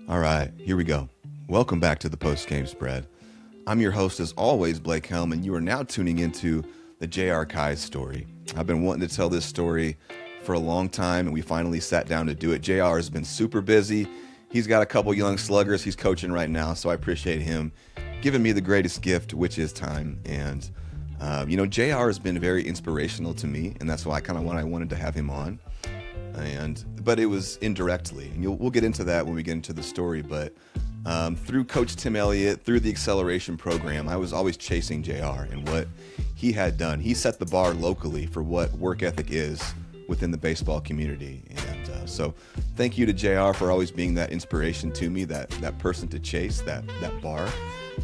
All right, here we go. Welcome back to the post-game spread. I'm your host, as always, Blake Helm, and you are now tuning into the Jr Kyes Story. I've been wanting to tell this story for a long time, and we finally sat down to do it. JR has been super busy. He's got a couple young sluggers he's coaching right now, so I appreciate him giving me the greatest gift, which is time. And, JR has been very inspirational to me, and that's why I wanted to have him on. But it was indirectly, and we'll get into that when we get into the story. But through Coach Tim Elliot, through the acceleration program, I was always chasing JR and what he had done. He set the bar locally for what work ethic is within the baseball community. And so thank you to JR for always being that inspiration to me, that person to chase, that bar.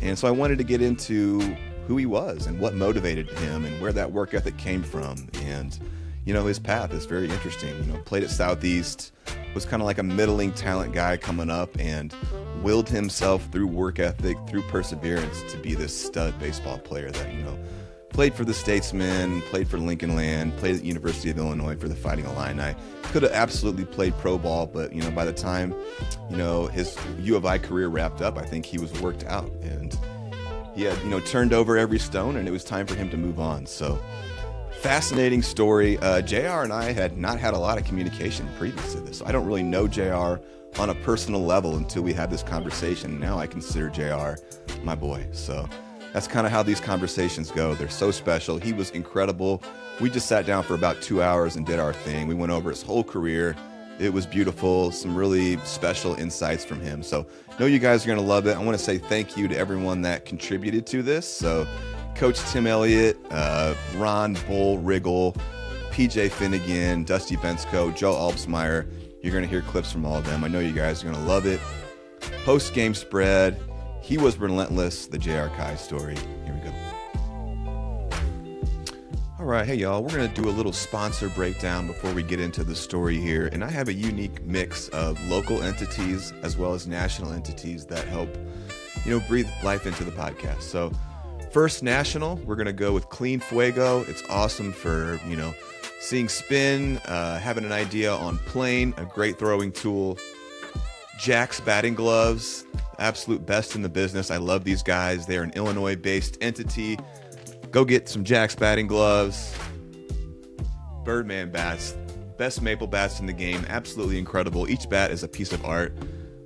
And so I wanted to get into who he was and what motivated him and where that work ethic came from. And his path is very interesting. Played at Southeast, was kind of like a middling talent guy coming up, and willed himself through work ethic, through perseverance, to be this stud baseball player that, played for the Statesmen, played for Lincoln Land, played at the University of Illinois for the Fighting Illini. Could have absolutely played pro ball, but, by the time, his U of I career wrapped up, I think he was worked out. And he had, turned over every stone, and it was time for him to move on. So, fascinating story. JR and I had not had a lot of communication previous to this. So I don't really know JR on a personal level until we had this conversation. Now I consider JR my boy. So that's kind of how these conversations go. They're so special. He was incredible. We just sat down for about 2 hours and did our thing. We went over his whole career. It was beautiful. Some really special insights from him. So I know you guys are going to love it. I want to say thank you to everyone that contributed to this. So Coach Tim Elliot, Ron Bull, Riggle, PJ Finigan, Dusty Bensko, Joe Albsmeyer. You're going to hear clips from all of them. I know you guys are going to love it. Post-game spread. He was relentless, the Jr Kyes Story. Here we go. All right, hey y'all, we're going to do a little sponsor breakdown before we get into the story here. And I have a unique mix of local entities as well as national entities that help, breathe life into the podcast. So first, national, we're going to go with Clean Fuego. It's awesome for, seeing spin, having an idea on plane, a great throwing tool. Jack's batting gloves, absolute best in the business. I love these guys. They're an Illinois-based entity. Go get some Jack's batting gloves. Birdman bats, best maple bats in the game. Absolutely incredible. Each bat is a piece of art.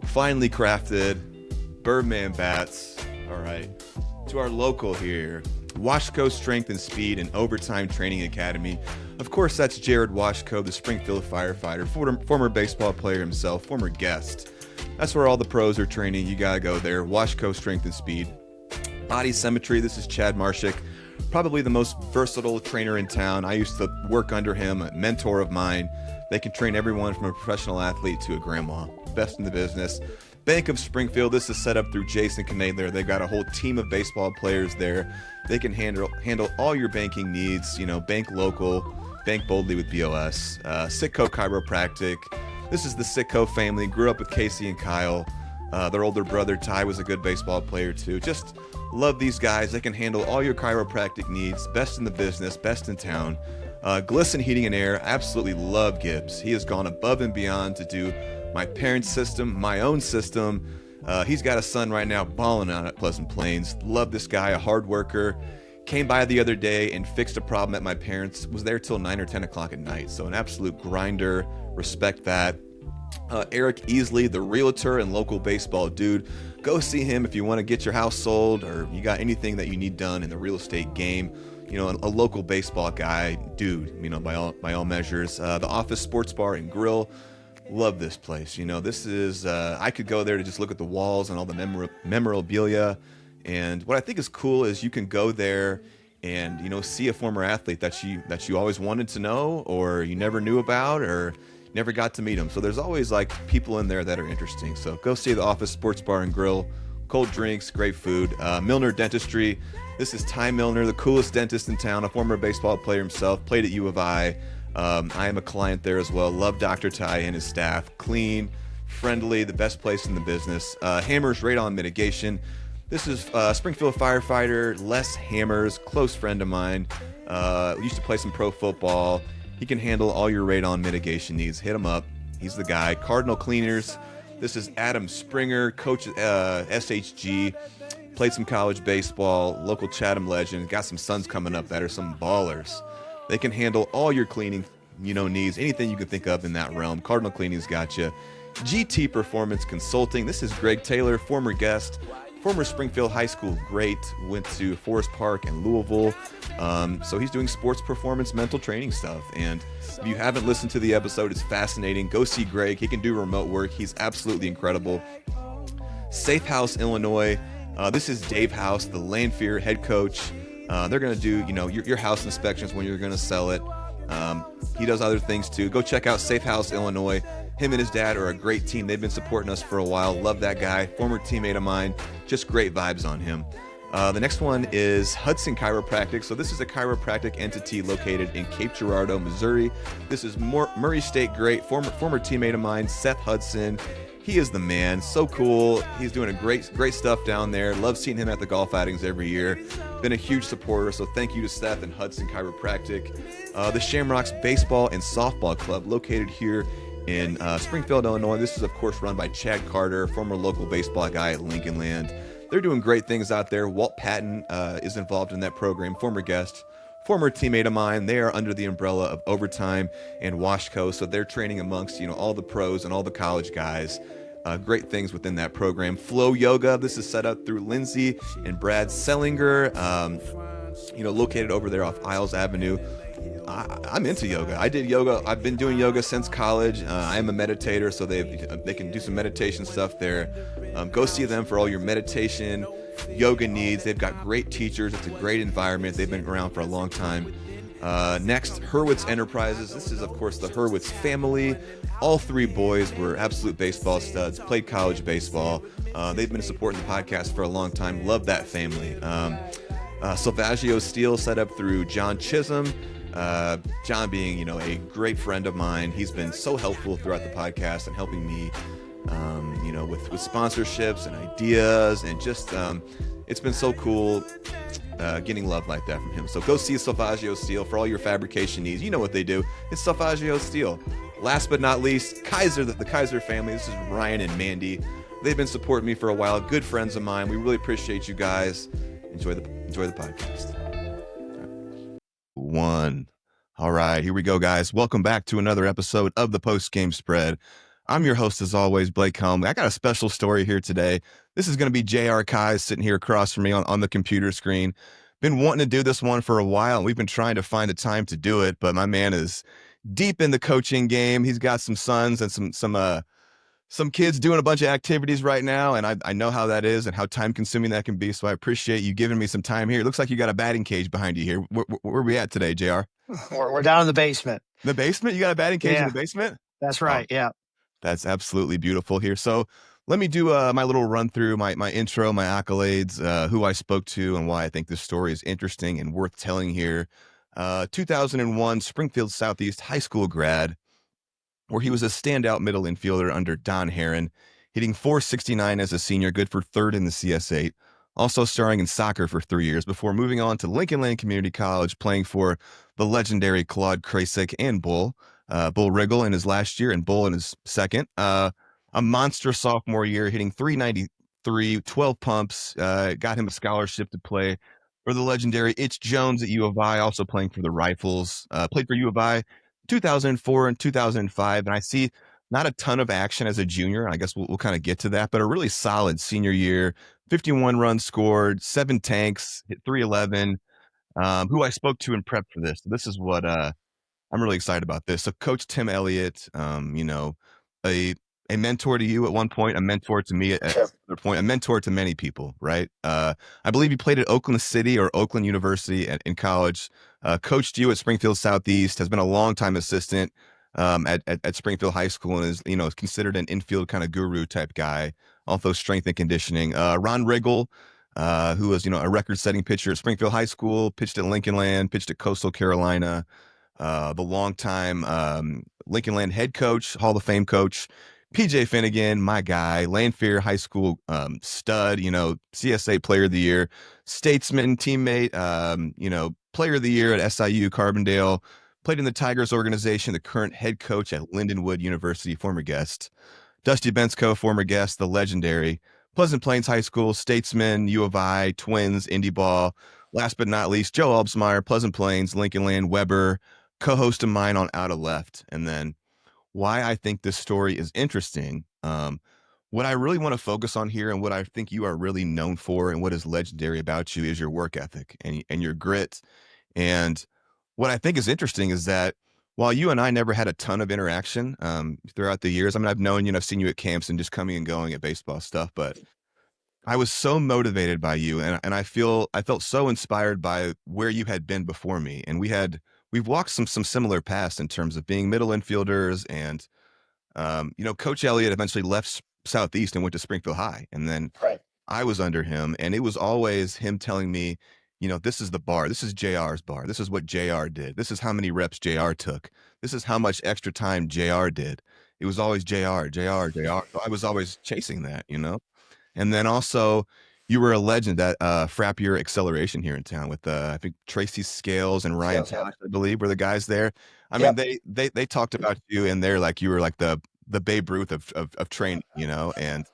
Finely crafted. Birdman bats. All right. To our local here, Washco Strength and Speed and Overtime Training Academy. Of course, that's Jared Washco, the Springfield firefighter, former baseball player himself, former guest. That's where all the pros are training. You got to go there. Washco Strength and Speed. Body Symmetry, this is Chad Marshik, probably the most versatile trainer in town. I used to work under him, a mentor of mine. They can train everyone from a professional athlete to a grandma. Best in the business. Bank of Springfield, this is set up through Jason Knadler. They've got a whole team of baseball players there. They can handle all your banking needs, bank local, bank boldly with BOS. Sitco Chiropractic. This is the Sitco family. Grew up with Casey and Kyle. Their older brother, Ty, was a good baseball player too. Just love these guys. They can handle all your chiropractic needs. Best in the business, best in town. Glisten Heating and Air. Absolutely love Gibbs. He has gone above and beyond to do my parents' system, my own system. He's got a son right now balling out at Pleasant Plains. Love this guy, a hard worker. Came by the other day and fixed a problem at my parents'. Was there till 9 or 10 o'clock at night. So an absolute grinder. Respect that. Eric Easley, the realtor and local baseball dude. Go see him if you want to get your house sold or you got anything that you need done in the real estate game. A local baseball guy, dude, by all measures. The Office Sports Bar and Grill. Love this place. This is, I could go there to just look at the walls and all the memorabilia. And what I think is cool is you can go there and, see a former athlete that you always wanted to know or you never knew about or never got to meet them. So there's always people in there that are interesting. So go see the Office Sports Bar and Grill. Cold drinks, great food. Milner Dentistry. This is Ty Milner, the coolest dentist in town, a former baseball player himself, played at U of I. I am a client there as well. Love Dr. Ty and his staff. Clean, friendly, the best place in the business. Hammers Radon Mitigation. This is Springfield firefighter Les Hammers, close friend of mine. Used to play some pro football. He can handle all your radon mitigation needs. Hit him up. He's the guy. Cardinal Cleaners. This is Adam Springer, coach at SHG, played some college baseball, local Chatham legend, got some sons coming up that are some ballers. They can handle all your cleaning, needs, anything you can think of in that realm. Cardinal Cleaning's got you. GT Performance Consulting. This is Greg Taylor, former guest, former Springfield High School great, went to Forest Park and Louisville. So he's doing sports performance mental training stuff. And if you haven't listened to the episode, it's fascinating. Go see Greg. He can do remote work. He's absolutely incredible. Safe House, Illinois. This is Dave House, the Lanphier head coach. They're going to do, your house inspections when you're going to sell it. He does other things too. Go check out Safe House, Illinois. Him and his dad are a great team. They've been supporting us for a while. Love that guy. Former teammate of mine. Just great vibes on him. The next one is Hudson Chiropractic. So this is a chiropractic entity located in Cape Girardeau, Missouri. This is Murray State great. Former teammate of mine, Seth Hudson. He is the man. So cool. He's doing a great stuff down there. Love seeing him at the golf outings every year. Been a huge supporter. So thank you to Seth and Hudson Chiropractic. The Shamrocks Baseball and Softball Club located here in Springfield, Illinois. This is, of course, run by Chad Carter, former local baseball guy at Lincoln Land. They're doing great things out there. Walt Patton is involved in that program, former guest, former teammate of mine. They are under the umbrella of Overtime and Washco, so they're training amongst all the pros and all the college guys. Great things within that program. Flow Yoga, this is set up through Lindsay and Brad Sellinger, located over there off Isles Avenue. I'm into yoga. I did yoga. I've been doing yoga since college. I am a meditator, so they can do some meditation stuff there. Go see them for all your meditation, yoga needs. They've got great teachers. It's a great environment. They've been around for a long time. Next, Hurwitz Enterprises. This is, of course, the Hurwitz family. All three boys were absolute baseball studs, played college baseball. They've been supporting the podcast for a long time. Love that family. Salvaggio Steel set up through John Chisholm. John being, a great friend of mine. He's been so helpful throughout the podcast and helping me, with sponsorships and ideas, and just, it's been so cool getting love like that from him. So go see Salvaggio Steel for all your fabrication needs. You know what they do. It's Salvaggio Steel. Last but not least, Kaiser, the Kaiser family. This is Ryan and Mandy. They've been supporting me for a while. Good friends of mine. We really appreciate you guys. Enjoy the podcast. One. All right, here we go, guys. Welcome back to another episode of the Post Game Spread. I'm your host, as always, Blake Helm. I got a special story here today. This is going to be Jr Kyes sitting here across from me on the computer screen. Been wanting to do this one for a while, and we've been trying to find the time to do it, but my man is deep in the coaching game. He's got some sons and some kids doing a bunch of activities right now, and I know how that is and how time-consuming that can be, so I appreciate you giving me some time here. It looks like you got a batting cage behind you here. Where are we at today, JR? We're down in the basement. The basement? You got a batting cage in the basement? That's right, yeah. That's absolutely beautiful here. So let me do my little run-through, my intro, my accolades, who I spoke to, and why I think this story is interesting and worth telling here. 2001 Springfield Southeast High School grad, where he was a standout middle infielder under Don Herron, hitting .469 as a senior, good for third in the CS8, also starring in soccer for 3 years before moving on to Lincoln Land Community College, playing for the legendary Claude Krasik and Bull Riggle in his last year and Bull in his second. A monster sophomore year, hitting .393, 12 pumps, got him a scholarship to play for the legendary Itch Jones at U of I, also playing for the Rifles, played for U of I 2004 and 2005, and I see not a ton of action as a junior. I guess we'll kind of get to that, but a really solid senior year, 51 runs scored, 7 tanks, hit .311, who I spoke to in prep for this. So this is what I'm really excited about this. So Coach Tim Elliot, a mentor to you at one point, a mentor to me at another point, a mentor to many people, right? I believe he played at Oakland City or Oakland University in college, coached you at Springfield Southeast, has been a longtime assistant at Springfield High School, and is considered an infield kind of guru type guy. Also strength and conditioning. Ron Riggle, who was a record-setting pitcher at Springfield High School, pitched at Lincoln Land, pitched at Coastal Carolina. The longtime Lincoln Land head coach, Hall of Fame coach, PJ Finigan, my guy, Lanphier High School stud, CSA Player of the Year, statesman, teammate, Player of the Year at SIU Carbondale, played in the Tigers organization, the current head coach at Lindenwood University, former guest. Dusty Bensko, former guest, the legendary Pleasant Plains High School, Statesman, U of I, Twins, Indy Ball. Last but not least, Joe Albsmeyer, Pleasant Plains, Lincoln Land, Weber, co-host of mine on Out of Left. And then why I think this story is interesting. What I really want to focus on here and what I think you are really known for and what is legendary about you is your work ethic and your grit. And what I think is interesting is that while you and I never had a ton of interaction throughout the years, I mean, I've known you and I've seen you at camps and just coming and going at baseball stuff, but I was so motivated by you and I felt so inspired by where you had been before me. And we've walked some similar paths in terms of being middle infielders and Coach Elliot eventually left Southeast and went to Springfield High. And then Right. I was under him, and it was always him telling me, this is the bar. This is JR's bar. This is what JR did. This is how many reps JR took. This is how much extra time JR did. It was always JR, JR, JR. So I was always chasing that. And then also, you were a legend at Frappier Acceleration here in town with I think Tracy Scales and Ryan Tash, I believe, were the guys there. I mean, they talked about you, and they're like you were like the Babe Ruth of training, and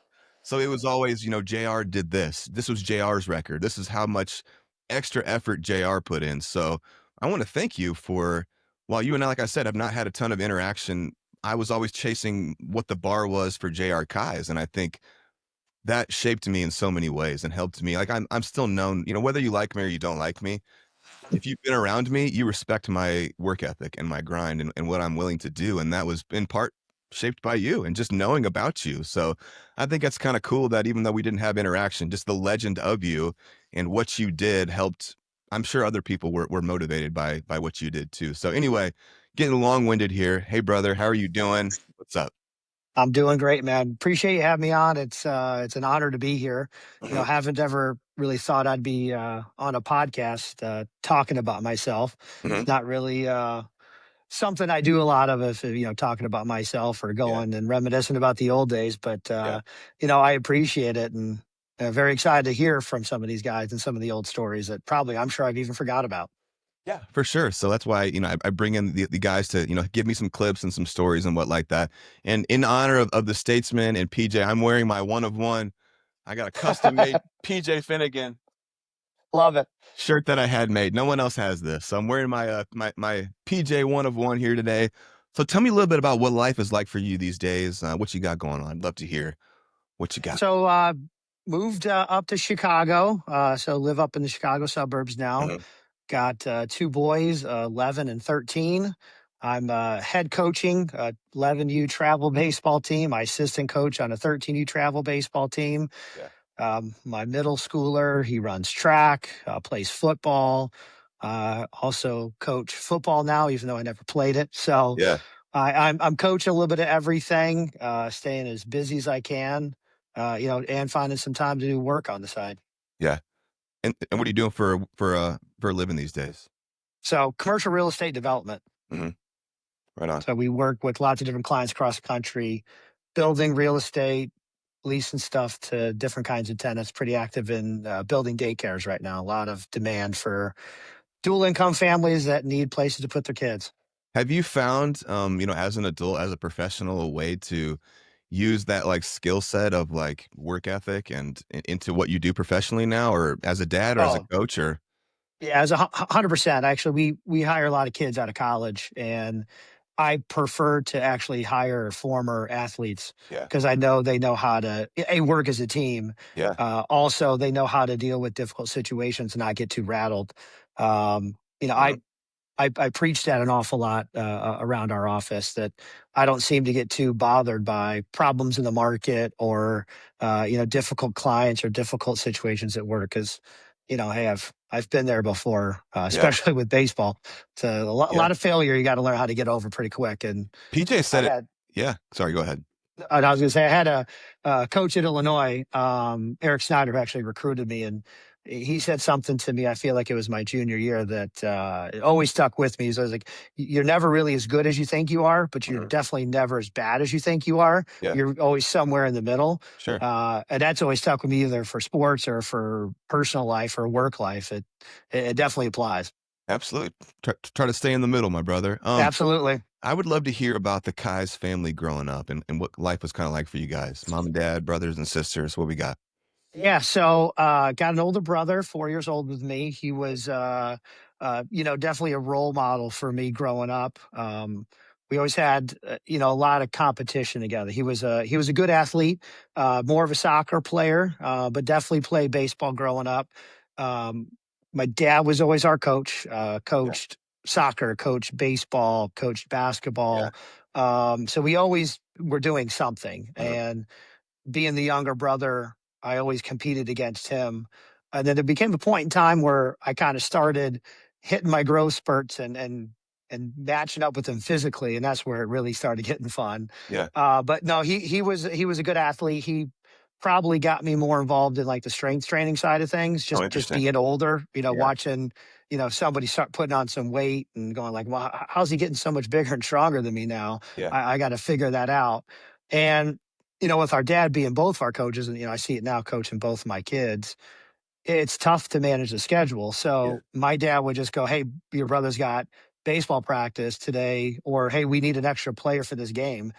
so it was always, JR did this. This was JR's record. This is how much extra effort JR put in. So I want to thank you for, while you and I, like I said, have not had a ton of interaction, I was always chasing what the bar was for Jr Kyes, and I think that shaped me in so many ways and helped me. Like I'm still known, whether you like me or you don't like me, if you've been around me, you respect my work ethic and my grind and what I'm willing to do. And that was in part shaped by you and just knowing about you. So I think that's kind of cool that even though we didn't have interaction, just the legend of you and what you did helped. I'm sure other people were motivated by what you did too. So anyway, getting long-winded here. Hey brother, how are you doing? What's up? I'm doing great, man. Appreciate you having me on. It's an honor to be here. Haven't ever really thought I'd be on a podcast talking about myself. It's not really something I do a lot of, if talking about myself or going and reminiscing about the old days. But I appreciate it and very excited to hear from some of these guys and some of the old stories that probably I'm sure I've even forgot about. Yeah, for sure. So that's why, I bring in the guys to, give me some clips and some stories and what like that. And in honor of the Statesman and PJ, I'm wearing my 1 of 1. I got a custom made PJ Finigan. Love it. Shirt that I had made. No one else has this. So I'm wearing my my PJ 1 of 1 here today. So tell me a little bit about what life is like for you these days. What you got going on? I'd love to hear what you got. So moved up to Chicago. So live up in the Chicago suburbs now. Got 2 boys, 11 and 13. I'm head coaching a 11U travel baseball team. My assistant coach on a 13U travel baseball team. My middle schooler, he runs track, plays football. Also coach football now, even though I never played it. So I'm coaching a little bit of everything, staying as busy as I can, and finding some time to do work on the side. Yeah. And what are you doing for a living these days? So commercial real estate development. Right on. So we work with lots of different clients across the country, building real estate, leasing stuff to different kinds of tenants. Pretty active in building daycares right now. A lot of demand for dual income families that need places to put their kids. Have you found, as an adult, as a professional, a way to use that like skill set of like work ethic and into what you do professionally now, or as a dad or as a coach? Or yeah, as 100%. Actually, we hire a lot of kids out of college, and I prefer to actually hire former athletes because I know they know how to work as a team. Also, they know how to deal with difficult situations and not get too rattled. I preach that an awful lot around our office, that I don't seem to get too bothered by problems in the market or difficult clients or difficult situations at work, because hey, I've been there before, especially with baseball. It's a lot of failure you got to learn how to get over pretty quick. And PJ said it. Yeah, sorry, go ahead. I was going to say, I had a coach at Illinois, Eric Snyder, who actually recruited me, and he said something to me, I feel like it was my junior year, that it always stuck with me. So I was like, you're never really as good as you think you are, but you're definitely never as bad as you think you are. You're always somewhere in the middle. Sure. And that's always stuck with me, either for sports or for personal life or work life. It definitely applies. Absolutely. Try to stay in the middle, my brother. Absolutely. I would love to hear about the Kyes family growing up and what life was kind of like for you guys. Mom and dad, brothers and sisters. What we got? Yeah, so got an older brother, 4 years old with me. He was, definitely a role model for me growing up. We always had, a lot of competition together. He was a good athlete, more of a soccer player, but definitely played baseball growing up. Um, my dad was always our coach, Yeah. coached soccer, coached baseball, coached Yeah. basketball. So we always were doing something, Mhm. and being the younger brother, I always competed against him. And then there became a point in time where I kind of started hitting my growth spurts and matching up with him physically, and that's where it really started getting fun. Yeah. But no, he was a good athlete. He probably got me more involved in like the strength training side of things, Oh, just interesting. being older, Yeah. watching, somebody start putting on some weight and going like, well, how's he getting so much bigger and stronger than me now? Yeah. I got to figure that out. And with our dad being both our coaches, and I see it now coaching both of my kids, it's tough to manage the schedule. Yeah. So my dad would just go, "Hey, your brother's got baseball practice today," or "Hey, we need an extra player for this game."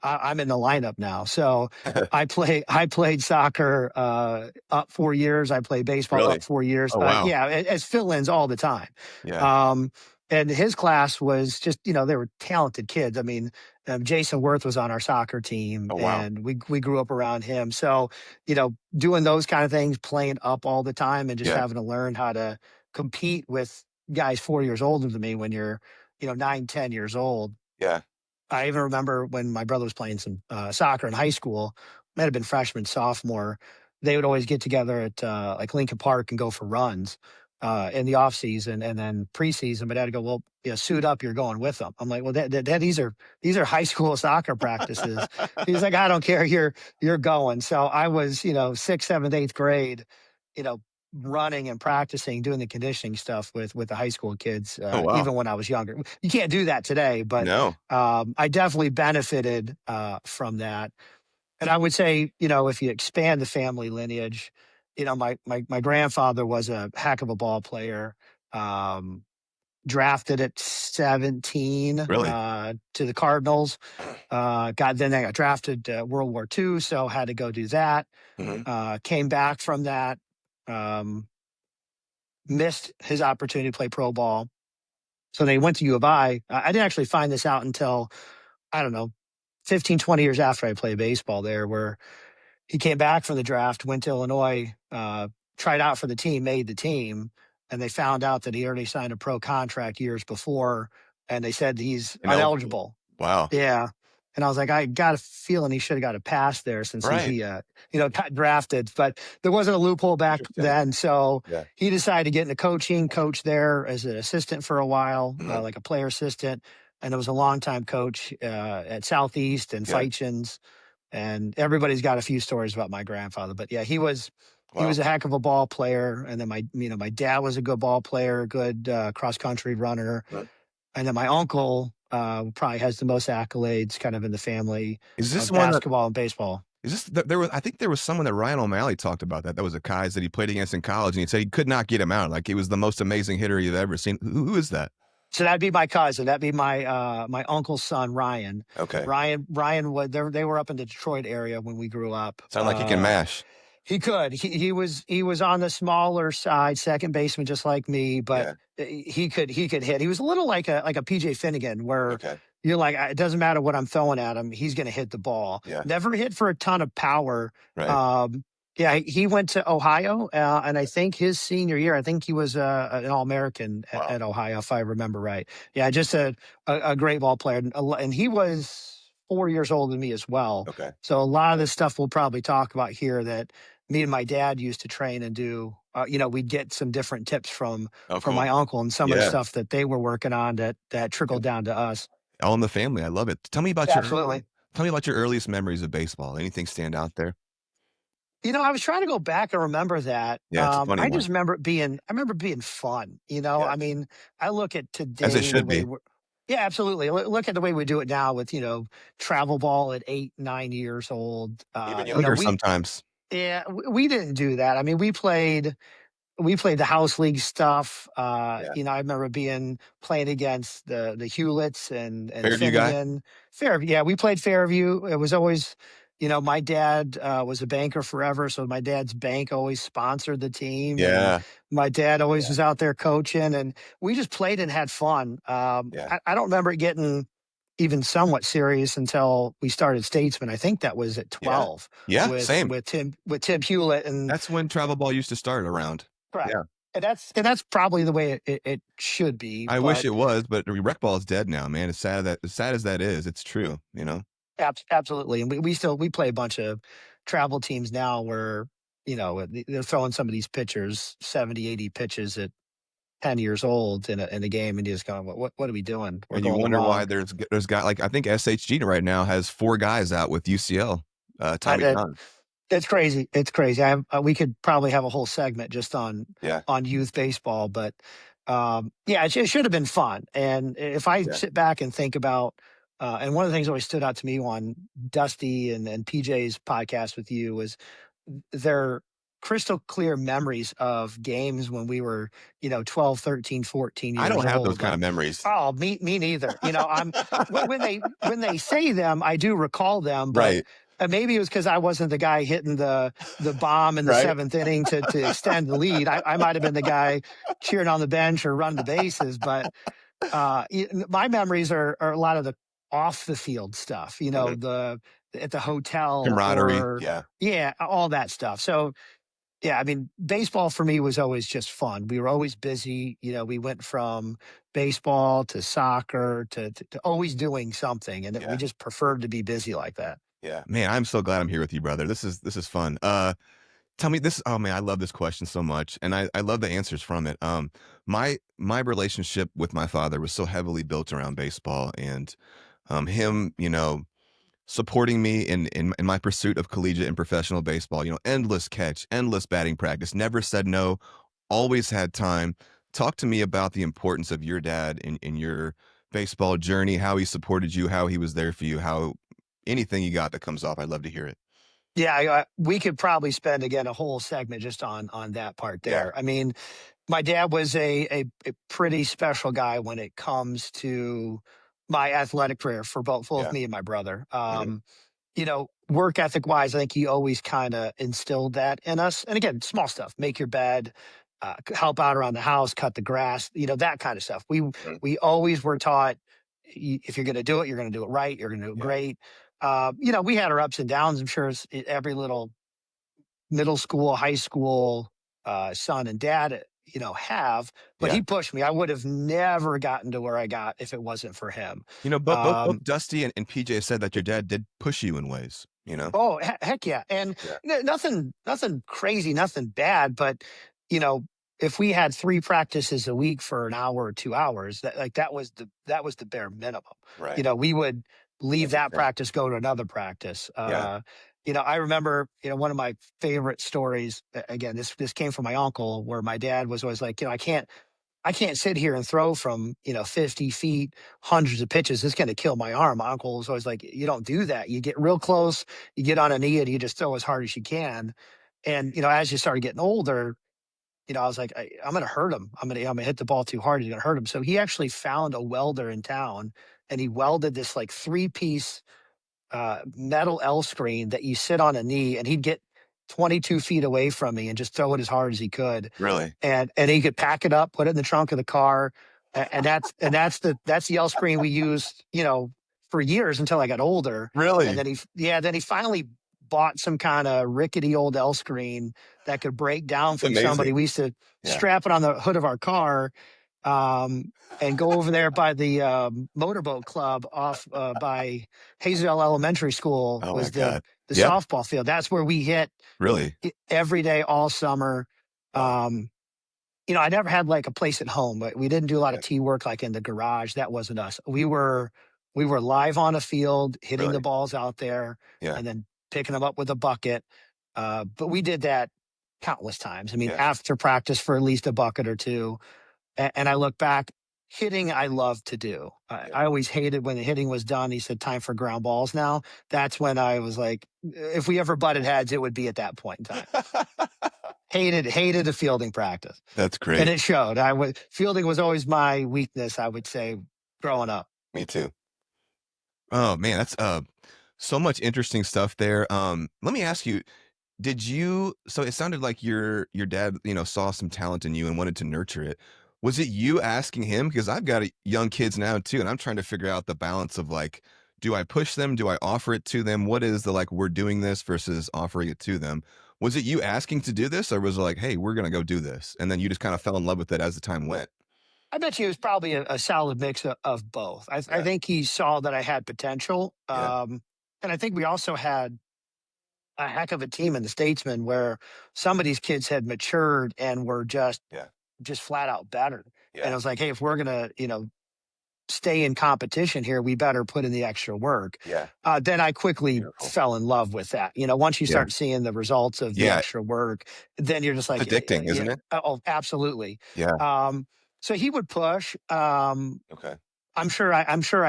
I'm in the lineup now. So I played soccer up 4 years. I played baseball up Really? 4 years. Oh, wow. Yeah, as fill-ins all the time. Yeah. Um, and his class was just, they were talented kids. I mean, Jason Worth was on our soccer team, Oh, wow. and we grew up around him. So, doing those kind of things, playing up all the time, and just Yeah. having to learn how to compete with guys 4 years older than me when you're, 9, 10 years old. Yeah. I even remember when my brother was playing some soccer in high school, might have been freshman, sophomore. They would always get together at like Lincoln Park and go for runs in the off season, and then preseason. But I had to go, well, suit up. You're going with them. I'm like, well, Dad, these are high school soccer practices. He's like, I don't care. You're going. So I was, sixth, seventh, eighth grade, you know, running and practicing, doing the conditioning stuff with the high school kids, Oh, wow. even when I was younger. You can't do that today, but No. I definitely benefited from that. And I would say, if you expand the family lineage, my grandfather was a heck of a ball player. Um, Drafted at 17 Really? to the Cardinals. Then I got drafted World War II, so had to go do that. Mhm. Came back from that. Um, Missed his opportunity to play pro ball. So they went to U of I. I didn't actually find this out until, I don't know, 15, 20 years after I played baseball there, where he came back from the draft, went to Illinois, tried out for the team, made the team, and they found out that he already signed a pro contract years before, and they said he's Ineligible. ineligible. Wow. Yeah. And I was like, I got a feeling he should have got a pass there since he, Right. he uh, got drafted. But there wasn't a loophole back Interesting. then. So Yeah. he decided to get into coaching, coach there as an assistant for a while, Mhm. like a player assistant. And it was a longtime coach at Southeast and Yeah. Feichens. And everybody's got a few stories about my grandfather. But yeah, he was Wow. a heck of a ball player. And then my dad was a good ball player, good cross country runner. Right. And then my uncle probably has the most accolades kind of in the family Is this of one that basketball and baseball. is this there was I think there was someone that Ryan O'Malley talked about that was a Kyes that he played against in college, and he said he could not get him out, like, he was the most amazing hitter you've ever seen. Who is that? So that'd be my cousin. That'd be my uncle's son, Ryan. Okay. Ryan was they were up in the Detroit area when we grew up. Sound like he can mash. He could. He was on the smaller side, second baseman, just like me, but Yeah. he could hit. He was a little like a PJ Finigan, where Okay. you're like, it doesn't matter what I'm throwing at him, he's going to hit the ball. Yeah. Never hit for a ton of power. Right. Yeah, he went to Ohio, and I think his senior year, I think he was an All American Wow. at Ohio, if I remember right. Yeah, just a great ball player, and he was 4 years older than me as well. Okay. So a lot of this stuff we'll probably talk about here that me and my dad used to train and do. We'd get some different tips from Oh, from cool. my uncle and some of the Yeah. stuff that they were working on that Yeah. trickled down to us. All in the family, I love it. Absolutely. Tell me about your earliest memories of baseball. Anything stand out there? I was trying to go back and remember that. Yeah, it's a funny I one. just remember it being fun. Yeah. I mean, I look at As it today the should way be. we're, yeah, absolutely. Look at the way we do it now with, travel ball at 8, 9 years old. Even younger sometimes. We didn't do that. I mean, we played we played the house league stuff. Yeah. I remember playing against the Hewletts and Fairview guy? Finigan. Fairview, yeah, we played Fairview. It was always, my dad was a banker forever, so my dad's bank always sponsored the team, and Yeah. my dad always Yeah. was out there coaching, and we just played and had fun. Yeah. I don't remember it getting even somewhat serious until we started Statesman. I think that was at Yeah. 12 Yeah. with Same. Tim Hewlett and That's when travel ball used to start around. correct. Yeah. And that's probably the way it should be. I wish But it was, but rec ball is dead now, man. It's sad that as sad as that is, it's true, you know? absolutely. And we play a bunch of travel teams now where, they're throwing some of these pitchers 70, 80 pitches at 10 years old in a game, and you just going, what are we doing? We're And you going wonder why along. there's got like I think SHG right now has 4 guys out with UCL, I, Tommy that, John. It's crazy. It's crazy. We could probably have a whole segment just on Yeah. youth baseball, but yeah, it should have been fun. And if I Yeah. sit back and think about, and one of the things that always stood out to me on Dusty and PJ's podcast with you was their crystal clear memories of games when we were, 12, 13, 14 I years don't have those old. kind Like, of memories. oh, me neither. When they say them, I do recall them, but Right. maybe it was because I wasn't the guy hitting the bomb in the Right. seventh inning to extend the lead. I might have been the guy cheering on the bench or running the bases, but my memories are a lot of the off the field stuff. Mhm. The at the hotel Camaraderie. or Yeah. yeah, all that stuff. So yeah, I mean, baseball for me was always just fun. We were always busy. We went from baseball to soccer to always doing something, and we Yeah. just preferred to be busy like that. Yeah. Man, I'm so glad I'm here with you, brother. This is fun. Tell me this. Oh man, I love this question so much, and I love the answers from it. My relationship with my father was so heavily built around baseball, and him, supporting me in my pursuit of collegiate and professional baseball. Endless catch, endless batting practice, never said no, always had time. Talk to me about the importance of your dad in your baseball journey, how he supported you, how he was there for you, how anything you got that comes off. I'd love to hear it. Yeah, we could probably spend again a whole segment just on that part Yeah. there. I mean, my dad was a pretty special guy when it comes to my athletic career for both Yeah. me and my brother. Hmm. Work ethic wise, I think he always kind of instilled that in us. And again, small stuff: make your bed, help out around the house, cut the grass, that kind of stuff. We Hmm. we always were taught, if you're going to do it, you're going to do it right. You're going to do it Yeah. great. We had our ups and downs. I'm sure every little middle school, high school son and dad, have. But Yeah. he pushed me. I would have never gotten to where I got if it wasn't for him. Both Um, Dusty and PJ said that your dad did push you in ways. oh heck yeah, and Yeah. nothing crazy, nothing bad. But you know, if we had 3 practices a week for an hour or 2 hours, that was the bare minimum. Right. We would leave That's that insane. practice, go to another practice. Yeah. I remember, one of my favorite stories. Again, this came from my uncle, where my dad was always like, I can't sit here and throw from 50 feet, hundreds of pitches. It's going to kill my arm. My uncle was always like, you don't do that. You get real close, you get on a knee, and you just throw as hard as you can. And as you started getting older, I was like, I'm going to hurt him. I'm gonna hit the ball too hard. He's going to hurt him. So he actually found a welder in town, and he welded this like 3-piece metal L screen that you sit on a knee, and he'd get 22 feet away from me and just throw it as hard as he could. Really. And he could pack it up, put it in the trunk of the car, and that's the L screen we used, for years until I got older. And Really. then he finally bought some kind of rickety old L screen that could break down It's from somebody. amazing. We used to Yeah. strap it on the hood of our car, and go over there by the motorboat club off by Hazel Elementary School Oh my was the God. the Yeah. softball field. That's where we hit Really. every day all summer. Wow. Um, I never had like a place at home, but we didn't do a lot Yeah. of tee work like in the garage. That wasn't us. We were live on a field, hitting the Really. balls out there, Yeah. and then picking them up with a bucket. But we did that countless times. I mean, Yeah. after practice for at least a bucket or two. And I look back, hitting I love to do. I, Yeah. I always hated when the hitting was done. He said, time for ground balls now. That's when I was like, if we ever butted heads, it would be at that point in time. hated the fielding practice, That's and great. it showed. Fielding was always my weakness, I would say, growing up. Me too. Oh man, that's so much interesting stuff there. Let me ask you, did you so it sounded like your dad, saw some talent in you and wanted to nurture it. Was it you asking him? Because I've got young kids now too, and I'm trying to figure out the balance of like, do I push them? Do I offer it to them? What is the like we're doing this versus offering it to them? Was it you asking to do this, or was it like, hey, we're gonna go do this? And then you just kind of fell in love with it as the time went. I bet you it was probably a solid mix of both. I Yeah, think he saw that I had potential, yeah, and I think we also had a heck of a team in the Statesman where some of these kids had matured and were yeah, just flat out better. And yeah, I was like, hey, if we're gonna, stay in competition here, we better put in the extra work. yeah. Then I quickly Beautiful. fell in love with that. Once you Yeah, start seeing the results of the yeah. extra work, then you're just It's like, addicting, yeah, isn't it? oh, absolutely. Yeah. So he would push. Okay. I'm sure I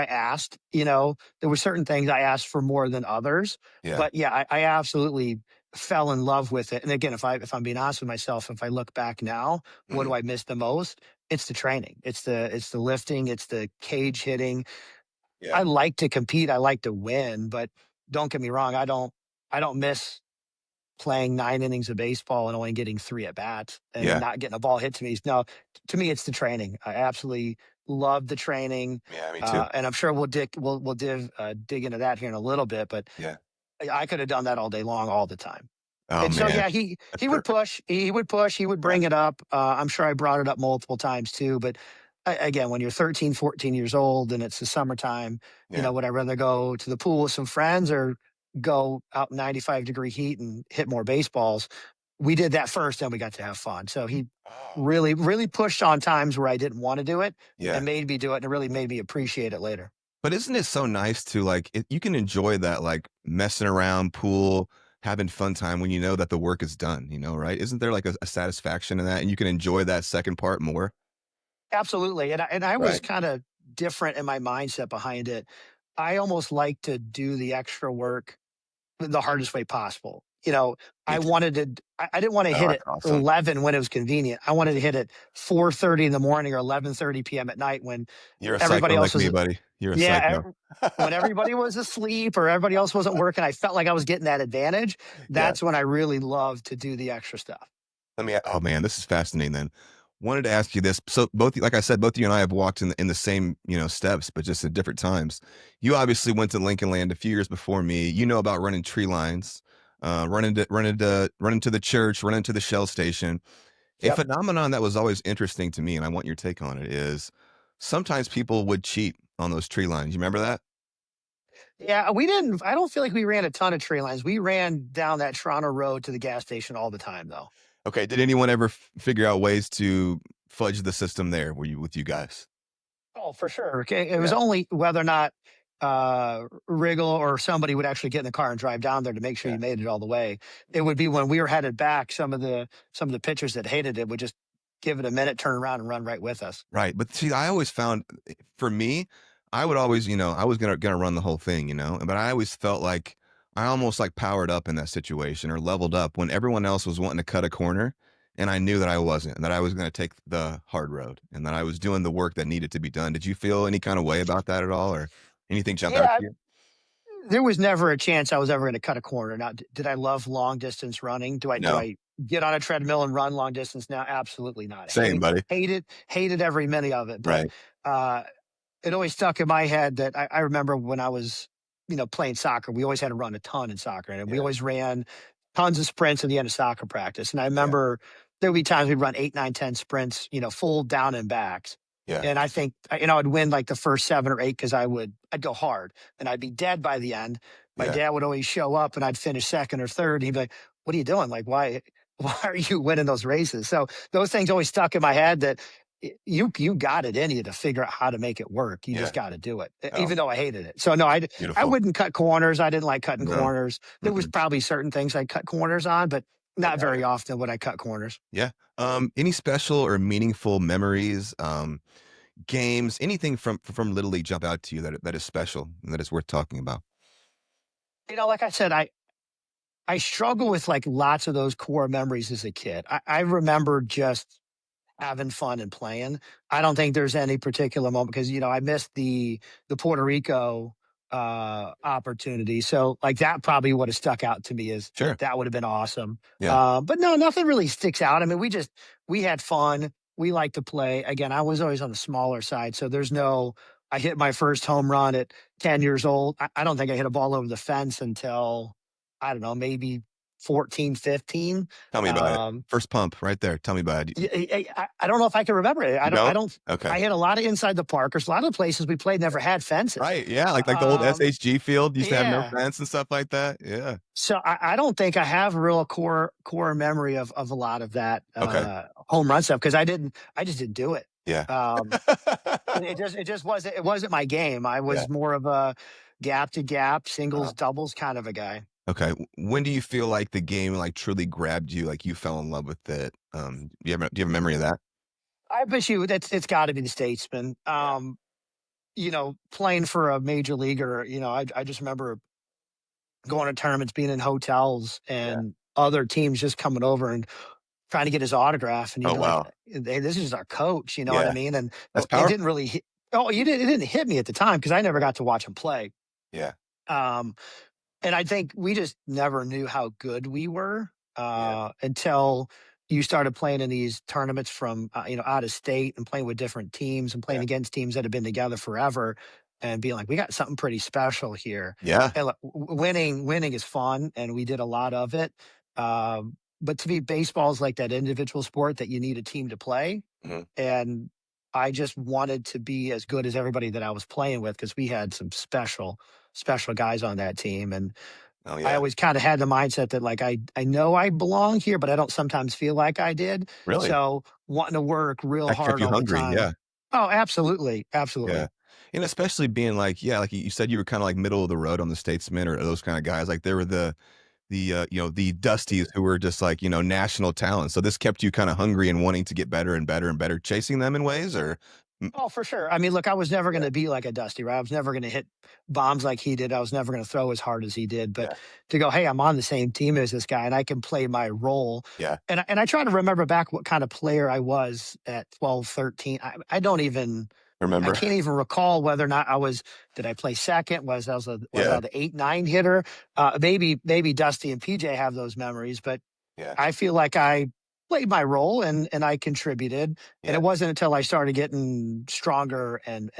asked. There were certain things I asked for more than others, Yeah. but yeah, I absolutely fell in love with it. And again, if I'm being honest with myself, if I look back now, what do Mhm. I miss the most? It's the training. It's the lifting. It's the cage hitting. Yeah. I like to compete. I like to win, but don't get me wrong. I don't miss playing 9 innings of baseball and only getting three at bats and Yeah. not getting a ball hit to me. No, to me, it's the training. I absolutely love the training, Yeah, me too. and I'm sure we'll dig into that here in a little bit. But Yeah. I could have done that all day long, all the time. Oh, And so, man. yeah, he That's he would perfect. push, he would push, he would Yeah. bring it up. I'm sure I brought it up multiple times too. But again, when you're 13, 14 years old and it's the summertime, Yeah. would I rather go to the pool with some friends or go out in 95-degree heat and hit more baseballs? We did that first, and we got to have fun. So he Oh. really, really pushed on times where I didn't want to do it Yeah. and made me do it. And it really made me appreciate it later. But isn't it so nice to, like you can enjoy that, like, messing around, pool, having fun time when you know that the work is done, right? Isn't there, like, a satisfaction in that, and you can enjoy that second part more? Absolutely. And I was Right. kind of different in my mindset behind it. I almost like to do the extra work the hardest way possible. Me I too. wanted to, I didn't want to Oh, hit that's it awesome. 11 when it was convenient. I wanted to hit it 4:30 in the morning or 11:30 p.m. at night when You're a everybody psycho else like was, me, buddy. You're a yeah, psycho. when everybody was asleep or everybody else wasn't working. I felt like I was getting that advantage. Yeah. That's when I really loved to do the extra stuff. Oh man, this is fascinating then. Wanted to ask you this. So both, like I said, both you and I have walked in the same, steps, but just at different times. You obviously went to Lincoln Land a few years before me. You know about running tree lines, running to the church, running to the Shell station. A Yep. phenomenon that was always interesting to me, and I want your take on it, is sometimes people would cheat on those tree lines. You remember that? Yeah, I don't feel like we ran a ton of tree lines. We ran down that Toronto road to the gas station all the time, though. Okay. Did anyone ever figure out ways to fudge the system there? Were you with you guys? Oh, for sure. Okay. It was Yeah. only whether or not Riggle or somebody would actually get in the car and drive down there to make sure Yeah. you made it all the way. It would be when we were headed back, some of the pitchers that hated it would just give it a minute, turn around and run right with us. Right, but see, I always found for me, I would always, I was gonna run the whole thing, but I always felt like I almost like powered up in that situation or leveled up when everyone else was wanting to cut a corner, and I knew that I wasn't, and that I was gonna take the hard road, and that I was doing the work that needed to be done. Did you feel any kind of way about that at all, or anything jump out Yeah, to you? there was never a chance I was ever going to cut a corner. Now, did I love long distance running? Do I do No, I get on a treadmill and run long distance now? Absolutely not. same, buddy. Hated every minute of it. But Right. uh, it always stuck in my head that I remember when I was, playing soccer. We always had to run a ton in soccer, and we Yeah, always ran tons of sprints at the end of soccer practice. And I yeah, remember there would be times we'd run 8, 9, 10 sprints, full down and backs. yeah, And I think, I'd win like the first 7 or 8 because I'd go hard and I'd be dead by the end. My yeah, dad would always show up and I'd finish second or third. He'd be like, "What are you doing? Like, why, why are you winning those races?" So those things always stuck in my head that you got it in you to figure out how to make it work. You yeah. just got to do it, Oh, even though I hated it. So no, I beautiful. wouldn't cut corners. I didn't like cutting No. corners. There was Mm-mm. probably certain things I cut corners on, but I not got very it. often would I cut corners. Yeah. Any special or meaningful memories, games, anything from Little League jump out to you that is special and that is worth talking about? Like I said, I struggle with like lots of those core memories as a kid. I remember just having fun and playing. I don't think there's any particular moment because I missed the Puerto Rico opportunity. So like that probably would have stuck out to me as Sure. that would have been awesome. Yeah. But no, nothing really sticks out. I mean, we had fun. We like to play. Again, I was always on the smaller side, so there's no. I hit my first home run at 10 years old. I don't think I hit a ball over the fence until I don't know, maybe 14, 15. Tell me about it. Um, First pump right there. Tell me about it. yeah, I don't know if I can remember it. I You don't. I don't? don't. Okay. I hit a lot of inside the parkers. A lot of the places we played never had fences. Right. Yeah. Like the old SHG field used to have no Yeah. fence and stuff like that. Yeah. So I don't think I have a real core memory of a lot of that Okay. home run stuff because I just didn't do it. Yeah. Um, it just wasn't my game. I Yeah. was more of a gap to gap, Uh, singles, doubles kind of a guy. okay. When do you feel like the game like truly grabbed you, like you fell in love with it? Do you have a memory of that? I bet you it's got to be the Statesman. Yeah. Playing for a major leaguer. I just remember going to tournaments, being in hotels, Yeah. and other teams just coming over and trying to get his autograph. And you'd Oh be like, wow. "Hey, this is our coach." You know what I Yeah. mean? And That's it powerful. didn't really hit. Oh, it didn't hit me at the time because I never got to watch him play. Yeah. Um, and I think we just never knew how good we were Yeah. until you started playing in these tournaments from out of state and playing with different teams and playing Yeah. against teams that have been together forever and being like, we got something pretty special here. Yeah. And look, winning is fun, and we did a lot of it. But to me, baseball is like that individual sport that you need a team to play, Mhm. and I just wanted to be as good as everybody that I was playing with because we had some special guys on that team. And Oh I yeah. always kind of had the mindset that like I know I belong here, but I don't sometimes feel like I did. Really? So wanting to work real That kept hard you all the hungry. time. Yeah. Oh, absolutely, Yeah. absolutely. And especially being like, yeah, like you said, you were kind of like middle of the road on the Statesmen or those kind of guys. Like they were the Dusties who were just like, national talent. So this kept you kind of hungry and wanting to get better and better and better, chasing them in ways or mm, Oh, for sure. I mean, look, I was never going yeah, to be like a Dusty, right? I was never going to hit bombs like he did. I was never going to throw as hard as he did. But yeah, to go, hey, I'm on the same team as this guy, and I can play my role. yeah. And I try to remember back what kind of player I was at 12, 13. I don't even. I Remember? can't even recall whether or not did I play second? Was Yeah, I the 8-9 hitter? Maybe Dusty and PJ have those memories, but yeah, I feel like I played my role and I contributed. And yeah, it wasn't until I started getting stronger and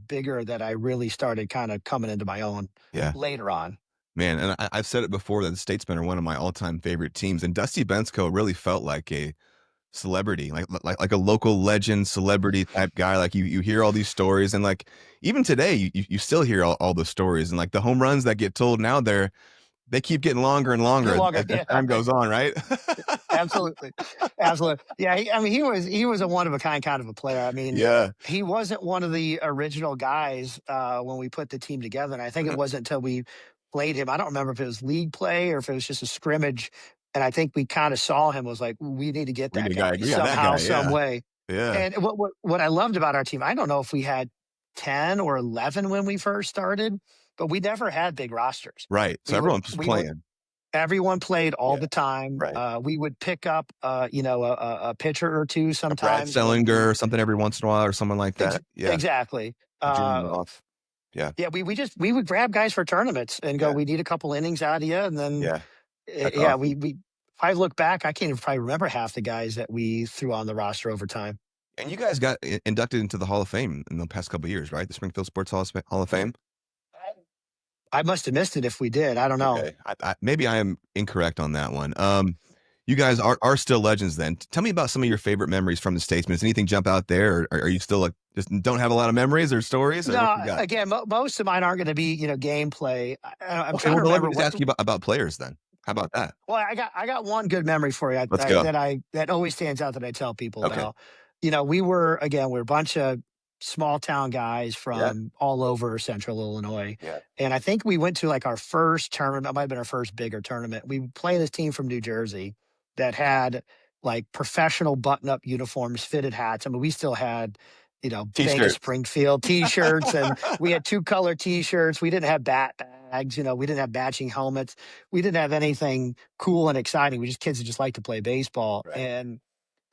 bigger that I really started kind of coming into my own yeah. later on. Man, and I've said it before that the Statesmen are one of my all-time favorite teams, and Dusty Bensko really felt like a celebrity, like a local legend, celebrity type guy. Like you hear all these stories, and like even today, you still hear all the stories, and like the home runs that get told now, they keep getting longer and longer No longer, as yeah, time goes on, right? absolutely, absolutely. Yeah, I mean, he was a one of a kind of a player. I mean, Yeah. he wasn't one of the original guys when we put the team together, and I think it wasn't until we played him. I don't remember if it was league play or if it was just a scrimmage. And I think we kind of saw him was like, we need to get We need that a guy. guy Yeah, that somehow, guy. some Yeah. way. Yeah. And what I loved about our team, I don't know if we had 10 or 11 when we first started, but we never had big rosters. Right. So We would everyone's just we would playing. Everyone played all Yeah. the time. Right. We would pick up, a pitcher or two A Brad sometimes when Sellinger or something every once in a while or someone like that. Yeah. exactly. A Jordan Uh, off. Yeah. yeah, we would grab guys for tournaments and go, Yeah. we need a couple innings out of you, and then Yeah. That's yeah, awesome. we. If I look back, I can't even probably remember half the guys that we threw on the roster over time. And you guys got inducted into the Hall of Fame in the past couple of years, right? The Springfield Sports Hall of Fame. I must have missed it if we did. I don't know. Okay. Maybe I am incorrect on that one. You guys are still legends then. Tell me about some of your favorite memories from the Statesman. Does anything jump out there, or are you still like just don't have a lot of memories or stories, or what No, you got? again, most of mine aren't going to be gameplay. I'm Okay, trying well, to then let me remember just what. ask you about players then. How about that? Well, I got one good memory for you Let's go. that always stands out that I tell people Okay. about. We're a bunch of small town guys Yeah. from all over Central Illinois, Yeah. and I think we went to like our first tournament. It might have been our first bigger tournament. We played this team from New Jersey that had like professional button-up uniforms, fitted hats. I mean, we still had. Bank of T-shirts. Springfield T-shirts, and we had two color T-shirts. We didn't have bat bags. bags. We didn't have matching helmets. We didn't have anything cool and exciting. We just kids that just like to play baseball. Right. And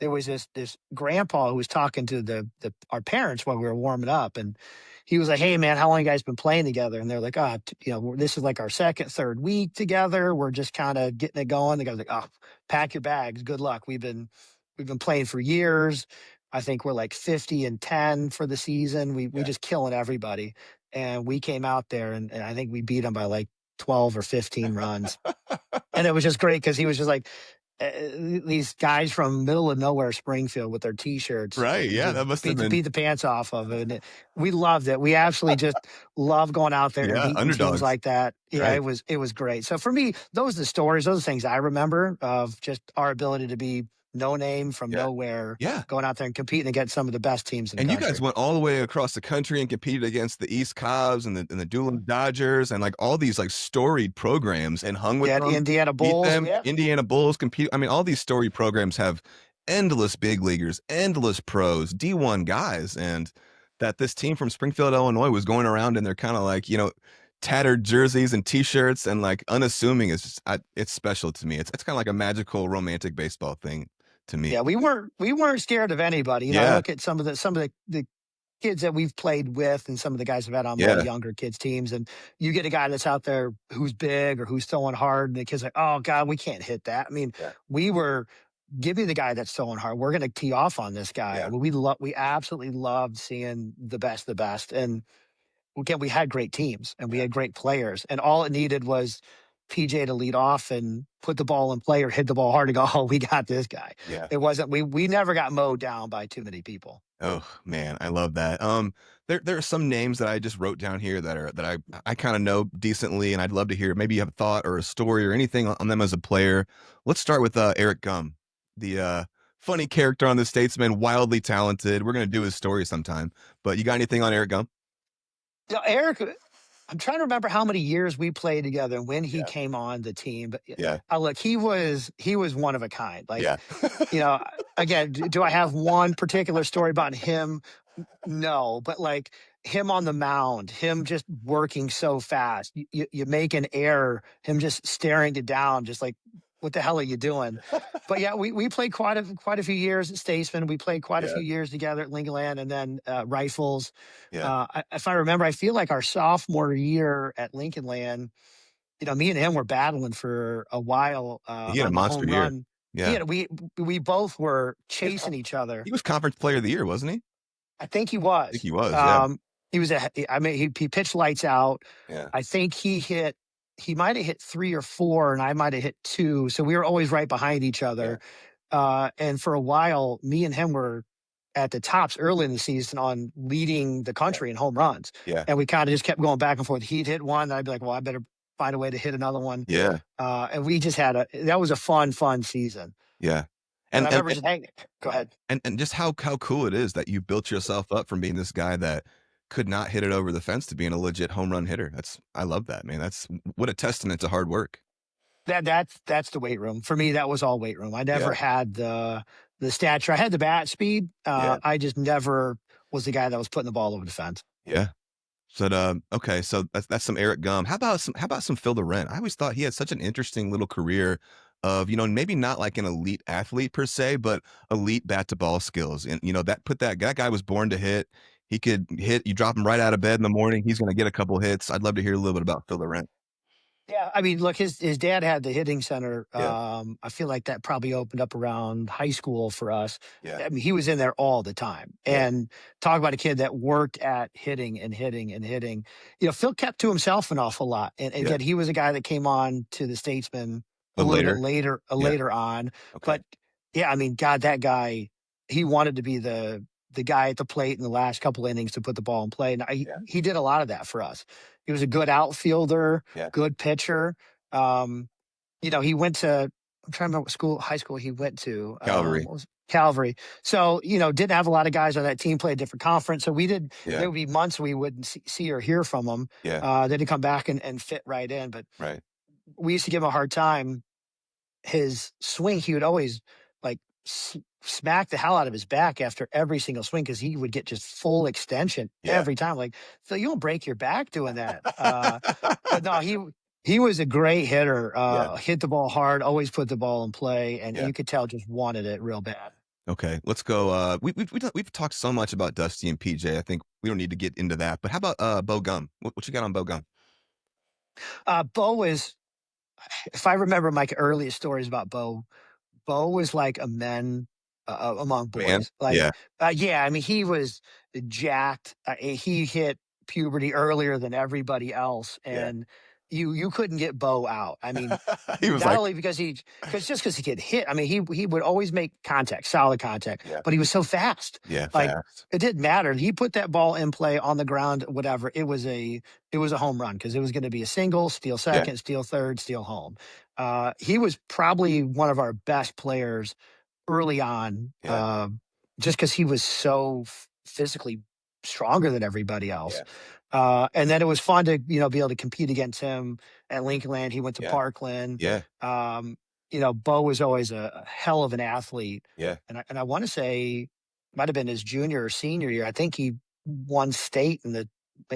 there was this grandpa who was talking to our parents while we were warming up, and he was like, "Hey man, how long you guys been playing together?" And they're like, "Oh, this is like our second, third week together. We're just kind of getting it going." The guy's like, "Oh, pack your bags. Good luck. We've been playing for years. I think we're like 50-10 for the season. We Yeah. just killing everybody." And we came out there, and I think we beat them by like 12 or 15 runs. And it was just great because he was just like, these guys from middle of nowhere Springfield with their T-shirts, Right. Yeah. just That must have beat been, the pants off of it. And we loved it. We absolutely just love going out there and yeah, beating teams underdogs. like that. Yeah, Right. it was great. So for me, those are the stories, those are the things I remember of just our ability to be no name from Yeah. nowhere, Yeah. going out there and competing against some of the best teams in the And you guys country. went all the way across the country and competed against the East Cubs and the Doolin Dodgers and like all these like storied programs and hung with Yeah, them, Indiana beat Bulls. them. Yeah. Indiana Bulls compete. I mean, all these storied programs have endless big leaguers, endless pros, D1 guys, and that this team from Springfield, Illinois was going around in their kind of like, tattered jerseys and t-shirts and like unassuming is just, it's special to me. It's kind of like a magical romantic baseball thing to me. Yeah, we weren't scared of anybody. I Yeah. look at some of the kids that we've played with and some of the guys I've had on my Yeah. younger kids teams, and you get a guy that's out there who's big or who's throwing hard, and the kid's like, "Oh God, we can't hit that." I mean, Yeah. we were give me the guy that's throwing hard. We're going to tee off on this guy. Yeah. We absolutely loved seeing the best, and again, we had great teams and we Yeah. had great players, and all it needed was PJ to lead off and put the ball in play or hit the ball hard to go, "Oh, we got this guy." Yeah. It wasn't we never got mowed down by too many people. Oh man, I love that. There are some names that I just wrote down here that I kind of know decently, and I'd love to hear. Maybe you have a thought or a story or anything on them as a player. Let's start with Eric Gum, the funny character on the Statesman, wildly talented. We're gonna do his story sometime. But you got anything on Eric Gum? Eric, I'm trying to remember how many years we played together and when he Yeah. came on the team. But Yeah. look, he was one of a kind. Like, Yeah. you know, again, do I have one particular story about him? No, but like him on the mound, him just working so fast. You make an error, him just staring it down, just like, what the hell are you doing? But yeah, we played quite a few years at Statesman. We played quite a Yeah. few years together at Lincoln Land, and then Rifles. Yeah. If I remember, I feel like our sophomore year at Lincoln Land, me and him were battling for a while He had a on the monster home year. run. Yeah. We both were He was, chasing each other. he was conference player of the year, wasn't he? I think he I think was. he was. Yeah. He was I mean, he pitched lights out. Yeah. I think he might have hit 3 or 4, and I might have hit 2. So we were always right behind each Yeah. other. And for a while, me and him were at the tops early in the season on leading the Yeah. country in home runs. Yeah. And we kind of just kept going back and forth. He'd hit one, and I'd be like, well, I better find a way to hit another one. Yeah. And we just that was a fun season. Yeah. And I And remember just hanging. Go ahead. and just how cool it is that you built yourself up from being this guy that could not hit it over the fence to being a legit home run hitter. I love that, man. That's what a testament to hard work. That's the weight room. For me, that was all weight room. I never Yeah. had the stature. I had the bat speed. Yeah. I just never was the guy that was putting the ball over the fence. Yeah. So okay, so that's some Eric Gum. How about some Phil Durant? I always thought he had such an interesting little career of, maybe not like an elite athlete per se, but elite bat to ball skills. And that guy was born to hit. He could hit, you drop him right out of bed in the morning, he's gonna get a couple hits. I'd love to hear a little bit about Phil Durant. Yeah, I mean, look, his dad had the hitting center. Yeah. I feel like that probably opened up around high school for us. Yeah. I mean, he was in there all the time. Yeah. And talk about a kid that worked at hitting and hitting and hitting. Phil kept to himself an awful lot. And Yeah. again, he was a guy that came on to the Statesman a But little bit later. Yeah. later on. Okay. But yeah, I mean, God, that guy, he wanted to be the guy at the plate in the last couple innings to put the ball in play. And Yeah. he did a lot of that for us. He was a good outfielder, Yeah. good pitcher. He went to, I'm trying to remember what high school he went to. Calvary. Calvary. So, didn't have a lot of guys on that team, play a different conference. So Yeah. there would be months we wouldn't see or hear from him. Yeah. Then he'd come back and fit right in. But Right. we used to give him a hard time. His swing, he would always like smack the hell out of his back after every single swing because he would get just full extension Yeah. every time. Like, so you don't break your back doing that. But no, he was a great hitter. Yeah. Hit the ball hard, always put the ball in play, and Yeah. you could tell just wanted it real bad. Okay, let's go. We've talked so much about Dusty and PJ. I think we don't need to get into that. But how about Bo Gum? What you got on Bo Gum? Bo is, if I remember my earliest stories about Bo, Bo was like a man among Man, boys. Like, yeah, yeah, I mean, he was jacked. He hit puberty earlier than everybody else, yeah. and you couldn't get Bo out. I mean, He was not like, only because he could hit. I mean, he would always make contact, solid contact, yeah, but he was so fast. yeah, Like, fast. it didn't matter. He put that ball in play on the ground, whatever. It was a home run because it was going to be a single, steal Yeah, second, steal third, steal home. He was probably one of our best players early on, yeah, just because he was so physically stronger than everybody else. yeah, And then it was fun to be able to compete against him at Lincoln Land. He went to yeah, Parkland. yeah, Um, Bo was always a hell of an athlete, yeah. and I want to say might have been his junior or senior year. I think he won state in the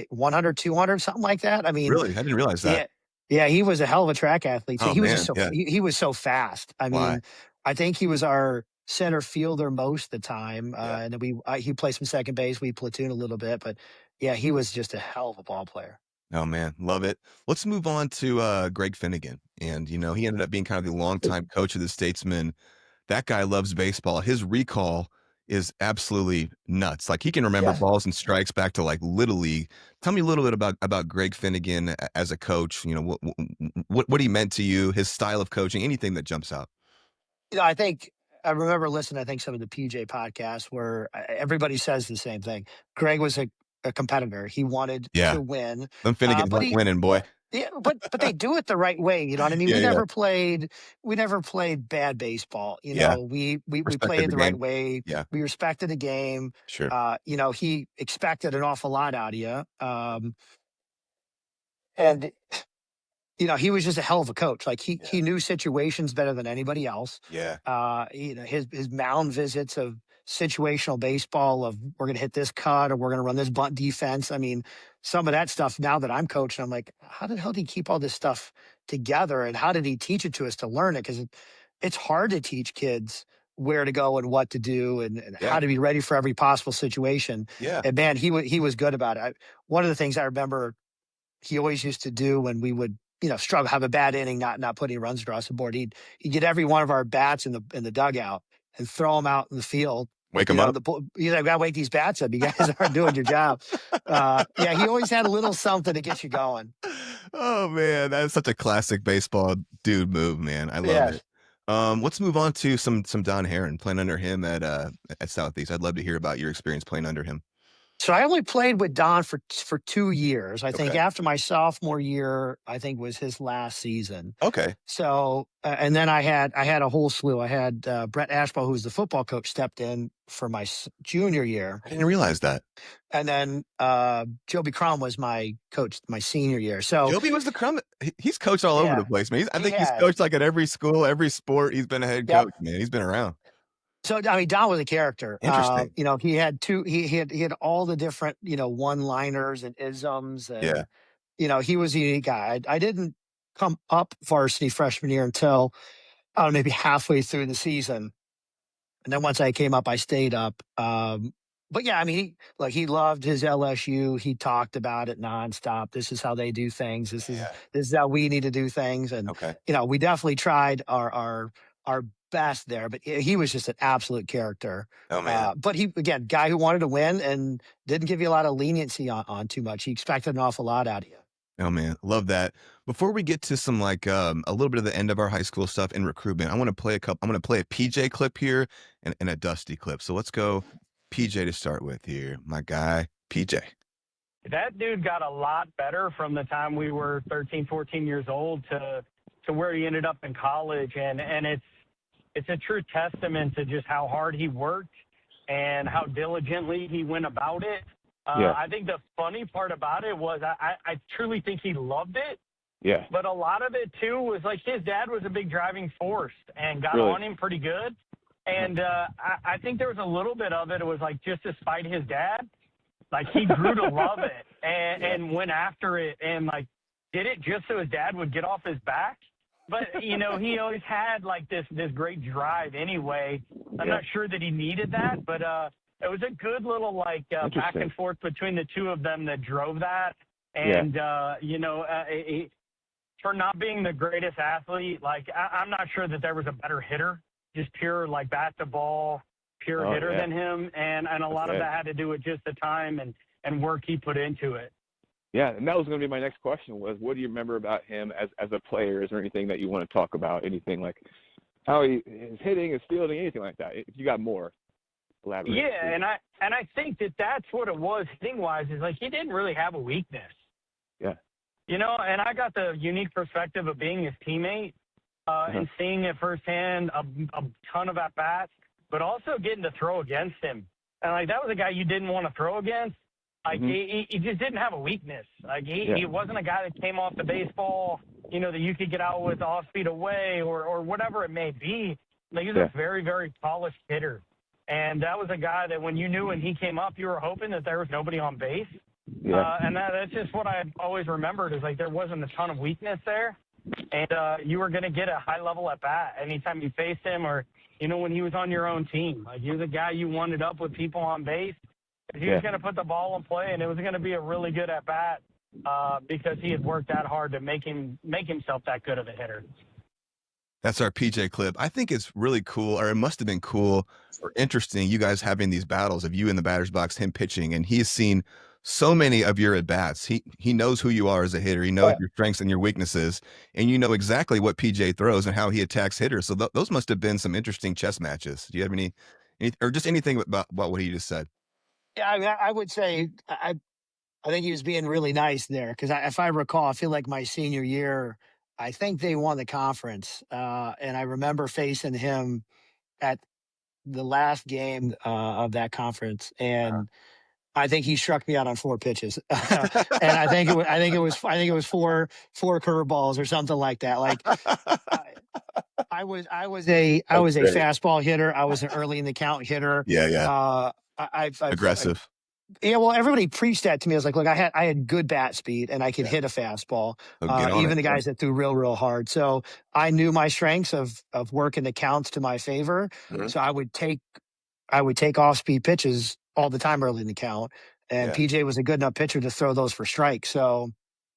100, 200, something like that. I mean, Really, I didn't realize that. yeah. Yeah, he was a hell of a track athlete. So Oh he was just man, yeah. he was so fast. I Why? mean, I think he was our center fielder most of the time, Yeah. and then he played some second base. We platoon a little bit, but yeah, he was just a hell of a ball player. Oh man, love it. Let's move on to Greg Finigan, and he ended up being kind of the longtime coach of the Statesmen. That guy loves baseball. His recall is absolutely nuts. Like he can remember Yeah. balls and strikes back to like Little League. Tell me a little bit about Greg Finigan as a coach. What he meant to you, his style of coaching, anything that jumps out. I think I remember listening. I think some of the PJ podcasts where everybody says the same thing. Greg was a competitor. He wanted Yeah, to win, them Finnegans but like winning, boy. yeah, but they do it the right way. You know what I mean? Yeah, yeah, We never played bad baseball. yeah. We played Respected it the the right game. way. Yeah, We respected the game. sure. He expected an awful lot out of you. And he was just a hell of a coach. Like Yeah, he knew situations better than anybody else. yeah, His mound visits of situational baseball of we're going to hit this cut or we're going to run this bunt defense. I mean, some of that stuff now that I'm coaching, I'm like, how the hell did he keep all this stuff together and how did he teach it to us to learn it? Because it's hard to teach kids where to go and what to do and yeah, how to be ready for every possible situation. yeah. And man, he was good about it. One of the things I remember he always used to do when we would struggle, have a bad inning, not putting runs across the board. He'd get every one of our bats in the dugout and throw them out in the field. Wake them up. He's like, "Gotta wake these bats up. You guys aren't doing your job." Yeah, he always had a little something to get you going. Oh man, that is such a classic baseball dude move, man. I love Yes. it. Let's move on to some Don Heron playing under him at Southeast. I'd love to hear about your experience playing under him. So I only played with Don for 2 years. I think Okay. after my sophomore year, I think was his last season. Okay. So, and then I had a whole slew. I had Brett Ashbaugh, who was the football coach, stepped in for my junior year, I didn't realize that. and then Joby Crum was my coach my senior year. So Joby was the crumb. He's coached all over yeah, the place, man. I he think he's has. coached like at every school, every sport. He's been a head Yep. coach, man. He's been around. So I mean, Don was a character. Interesting. He had he had all the different one-liners and isms, Yeah. and he was a unique guy. I didn't come up varsity freshman year until I don't know, maybe halfway through the season. And then once I came up, I stayed up. But yeah, I mean, he loved his LSU. He talked about it nonstop. This is how they do things. This is Yeah. this is how we need to do things. And Okay. we definitely tried our best there. But he was just an absolute character. Oh man. But he again, guy who wanted to win and didn't give you a lot of leniency on too much. He expected an awful lot out of you. Oh man, love that. Before we get to some a little bit of the end of our high school stuff and recruitment, I want to play I'm going to play a PJ clip here and a Dusty clip. So let's go PJ to start with here. My guy, PJ. That dude got a lot better from the time we were 13, 14 years old to where he ended up in college. And it's a true testament to just how hard he worked and how diligently he went about it. Yeah. I think the funny part about it was I truly think he loved it. Yeah. But a lot of it, too, was like his dad was a big driving force and got Really? on him pretty good. And I think there was a little bit of it. It was like just to spite his dad. Like he grew to love it and went after it and like did it just so his dad would get off his back. But, you know, he always had like this great drive anyway. I'm not sure that he needed that, but it was a good little like back and forth between the two of them that drove that. And, you know, for not being the greatest athlete, like I'm not sure that there was a better hitter, just pure like bat to ball, pure hitter than him. And a lot of that had to do with just the time and work he put into it. Yeah, and that was going to be my next question was, what do you remember about him as a player? Is there anything that you want to talk about? Anything like how his hitting, his fielding, anything like that? If you got more, elaborate. Yeah, and I think that's what it was hitting-wise is like he didn't really have a weakness. Yeah. You know, and I got the unique perspective of being his teammate and seeing it firsthand, a ton of at-bats, but also getting to throw against him. And, like, that was a guy you didn't want to throw against. Like, he just didn't have a weakness. Like, he wasn't a guy that came off the baseball, you know, that you could get out with off-speed away or whatever it may be. Like, he was a very, very polished hitter. And that was a guy that when you knew when he came up, you were hoping that there was nobody on base. And that's just what I always remembered is, like, there wasn't a ton of weakness there. And you were going to get a high level at bat anytime you faced him or, you know, when he was on your own team. Like, he was a guy you wanted up with people on base. He was going to put the ball in play, and it was going to be a really good at bat because he had worked that hard to make himself that good of a hitter. That's our PJ clip. I think it's really cool, or it must have been cool or interesting, you guys having these battles of you in the batter's box, him pitching, and he's seen so many of your at-bats. He knows who you are as a hitter. He knows your strengths and your weaknesses, and you know exactly what PJ throws and how he attacks hitters. So those must have been some interesting chess matches. Do you have any or just anything about what he just said? Yeah, I mean, I would say I think he was being really nice there because if I recall, I feel like my senior year, I think they won the conference, and I remember facing him at the last game of that conference, and I think he struck me out on 4 pitches, and I think it was four curveballs or something like that. Like I was a fastball hitter. I was an early in the count hitter. I've aggressive. Yeah, well, everybody preached that to me. I was like, look, I had good bat speed and I could hit a fastball. Even the guys that threw real hard. So I knew my strengths of working the counts to my favor. So I would take off speed pitches all the time early in the count. And PJ was a good enough pitcher to throw those for strikes. So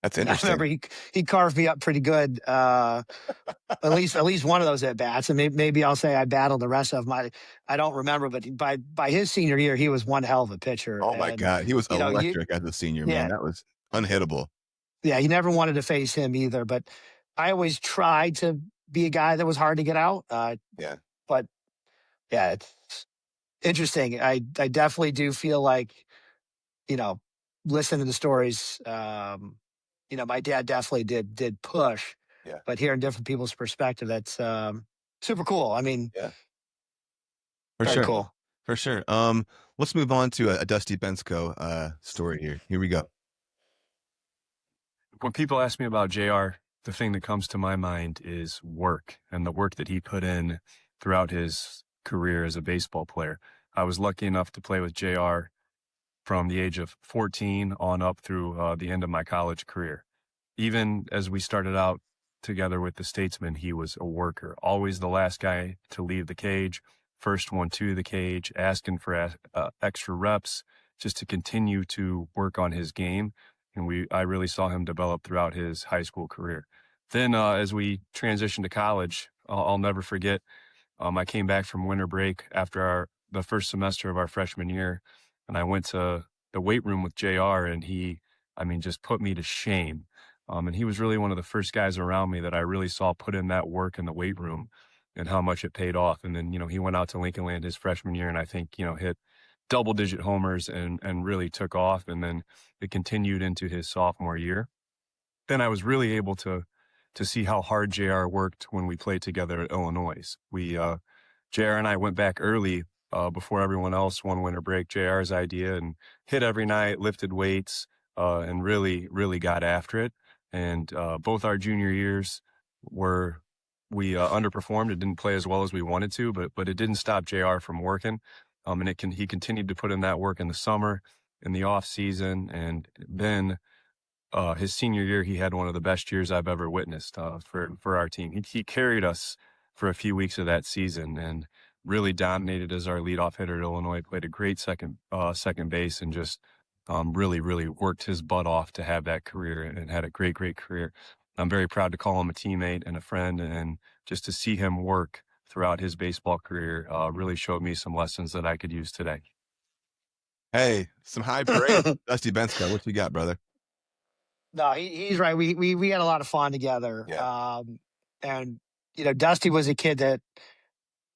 that's interesting. I remember he carved me up pretty good. At least one of those at bats, and maybe I'll say I battled the rest of them. I don't remember, but by his senior year, he was one hell of a pitcher. Oh my God, he was electric as a senior, man. That was unhittable. Yeah, you never wanted to face him either. But I always tried to be a guy that was hard to get out. But yeah, it's interesting. I definitely do feel like, you know, listening to the stories. You know, my dad definitely did push. But hearing different people's perspective, that's super cool. I mean, for sure. Cool. For sure. Let's move on to a Dusty Bensko story here. Here we go. When people ask me about JR, the thing that comes to my mind is work and the work that he put in throughout his career as a baseball player. I was lucky enough to play with JR from the age of 14 on up through the end of my college career. Even as we started out together with the Statesman, he was a worker, always the last guy to leave the cage, first one to the cage, asking for extra reps just to continue to work on his game. And I really saw him develop throughout his high school career. Then as we transitioned to college, I'll never forget, I came back from winter break after the first semester of our freshman year, and I went to the weight room with JR, and he just put me to shame. And he was really one of the first guys around me that I really saw put in that work in the weight room and how much it paid off. And then, he went out to Lincoln Land his freshman year and I think, hit double-digit homers and really took off. And then it continued into his sophomore year. Then I was really able to see how hard JR worked when we played together at Illinois. JR and I went back early before everyone else one winter break, JR's idea, and hit every night, lifted weights, and really, really got after it. And both our junior years were we underperformed. It didn't play as well as we wanted to, but it didn't stop JR from working. And he continued to put in that work in the summer, in the off season, and then his senior year, he had one of the best years I've ever witnessed for our team. He carried us for a few weeks of that season and really dominated as our leadoff hitter at Illinois. Played a great second base and just really, really worked his butt off to have that career and had a great, great career. I'm very proud to call him a teammate and a friend, and just to see him work throughout his baseball career really showed me some lessons that I could use today. Hey, some high praise, Dusty Bensko. What you got, brother? No, he's right. We had a lot of fun together. Yeah. And Dusty was a kid that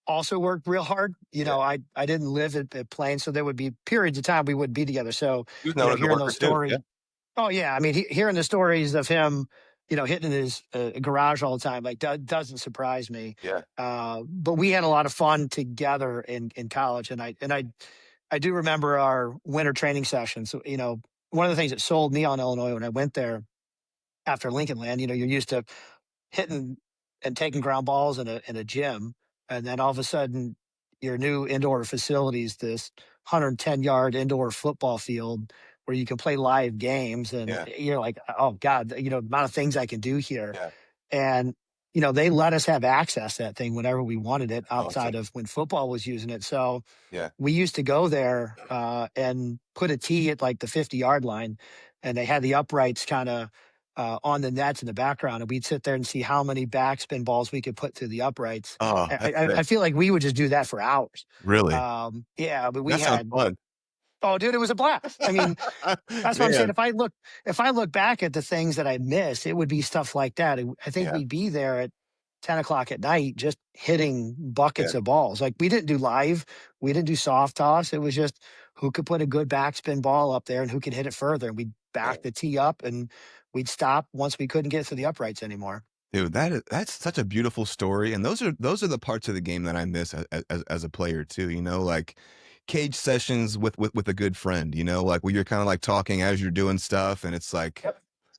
also worked real hard. I didn't live at Plains, so there would be periods of time we wouldn't be together. So He was known as a hearing worker those too. stories. Yeah. Oh yeah, I mean, hearing the stories of him, hitting his garage all the time, like doesn't surprise me. Yeah. But we had a lot of fun together in college, and I do remember our winter training sessions. So, one of the things that sold me on Illinois when I went there after Lincoln Land, you're used to hitting and taking ground balls in a gym, and then all of a sudden your new indoor facilities, this 110-yard indoor football field where you can play live games, and you're like, oh God, the amount of things I can do here. Yeah. And they let us have access to that thing whenever we wanted it outside of when football was using it. So we used to go there and put a tee at like the 50-yard line, and they had the uprights kind of on the nets in the background, and we'd sit there and see how many backspin balls we could put through the uprights. Oh, I feel like we would just do that for hours. Really? Yeah, but we that had sounds fun. Oh, dude, it was a blast. I mean, that's what I'm saying. If I look back at the things that I missed, it would be stuff like that. I think we'd be there at 10 o'clock at night just hitting buckets of balls. Like, we didn't do live. We didn't do soft toss. It was just who could put a good backspin ball up there and who could hit it further. And we'd back the tee up, and we'd stop once we couldn't get to the uprights anymore. Dude, that's such a beautiful story. And those are the parts of the game that I miss as a player too, like cage sessions with a good friend, like where you're kind of like talking as you're doing stuff, and it's like,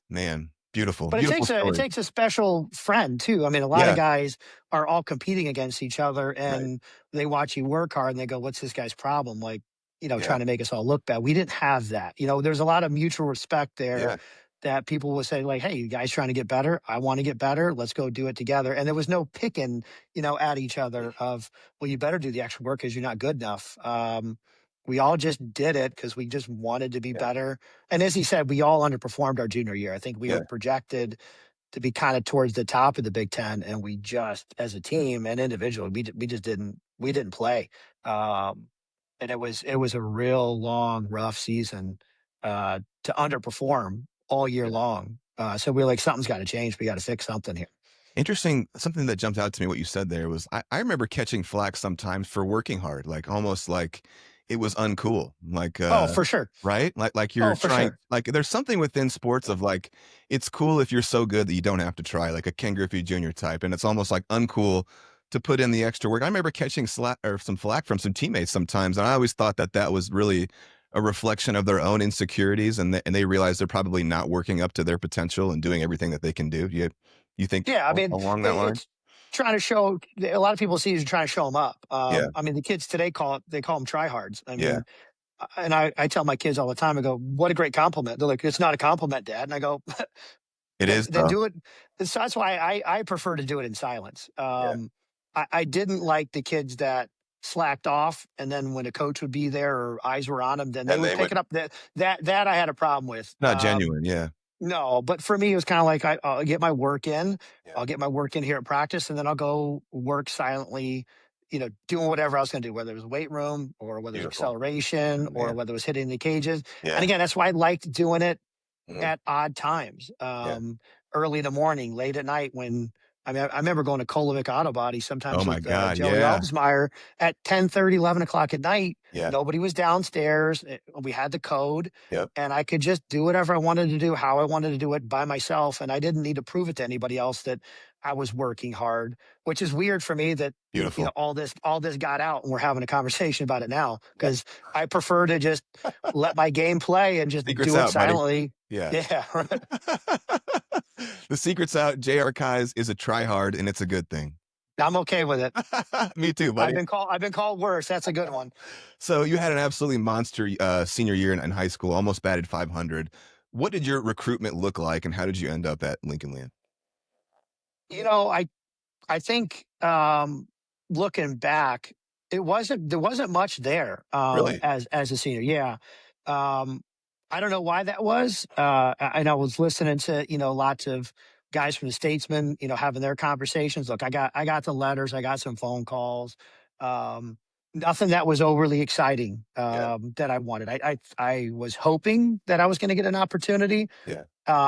man, beautiful. But beautiful it takes a special friend too. I mean, a lot of guys are all competing against each other, and they watch you work hard and they go, what's this guy's problem? Like, trying to make us all look bad. We didn't have that. There's a lot of mutual respect there that people will say, like, hey, you guys trying to get better? I want to get better. Let's go do it together. And there was no picking, at each other of, well, you better do the extra work because you're not good enough. We all just did it because we just wanted to be better. And as he said, we all underperformed our junior year. I think we were projected to be kind of towards the top of the Big Ten, and we just, as a team and individually, we just didn't play. And it was a real long, rough season to underperform all year long. So we're like, something's got to change. We got to fix something here. Interesting. Something that jumped out to me, what you said there was, I remember catching flack sometimes for working hard, like almost like it was uncool. Like, oh, for sure. Right. Like you're trying, sure. like there's something within sports of like, it's cool if you're so good that you don't have to try, like a Ken Griffey Jr. type. And it's almost like uncool to put in the extra work. I remember catching some flack from some teammates sometimes. And I always thought that was really a reflection of their own insecurities, and they realize they're probably not working up to their potential and doing everything that they can do. You think I mean, along that line? Trying to show, a lot of people see you trying to show them up. I mean, the kids today call them tryhards. I mean, and I tell my kids all the time, I go, what a great compliment. They're like, it's not a compliment, Dad. And I go, it is. Then do it. So that's why I prefer to do it in silence. I didn't like the kids that slacked off, and then when a coach would be there or eyes were on them, then they would pick it up. That I had a problem with. Not genuine. No, but for me, it was kind of like I'll get my work in. I'll get my work in here at practice, and then I'll go work silently, doing whatever I was going to do, whether it was weight room or whether it was acceleration or whether it was hitting the cages. And again, that's why I liked doing it at odd times, early in the morning, late at night when. I mean, I remember going to Kolovic Auto Body sometimes with Joey Albsmeyer at 10:30, 11 o'clock at night. Nobody was downstairs. We had the code, and I could just do whatever I wanted to do, how I wanted to do it by myself, and I didn't need to prove it to anybody else that I was working hard, which is weird for me that all this got out, and we're having a conversation about it now, because I prefer to just let my game play and just do it silently. Buddy. Yeah. The secret's out. Jr. Kyes is a tryhard, and it's a good thing. I'm okay with it. Me too, buddy. I've been called worse. That's a good one. So you had an absolutely monster senior year in high school, almost batted 500. What did your recruitment look like, and how did you end up at Lincoln Land? You know, I think looking back, there wasn't much there Really? as a senior. Yeah. I don't know why that was. And I was listening to, lots of guys from the Statesman, having their conversations. Look, I got the letters, I got some phone calls. Nothing that was overly exciting that I wanted. I was hoping that I was going to get an opportunity. Yeah.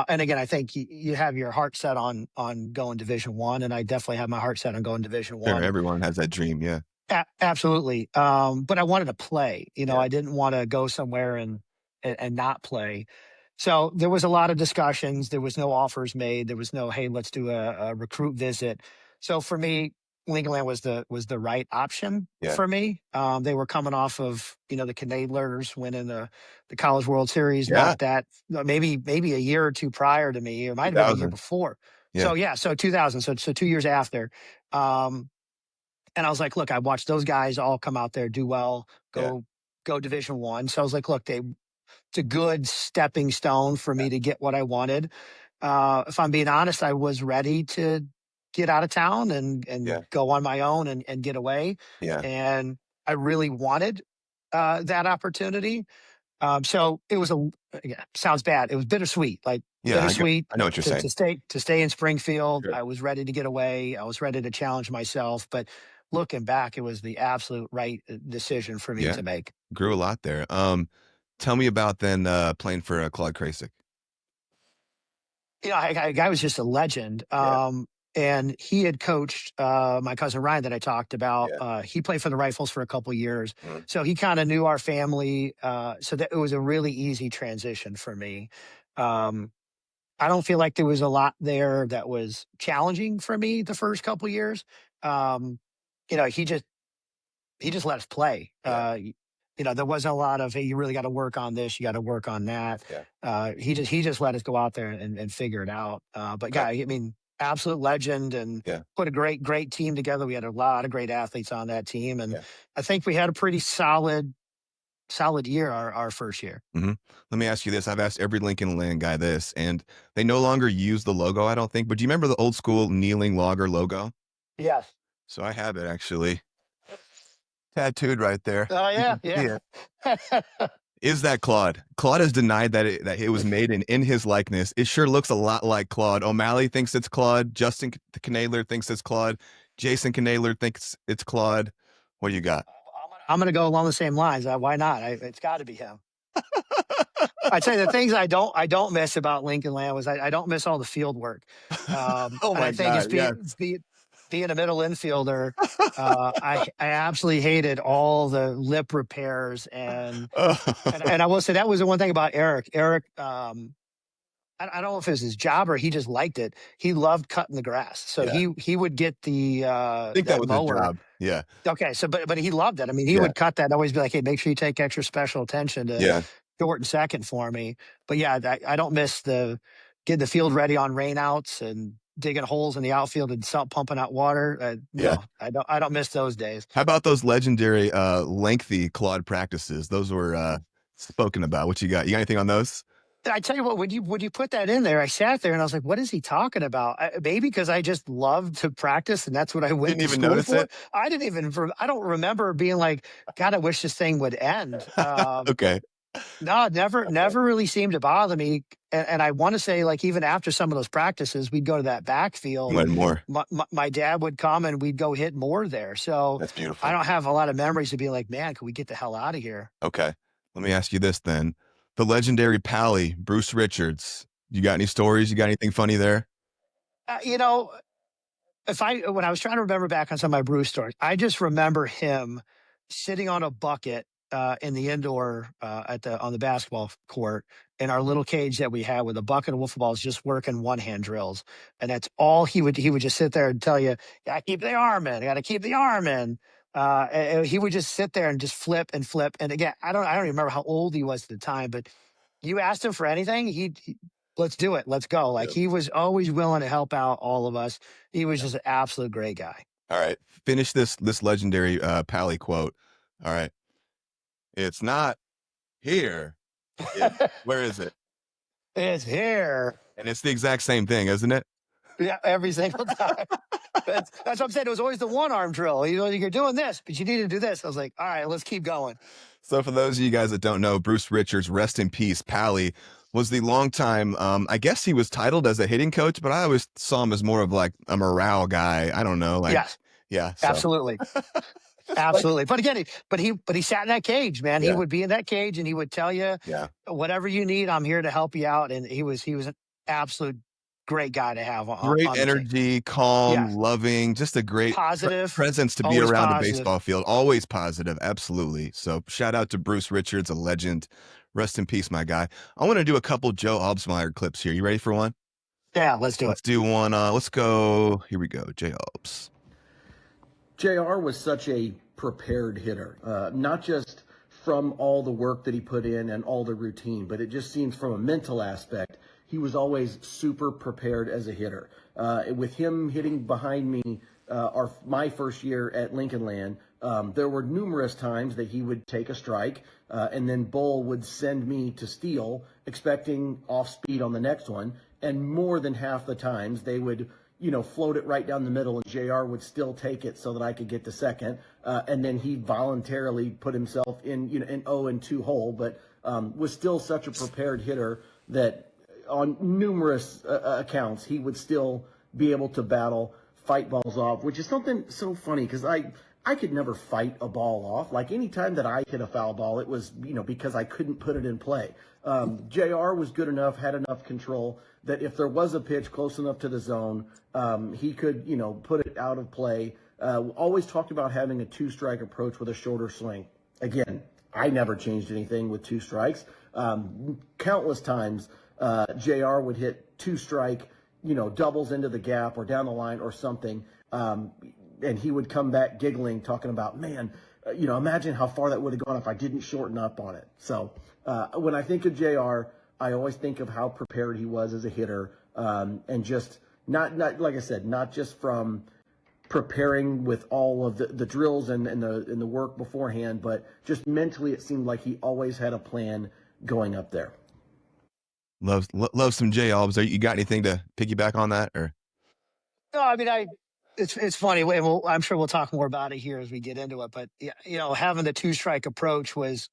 And again, I think you have your heart set on going Division I, and I definitely have my heart set on going Division Sure, I. everyone has that dream. Yeah. Absolutely. But I wanted to play. Yeah. I didn't want to go somewhere and not play. So there was a lot of discussions. There was no offers made. There was no, hey, let's do a recruit visit. So for me, Lincoln Land was the right option for me. They were coming off of the Canadians winning the College World Series. Not that maybe a year or two prior to me, or might have been a year before. Yeah. So 2000. So 2 years after. And I was like, look, I watched those guys all come out there, do well, go Division I. So I was like, look, it's a good stepping stone for me to get what I wanted. If I'm being honest, I was ready to get out of town and go on my own and get away. Yeah. And I really wanted that opportunity. So it was sounds bad. It was bittersweet, bittersweet. I know what you're saying. To stay in Springfield. Sure. I was ready to get away. I was ready to challenge myself. But looking back, it was the absolute right decision for me to make. Grew a lot there. Tell me about then playing for Claude Krasik. A guy was just a legend. And he had coached my cousin Ryan that I talked about. He played for the Rifles for a couple of years. So he kind of knew our family. So that it was a really easy transition for me. I don't feel like there was a lot there that was challenging for me the first couple of years. He just let us play. There wasn't a lot of, hey, you really got to work on this, you got to work on that. He just let us go out there and figure it out. Absolute legend, and put a great team together. We had a lot of great athletes on that team, and I think we had a pretty solid year our first year. Mm-hmm. Let me ask you this. I've asked every Lincoln Land guy this, and they no longer use the logo, I don't think, but do you remember the old school kneeling logger logo? Yes. So I have it actually tattooed right there. Oh yeah. Is that Claude? Claude has denied that it was made in his likeness. It sure looks a lot like Claude. O'Malley thinks it's Claude. Justin Canadler thinks it's Claude. Jason Canadler thinks it's Claude. What do you got? I'm going to go along the same lines. Why not? It's got to be him. I'd say the things I don't miss about Lincoln Land was I don't miss all the field work. Oh my God! Being a middle infielder, I absolutely hated all the lip repairs and I will say that was the one thing about Eric. Eric, I don't know if it was his job or he just liked it. He loved cutting the grass, so he would get the I think that was mower. his job. Yeah. Okay, so but he loved it. I mean, he would cut that. Always be like, hey, make sure you take extra special attention to short and second for me. But I don't miss getting the field ready on rainouts and digging holes in the outfield and pumping out water. No, I don't miss those days. How about those legendary lengthy Claude practices? Those were spoken about. What you got? You got anything on those? I tell you what, when you put that in there, I sat there and I was like, what is he talking about? Maybe because I just loved to practice and that's what I went to school for. It? I don't remember being like, God, I wish this thing would end. Okay. No, never really seemed to bother me. And I want to say, like, even after some of those practices, we'd go to that backfield. More. My dad would come and we'd go hit more there. So that's beautiful. I don't have a lot of memories of being like, man, can we get the hell out of here? Okay. Let me ask you this then. The legendary Pally, Bruce Richards. You got any stories? You got anything funny there? When I was trying to remember back on some of my Bruce stories, I just remember him sitting on a bucket in the indoor on the basketball court in our little cage that we had with a bucket of wiffle balls, just working one-hand drills, and that's all he would just sit there and tell you, "Gotta keep the arm in, gotta keep the arm in." And he would just sit there and just flip and flip. And again, I don't remember how old he was at the time, but you asked him for anything, let's do it. Let's go. Like Yep. he was always willing to help out all of us. He was just an absolute great guy. All right. Finish this legendary Pally quote. All right. It's not here. Where is it? It's here. And it's the exact same thing, isn't it? Yeah, every single time. That's what I'm saying. It was always the one-arm drill. You know, you're doing this, but you need to do this. I was like, all right, let's keep going. So for those of you guys that don't know, Bruce Richards, rest in peace, Pally, was the longtime, I guess he was titled as a hitting coach, but I always saw him as more of like a morale guy. I don't know. Like, yes. Yeah. So. Absolutely. Absolutely. But again, he sat in that cage, man. Yeah. He would be in that cage and he would tell you, whatever you need, I'm here to help you out. And he was an absolute great guy to have. Great energy, calm, loving, just a great positive presence to be around the baseball field. Always positive. Absolutely. So shout out to Bruce Richards, a legend. Rest in peace, my guy. I want to do a couple Joe Albsmeyer clips here. You ready for one? Yeah, let's do it. Let's do one. Let's go. Here we go. J. Albs. JR was such a prepared hitter, not just from all the work that he put in and all the routine, but it just seems from a mental aspect, he was always super prepared as a hitter. With him hitting behind me my first year at Lincoln Land, there were numerous times that he would take a strike, and then Bull would send me to steal, expecting off speed on the next one, and more than half the times they would float it right down the middle, and JR would still take it so that I could get to second. And then he voluntarily put himself in, an 0-2 hole, but was still such a prepared hitter that on numerous accounts, he would still be able to battle, fight balls off, which is something so funny because I could never fight a ball off. Like any time that I hit a foul ball, it was, because I couldn't put it in play. JR was good enough, had enough control that if there was a pitch close enough to the zone, he could, put it out of play. Always talked about having a two-strike approach with a shorter swing. Again, I never changed anything with two strikes. Countless times, JR would hit two-strike, doubles into the gap or down the line or something, and he would come back giggling, talking about, man, imagine how far that would have gone if I didn't shorten up on it. So when I think of JR, I always think of how prepared he was as a hitter, and just not like I said, not just from preparing with all of the drills and the work beforehand, but just mentally, it seemed like he always had a plan going up there. Love some J Albs. You got anything to piggyback on that, or? No, I mean, it's funny. Well, I'm sure we'll talk more about it here as we get into it. But having the two-strike approach was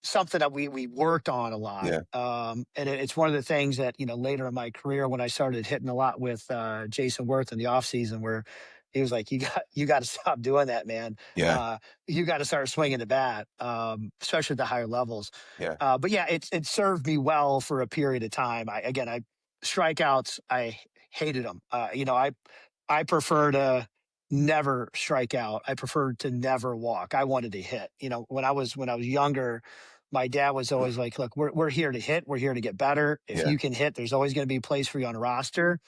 something that we worked on a lot. Yeah. And it's one of the things that, later in my career when I started hitting a lot with Jason Worth in the off season, where he was like, you got to stop doing that, man. Yeah. You got to start swinging the bat, especially at the higher levels. Yeah. But yeah, it served me well for a period of time. Strikeouts, I hated them. I prefer to never strike out. I prefer to never walk. I wanted to hit. When I was younger, my dad was always like, look, we're here to hit. We're here to get better. If you can hit, there's always going to be a place for you on a roster.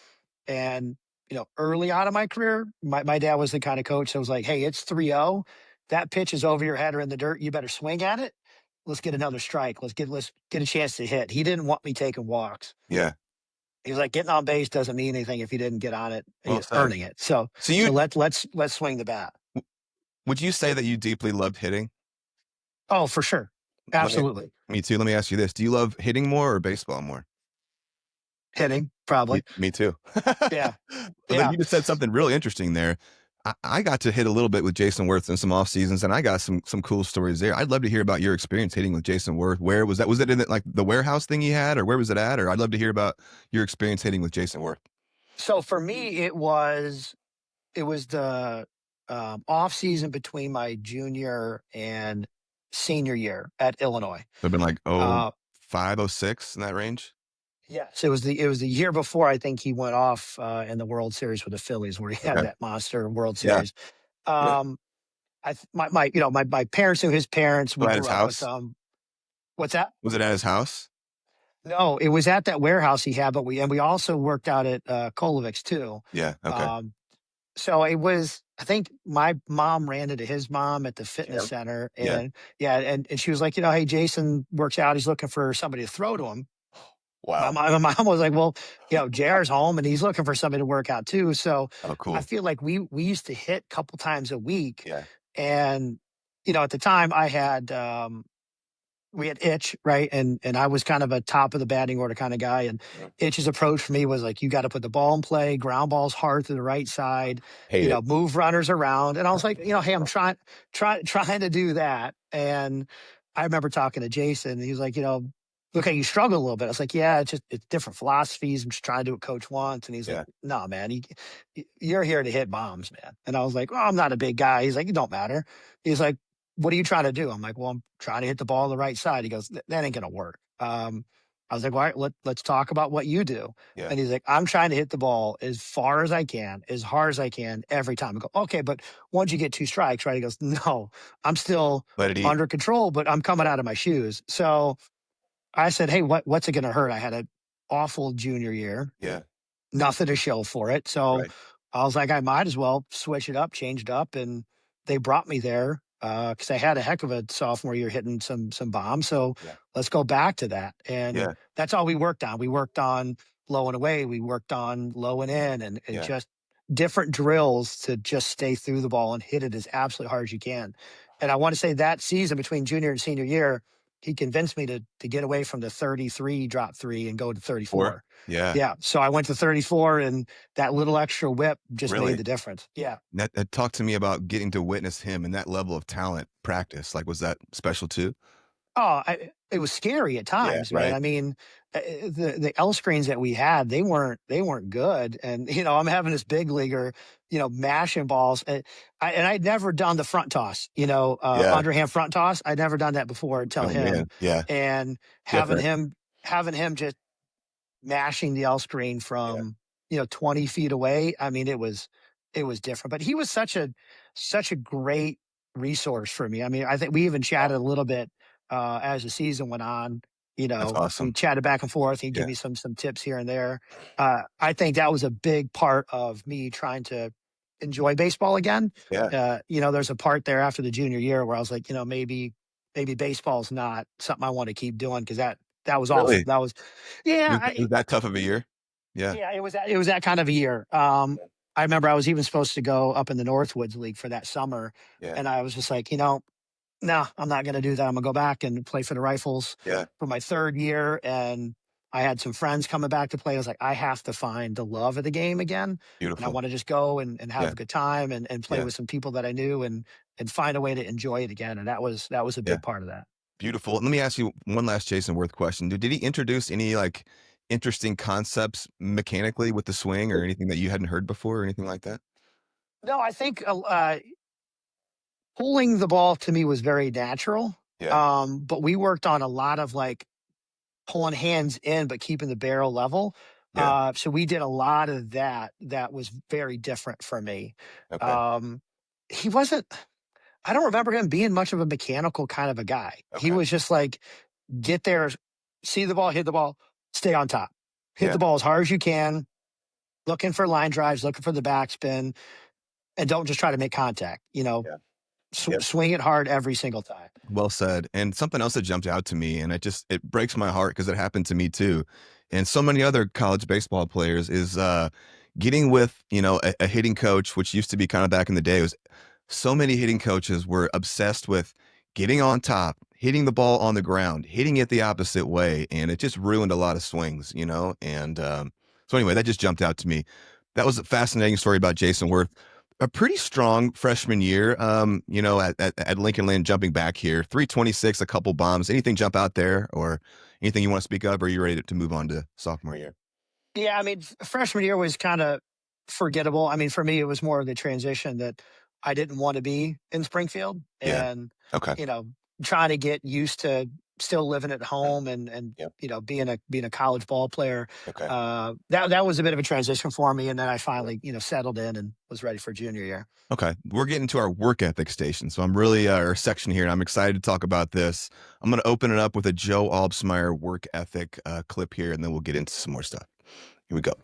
And, early on in my career, my dad was the kind of coach that was like, hey, it's 3-0. That pitch is over your head or in the dirt. You better swing at it. Let's get another strike. Let's get a chance to hit. He didn't want me taking walks. Yeah. He was like, getting on base doesn't mean anything if you didn't get on it and earning it. So let's swing the bat. Would you say that you deeply loved hitting? Oh, for sure. Absolutely. Me too. Let me ask you this. Do you love hitting more or baseball more? Hitting, probably. Me too. Yeah. But you just said something really interesting there. I got to hit a little bit with Jason Worth in some off seasons, and I got some cool stories there. I'd love to hear about your experience hitting with Jason Worth. Where was that? Was it in like the warehouse thing he had, or where was it at? Or I'd love to hear about your experience hitting with Jason Worth. So for me, it was the off season between my junior and senior year at Illinois. So it'd been like 05, 06 in that range. Yes, it was the year before I think he went off in the World Series with the Phillies, where he had that monster World Series. My parents knew his parents. At his house. What's that? Was it at his house? No, it was at that warehouse he had, but we also worked out at Kolovic's too. Yeah. Okay. So it was. I think my mom ran into his mom at the fitness center, and and she was like, hey, Jason works out. He's looking for somebody to throw to him. Wow. My mom was like, well, JR's home and he's looking for somebody to work out too. So Oh, I cool. feel like we used to hit a couple times a week. Yeah. And, at the time I had, we had Itch, right? And I was kind of a top of the batting order kind of guy. And Itch's approach for me was like, you got to put the ball in play, ground balls hard to the right side, Hate it. move runners around. And I was like, hey, I'm trying to do that. And I remember talking to Jason, and he was like, look how you struggle a little bit. I was like, yeah, it's different philosophies. I'm just trying to do what coach wants. And he's like, no, man, you're here to hit bombs, man. And I was like, well, I'm not a big guy. He's like, it don't matter. He's like, what are you trying to do? I'm like, well, I'm trying to hit the ball on the right side. He goes, that ain't going to work. I was like, all right, let's talk about what you do. Yeah. And he's like, I'm trying to hit the ball as far as I can, as hard as I can every time. I go, okay, but once you get 2 strikes, right? He goes, no, I'm still Let it eat. under control, but I'm coming out of my shoes. So I said, hey, what's it going to hurt? I had an awful junior year. Yeah. Nothing to show for it. So Right. I was like, I might as well switch it up, change it up. And they brought me there because I had a heck of a sophomore year hitting some bombs. So let's go back to that. And that's all we worked on. We worked on low and away. We worked on low and in and just different drills to just stay through the ball and hit it as absolutely hard as you can. And I want to say that season between junior and senior year, he convinced me to get away from the 33 drop 3 and go to 34. Yeah. Yeah. So I went to 34, and that little extra whip just made the difference. Yeah. That talk to me about getting to witness him and that level of talent practice. Like, was that special too? Oh, it was scary at times, man. Right. I mean, the L screens that we had, they weren't good. And, I'm having this big leaguer, mashing balls. And I'd never done the front toss, underhand front toss. I'd never done that before until him. Man. Yeah. And having him just mashing the L screen from 20 feet away. I mean, it was different. But he was such a great resource for me. I mean, I think we even chatted a little bit as the season went on. That's awesome. We chatted back and forth. He'd give me some tips here and there. I think that was a big part of me trying to enjoy baseball again. Yeah. There's a part there after the junior year where I was like, maybe baseball's not something I want to keep doing because that was awful. Really? That was, It was that tough of a year? Yeah. Yeah, it was that kind of a year. I remember I was even supposed to go up in the Northwoods League for that summer. And I was just like, no, I'm not going to do that. I'm going to go back and play for the Rifles for my 3rd year. And I had some friends coming back to play. I was like, I have to find the love of the game again. Beautiful. And I want to just go and have a good time and play with some people that I knew and find a way to enjoy it again. And that was a big part of that. Beautiful. Let me ask you one last Jason Worth question. Did he introduce any interesting concepts mechanically with the swing or anything that you hadn't heard before or anything like that? No, I think pulling the ball to me was very natural. But we worked on a lot of pulling hands in, but keeping the barrel level. So we did a lot of that. That was very different for me. Okay. He wasn't, I don't remember him being much of a mechanical kind of a guy. He was just like, get there, see the ball, hit the ball, stay on top. Hit the ball as hard as you can, looking for line drives, looking for the backspin, and don't just try to make contact, swing it hard every single time. Well said. And something else that jumped out to me, and it breaks my heart because it happened to me too, and so many other college baseball players, is getting with, a hitting coach, which used to be kind of back in the day. It was so many hitting coaches were obsessed with getting on top, hitting the ball on the ground, hitting it the opposite way. And it just ruined a lot of swings, And so anyway, that just jumped out to me. That was a fascinating story about Jason Worth. A pretty strong freshman year, at Lincoln Land, jumping back here, 326, a couple bombs. Anything jump out there or anything you want to speak of, or are you ready to move on to sophomore year? Yeah, I mean, freshman year was kind of forgettable. I mean, for me, it was more of the transition that I didn't want to be in Springfield and, trying to get used to still living at home and being a college ball player. That was a bit of a transition for me. And then I finally, settled in and was ready for junior year. Okay. We're getting to our work ethic station. So I'm really, our section here, and I'm excited to talk about this. I'm going to open it up with a Joe Albsmeyer work ethic clip here, and then we'll get into some more stuff. Here we go.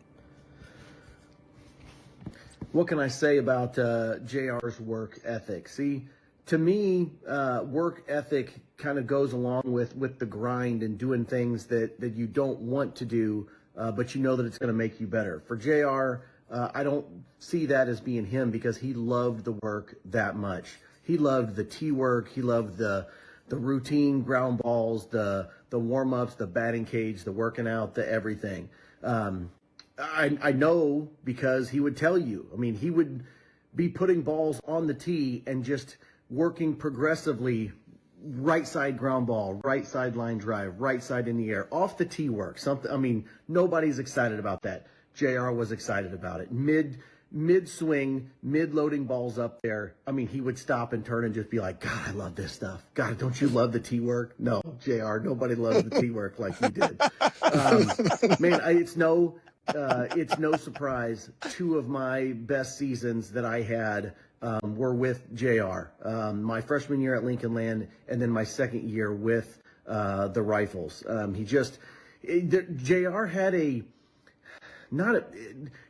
What can I say about JR's work ethic? See, to me, work ethic kind of goes along with the grind and doing things that you don't want to do, but you know that it's going to make you better. For JR, I don't see that as being him because he loved the work that much. He loved the tee work. He loved the routine ground balls, the warm-ups, the batting cage, the working out, the everything. I know because he would tell you. I mean, he would be putting balls on the tee and just working progressively, right side ground ball, right side line drive, right side in the air, off the tee work. Something. I mean, nobody's excited about that. JR was excited about it. Mid swing, mid loading balls up there. I mean, he would stop and turn and just be like, God, I love this stuff. God, don't you love the tee work? No, JR, nobody loves the tee work like you did. Man, it's no surprise. Two of my best seasons that I had were with JR. My freshman year at Lincoln Land, and then my second year with the Rifles. JR had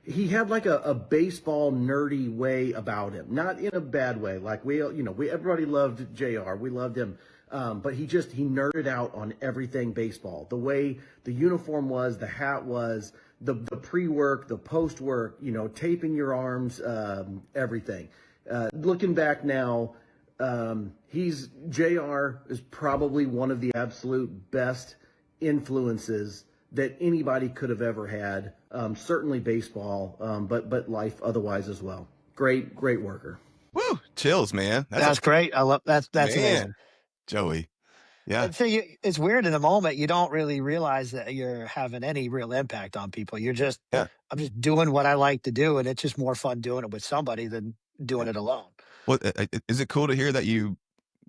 he had like a baseball nerdy way about him, not in a bad way. Like everybody loved JR. We loved him. But he nerded out on everything baseball. The way the uniform was, the hat was, the pre-work, the post-work, taping your arms, everything. Looking back now, JR is probably one of the absolute best influences that anybody could have ever had. Certainly baseball, but life otherwise as well. Great worker. Woo! Chills, man. That's great. I love that's amazing. Joey. Yeah. So it's weird in the moment. You don't really realize that you're having any real impact on people. You're just, I'm just doing what I like to do, and it's just more fun doing it with somebody than doing it alone. Well, is it cool to hear that you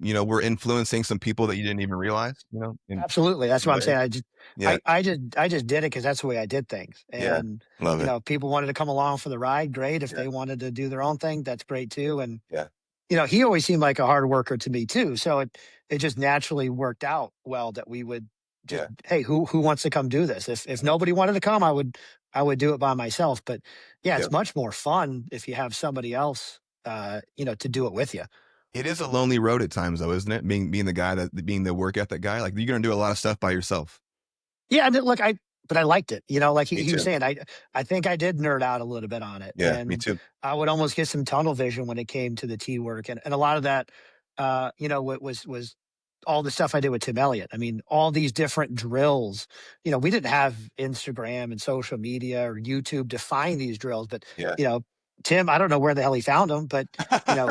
were influencing some people that you didn't even realize? Absolutely. That's what I'm saying. I just did it because that's the way I did things. And love it. If people wanted to come along for the ride, great. If they wanted to do their own thing, that's great too. And he always seemed like a hard worker to me too. So it just naturally worked out well that we would just, hey, who wants to come do this? If nobody wanted to come, I would do it by myself. But it's much more fun if you have somebody else, to do it with you. It is a lonely road at times, though, isn't it? Being the guy being the work ethic guy, like you're going to do a lot of stuff by yourself. Yeah, and look, but I liked it. Like he was saying, I think I did nerd out a little bit on it. Yeah, and me too. I would almost get some tunnel vision when it came to the tee work, and a lot of that, was all the stuff I did with Tim Elliot. I mean, all these different drills. We didn't have Instagram and social media or YouTube to find these drills, but Tim, I don't know where the hell he found them, but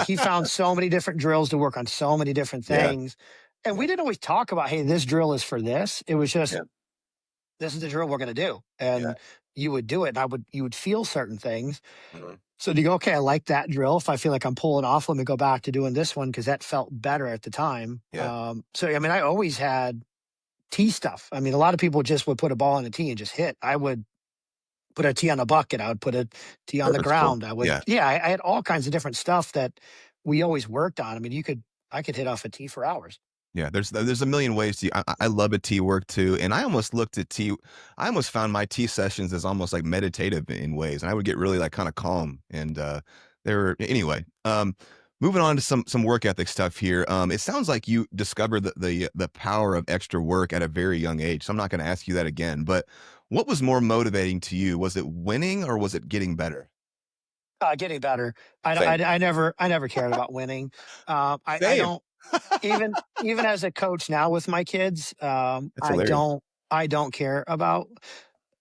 he found so many different drills to work on so many different things. And we didn't always talk about, hey, this drill is for this. It was just, this is the drill we're going to do. And you would do it, and you would feel certain things. Mm-hmm. So you go, okay, I like that drill. If I feel like I'm pulling off, let me go back to doing this one because that felt better at the time. Yeah. I always had tee stuff. I mean, a lot of people just would put a ball on a tee and just hit. I would put a tee on a bucket. I would put a tee on the ground. Cool. I would, I had all kinds of different stuff that we always worked on. I mean, I could hit off a tee for hours. Yeah, there's a million ways to. I love a tee work too, and I almost looked at tee. I almost found my tee sessions as almost like meditative in ways, and I would get really like kind of calm. And anyway. Moving on to some work ethic stuff here. It sounds like you discovered the power of extra work at a very young age. So I'm not going to ask you that again. But what was more motivating to you? Was it winning or was it getting better? Getting better. I never cared about winning. I don't. even as a coach now with my kids, I don't care about.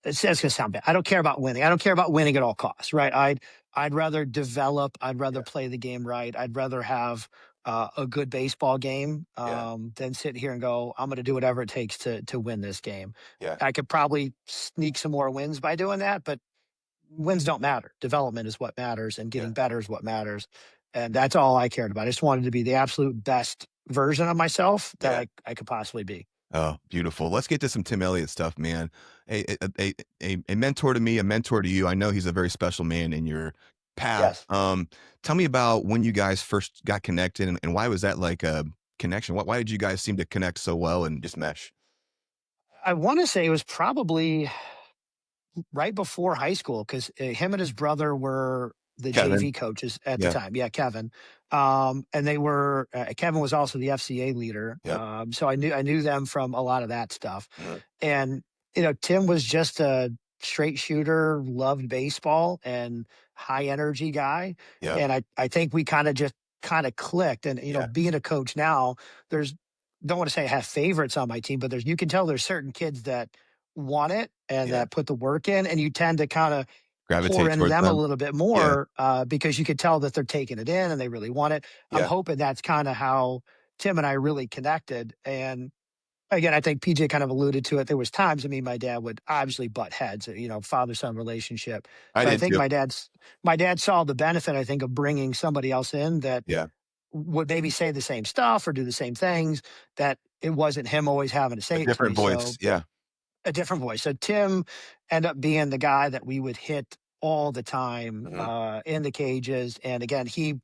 It's going to sound bad. I don't care about winning. I don't care about winning at all costs, right? I'd rather develop. I'd rather play the game right. I'd rather have a good baseball game than sit here and go, I'm going to do whatever it takes to win this game. Yeah. I could probably sneak some more wins by doing that, but wins don't matter. Development is what matters, and getting better is what matters. And that's all I cared about. I just wanted to be the absolute best version of myself that I could possibly be. Oh, beautiful. Let's get to some Tim Elliot stuff, man. A mentor to me, a mentor to you. I know he's a very special man in your path. Yes. Tell me about when you guys first got connected and why was that like a connection? Why did you guys seem to connect so well and just mesh? I want to say it was probably right before high school because him and his brother were the Kevin. JV coaches at the time. Yeah, Kevin. And they were Kevin was also the FCA leader. Yep. So I knew them from a lot of that stuff. And Tim was just a straight shooter, loved baseball, and high energy guy. Yep. And I think we kind of clicked. And being a coach now, don't want to say I have favorites on my team, but you can tell there's certain kids that want it and that put the work in, and you tend to kind of Gravitate pour into towards them a them. little bit more because you could tell that they're taking it in and they really want it. I'm hoping that's kind of how Tim and I really connected. And again, I think PJ kind of alluded to it. There was times, my dad would obviously butt heads, father-son relationship. I But I did think too. my dad saw the benefit, I think, of bringing somebody else in that would maybe say the same stuff or do the same things, that it wasn't him always having to say A it different to me. voice. So, a different voice. So Tim ended up being the guy that we would hit all the time in the cages. And again, he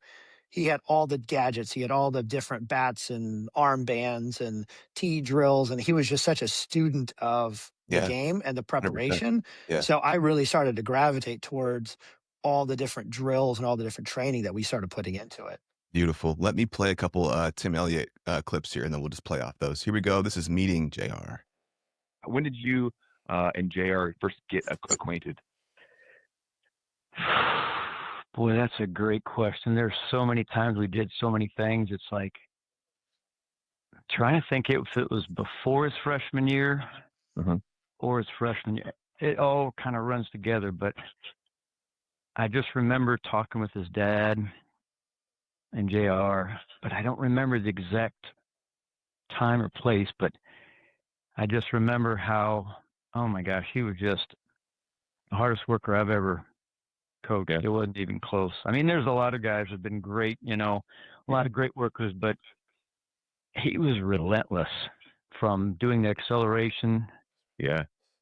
had all the gadgets. He had all the different bats and armbands and tee drills. And he was just such a student of the game and the 100%. preparation. So I really started to gravitate towards all the different drills and all the different training that we started putting into it. Beautiful. Let me play a couple Tim Elliot clips here, and then we'll just play off those. Here we go. This is Meeting JR. When did you and JR first get acquainted? Boy, that's a great question. There's so many times we did so many things. It's like trying to think if it was before his freshman year or his freshman year. It all kind of runs together, but I just remember talking with his dad and JR, but I don't remember the exact time or place, but I just remember how, oh my gosh, he was just the hardest worker I've ever coached. It wasn't even close. There's a lot of guys that have been great, a lot of great workers, but he was relentless from doing the acceleration,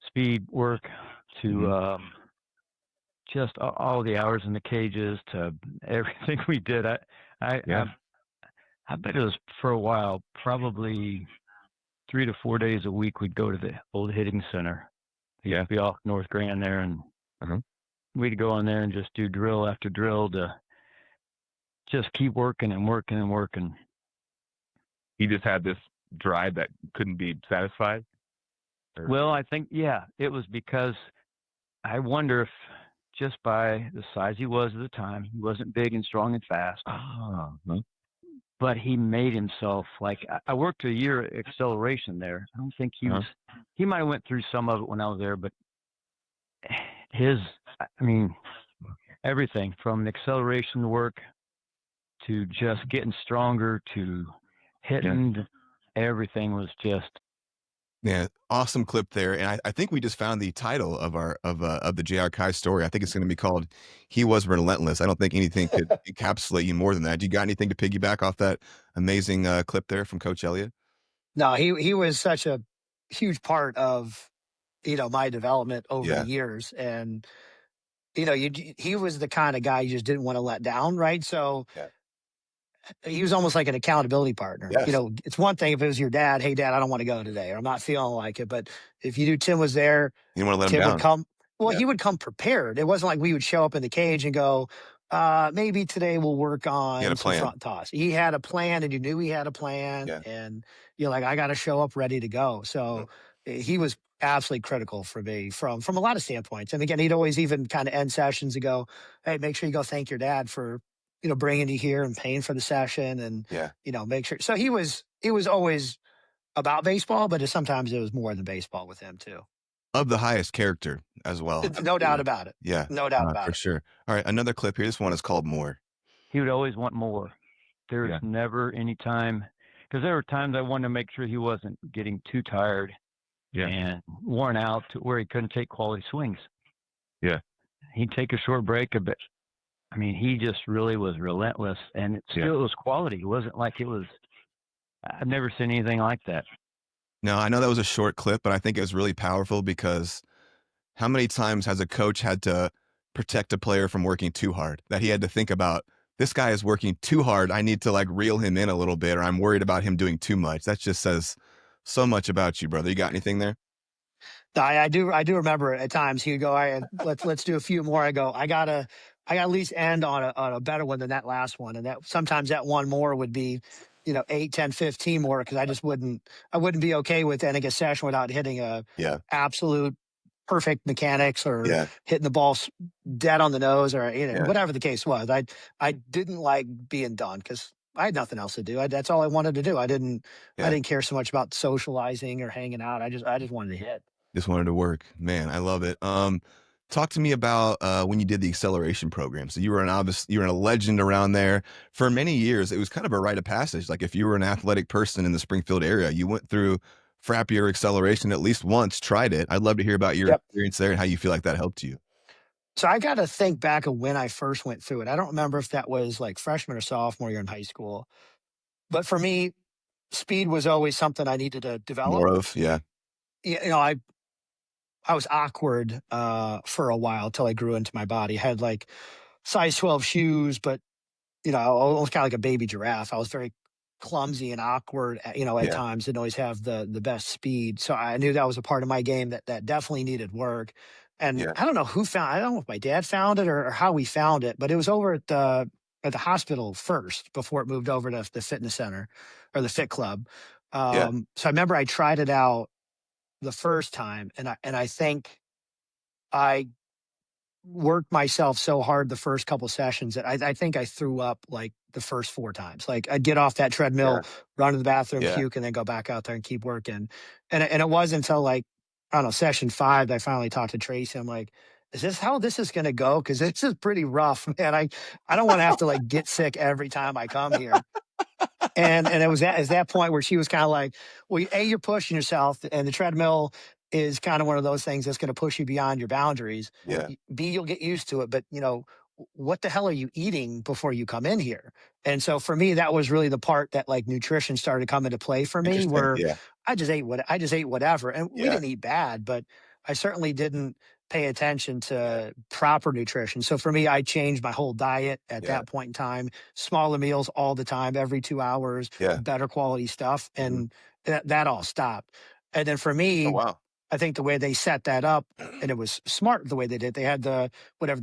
speed work to just all the hours in the cages to everything we did. I bet it was for a while, probably 3 to 4 days a week, we'd go to the old hitting center. It'd be off North Grand there, and we'd go in there and just do drill after drill to just keep working and working and working. He just had this drive that couldn't be satisfied? Well, I think, it was because I wonder if just by the size he was at the time, he wasn't big and strong and fast. But he made himself, I worked a year at acceleration there. I don't think he might have went through some of it when I was there, but everything from the acceleration work to just getting stronger to hitting, everything was just. Yeah, awesome clip there. And I think we just found the title of the Jr Kyes story. I think it's going to be called "He Was Relentless." I don't think anything could encapsulate you more than that. Do you got anything to piggyback off that amazing clip there from Coach Elliot? No, he was such a huge part of my development over the years, and he was the kind of guy you just didn't want to let down, right? So. He was almost like an accountability partner. It's one thing if it was your dad, hey, Dad, I don't want to go today, or I'm not feeling like it. But if you knew Tim was there, you didn't want to let Tim him would down. come. He would come prepared. It wasn't like we would show up in the cage and go, maybe today we'll work on some front toss. He had a plan, and you knew he had a plan. And you're like, I got to show up ready to go. So he was absolutely critical for me from a lot of standpoints. And again, he'd always even kind of end sessions and go, hey, make sure you go thank your dad for bringing you here and paying for the session and, make sure. So he was always about baseball, but sometimes it was more than baseball with him too. Of the highest character as well. No doubt about it. Yeah. No doubt about it. For sure. All right. Another clip here. This one is called More. He would always want more. There was never any time, because there were times I wanted to make sure he wasn't getting too tired and worn out to where he couldn't take quality swings. He'd take a short break a bit. He just really was relentless, and it still was quality. It wasn't like it was. I've never seen anything like that. No, I know that was a short clip, but I think it was really powerful because how many times has a coach had to protect a player from working too hard? That he had to think about, this guy is working too hard. I need to reel him in a little bit, or I'm worried about him doing too much. That just says so much about you, brother. You got anything there? I do remember at times he would go, let's do a few more. I go, I I got to at least end on a better one than that last one. And that sometimes that one more would be, 8, 10, 15 more, because I wouldn't be okay with ending a session without hitting a absolute perfect mechanics or hitting the ball dead on the nose or whatever the case was. I didn't like being done because I had nothing else to do. That's all I wanted to do. I didn't care so much about socializing or hanging out. I just wanted to hit. Just wanted to work. Man, I love it. Talk to me about when you did the acceleration program. So you were a legend around there for many years. It was kind of a rite of passage. Like if you were an athletic person in the Springfield area, you went through Frappier acceleration at least once, tried it. I'd love to hear about your experience there and how you feel like that helped you. So I got to think back of when I first went through it. I don't remember if that was like freshman or sophomore year in high school, but for me, speed was always something I needed to develop. More of, I was awkward for a while till I grew into my body. I had like size 12 shoes, but I was kind of like a baby giraffe. I was very clumsy and awkward, at times. Didn't always have the best speed. So I knew that was a part of my game that definitely needed work. And I don't know I don't know if my dad found it or how we found it, but it was over at the hospital first before it moved over to the fitness center or the fit club. So I remember I tried it out the first time, and I think I worked myself so hard the first couple sessions that I think I threw up like the first 4 times. Like I'd get off that treadmill, run to the bathroom, puke, and then go back out there and keep working. And it wasn't until like, I don't know, session 5 that I finally talked to Tracy. I'm like, is this how this is going to go? Because this is pretty rough, man. I don't want to have to like get sick every time I come here. And it was at that point where she was kind of like, well, A, you're pushing yourself, and the treadmill is kind of one of those things that's going to push you beyond your boundaries. B, you'll get used to it, but what the hell are you eating before you come in here? And so for me, that was really the part that like nutrition started to come into play for me, where I just ate whatever, and we didn't eat bad, but I certainly didn't pay attention to proper nutrition. So for me, I changed my whole diet at that point in time, smaller meals all the time, every 2 hours, better quality stuff. And that all stopped. And then for me, I think the way they set that up, and it was smart the way they did, they had the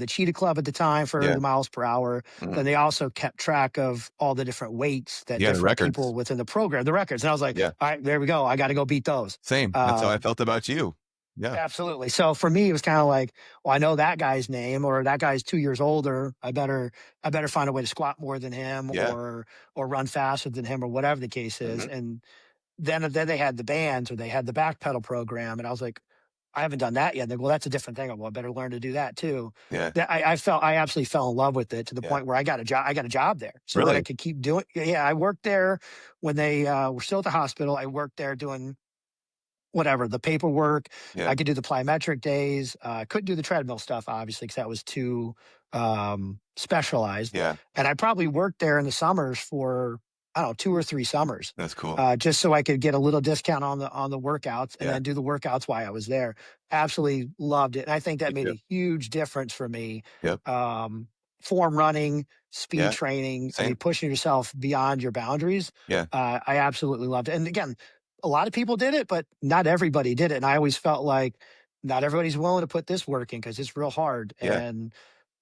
Cheetah Club at the time for the miles per hour. Then they also kept track of all the different weights that different people within the program, the records. And I was like, all right, there we go. I got to go beat those. Same. That's how I felt about you. Yeah, absolutely. So for me, it was kind of like, well, I know that guy's name, or that guy's 2 years older. I better find a way to squat more than him, or run faster than him, or whatever the case is. And then they had the bands, or they had the back pedal program, and I was like, I haven't done that yet. They're, well, that's a different thing. Well, I better learn to do that too. I absolutely fell in love with it to the point where I got a job there, so that I could keep doing. I worked there when they were still at the hospital. I worked there doing whatever, the paperwork. I could do the plyometric days. I couldn't do the treadmill stuff, obviously, because that was too specialized. And I probably worked there in the summers for, I don't know, 2 or 3 summers. That's cool. Just so I could get a little discount on the workouts, and then do the workouts while I was there. Absolutely loved it. And I think that made a huge difference for me. Form running, speed training, I mean, pushing yourself beyond your boundaries. I absolutely loved it. And again, a lot of people did it, but not everybody did it. And I always felt like not everybody's willing to put this work in because it's real hard. And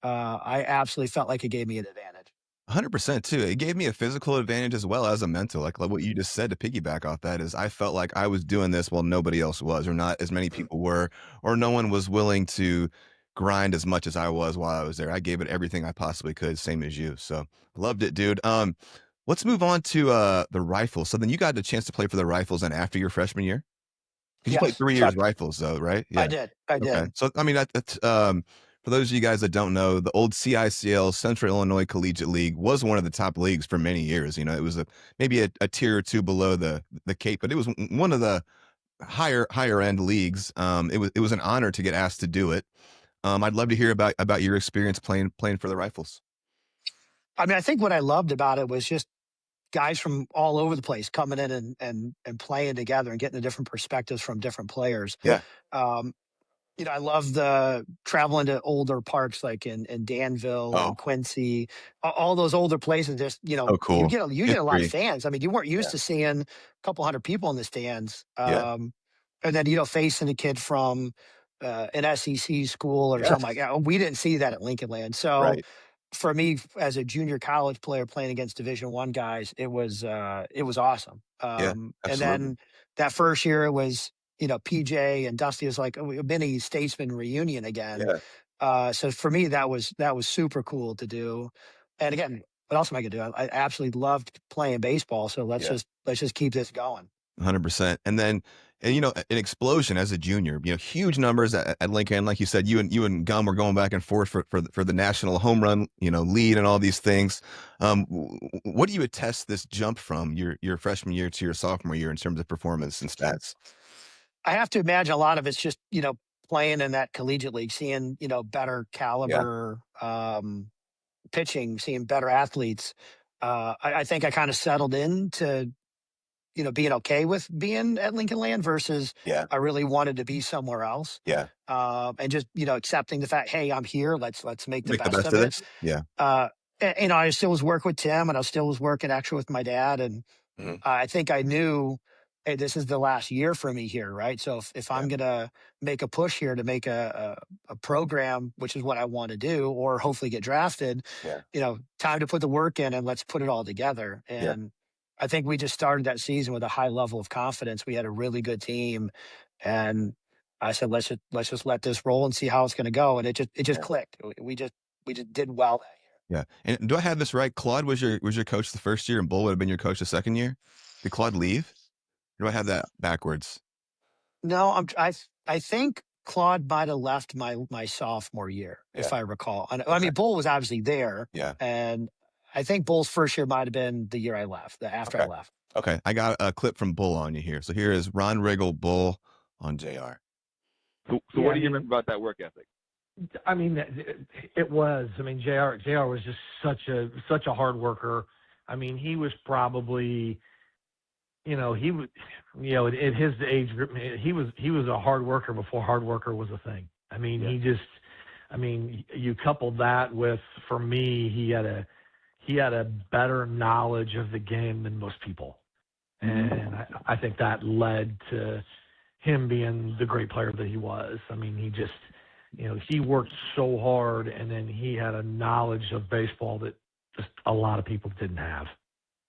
I absolutely felt like it gave me an advantage. 100% too. It gave me a physical advantage as well as a mental. Like what you just said, to piggyback off that, is I felt like I was doing this while nobody else was, or not as many people were, or no one was willing to grind as much as I was while I was there. I gave it everything I possibly could, same as you. So loved it, dude. Let's move on to the Rifles. So then you got the chance to play for the Rifles then after your freshman year? Because you played 3 years Rifles though, right? I did. Okay. So, I mean, that's, for those of you guys that don't know, the old CICL, Central Illinois Collegiate League, was one of the top leagues for many years. It was maybe a tier or two below the Cape, but it was one of the higher end leagues. It was an honor to get asked to do it. I'd love to hear about your experience playing for the Rifles. I mean, I think what I loved about it was just guys from all over the place coming in and playing together and getting the different perspectives from different players. I love the traveling to older parks like in Danville and Quincy, all those older places. Just cool. You get a lot of fans. I mean, you weren't used to seeing a couple hundred people in the stands. And then facing a kid from an SEC school or Yeah. something like that. We didn't see that at Lincoln Land. So Right. for me, as a junior college player playing against Division I guys, it was awesome. Yeah, And absolutely. then that first year it was, PJ and Dusty was like a mini Statesman reunion again. Yeah. So for me, that was super cool to do. And again, what else am I gonna do? I absolutely loved playing baseball. So let's Yeah. just keep this going. 100%. And then, an explosion as a junior, huge numbers at Lincoln. Like you said, you and Gum were going back and forth for the national home run, lead and all these things. What do you attest this jump from your freshman year to your sophomore year in terms of performance and stats? I have to imagine a lot of it's just, playing in that collegiate league, seeing, better caliber pitching, seeing better athletes. I think I kind of settled into, being okay with being at Lincoln Land versus Yeah. I really wanted to be somewhere else. Yeah. And just, accepting the fact, hey, I'm here. Let's make the Make the best best of of it. this. Yeah. I still was working with Tim and I still was working actually with my dad. And Mhm. I think I knew, hey, this is the last year for me here, right? So if I'm gonna make a push here to make a program, which is what I want to do, or hopefully get drafted, Yeah. time to put the work in and let's put it all together. Yeah. And I think we just started that season with a high level of confidence. We had a really good team, and I said, let's just let this roll and see how it's going to go. And it just Yeah. clicked. We just did well that year. Yeah. And do I have this right? Claude was your coach the first year, and Bull would have been your coach the second year. Did Claude leave? Or do I have that backwards? No, I think Claude might have left my sophomore year, if I recall. And I mean, Bull was obviously there. Yeah. And I think Bull's first year might have been the year I left, after I left. Okay. I got a clip from Bull on you here. So here is Ron Riggle, Bull on JR. So what do you remember about that work ethic? I mean, it was. I mean, Jr was just such a hard worker. I mean, he was probably, he was, at his age group, he was a hard worker before hard worker was a thing. I mean, you coupled that with, for me, he had a better knowledge of the game than most people, and I think that led to him being the great player that he was. I mean, he just, he worked so hard, and then he had a knowledge of baseball that just a lot of people didn't have.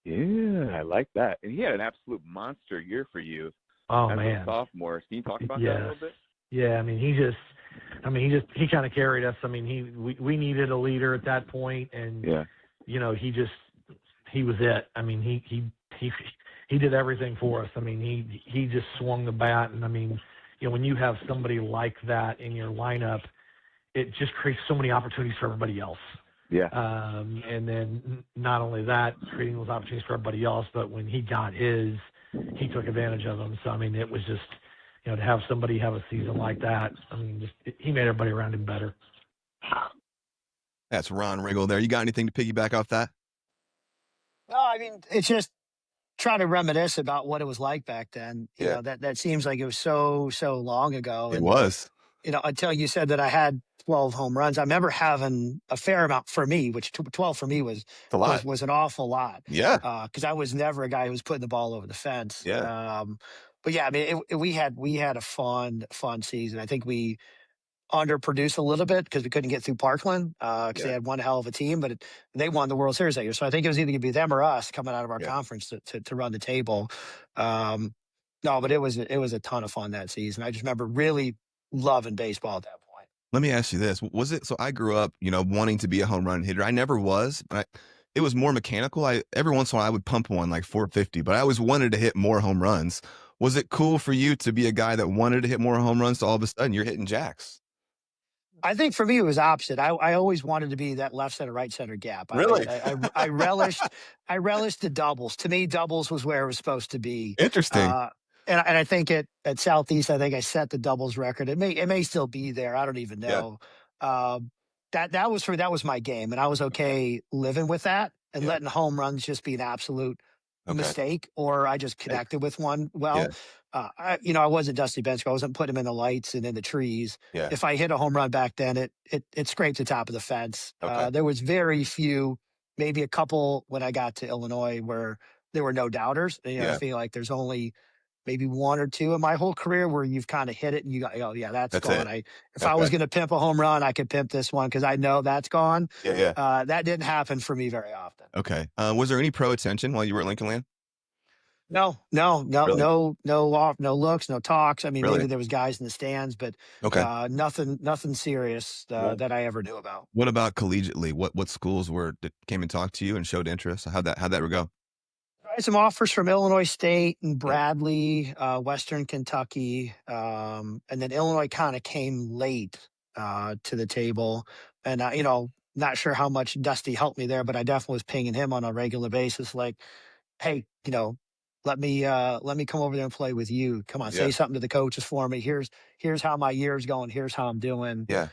Yeah, I like that. And he had an absolute monster year for you as a sophomore. Can you talk about that a little bit? Yeah, I mean, he kind of carried us. I mean, we needed a leader at that point, and he was it. I mean, he did everything for us. I mean, he just swung the bat, and I mean, when you have somebody like that in your lineup, it just creates so many opportunities for everybody else. Yeah. And then not only that, creating those opportunities for everybody else, but when he got his, he took advantage of them. So, I mean, it was just, to have somebody have a season like that, I mean, he made everybody around him better. That's Ron Riggle there. You got anything to piggyback off that? No, I mean, it's just trying to reminisce about what it was like back then. You know, that seems like it was so long ago. It was. Until you said that I had 12 home runs, I remember having a fair amount for me, which 12 for me was an awful lot. Yeah. Because I was never a guy who was putting the ball over the fence. Yeah. But yeah, I mean, we had a fun season. I think we underproduced a little bit because we couldn't get through Parkland because they had one hell of a team, but they won the World Series that year. So I think it was either going to be them or us coming out of our conference to run the table. No, but it was a ton of fun that season. I just remember really loving baseball at that point. Let me ask you this. Was it, so I grew up, wanting to be a home run hitter. I never was, but it was more mechanical. Every once in a while I would pump one like 450, but I always wanted to hit more home runs. Was it cool for you to be a guy that wanted to hit more home runs to all of a sudden you're hitting jacks? I think for me, it was opposite. I always wanted to be that left center, right center gap. Really? I relished the doubles. To me, doubles was where it was supposed to be. Interesting. And I think at Southeast, I think I set the doubles record. It may still be there. I don't even know. That was my game, and I was okay living with that and letting home runs just be an absolute mistake, or I just connected with one well. I wasn't Dusty Bensko. I wasn't putting him in the lights and in the trees. Yeah. If I hit a home run back then, it scraped the top of the fence. There was very few, maybe a couple when I got to Illinois where there were no doubters. I feel like there's only maybe one or two in my whole career where you've kind of hit it and you go, oh yeah, that's gone. it. If I was going to pimp a home run, I could pimp this one because I know that's gone. Yeah. That didn't happen for me very often. Okay. Was there any pro attention while you were at Lincoln Land? No, Really? no looks, no talks. I mean, Really? maybe there was guys in the stands, but nothing serious that I ever knew about. What about collegiately? What schools came and talked to you and showed interest? How'd that go? I had some offers from Illinois State and Bradley, Western Kentucky, and then Illinois kind of came late to the table. And not sure how much Dusty helped me there, but I definitely was pinging him on a regular basis, like, hey, let me come over there and play with you. Come on, say something to the coaches for me. Here's how my year's going. Here's how I'm doing. Yeah.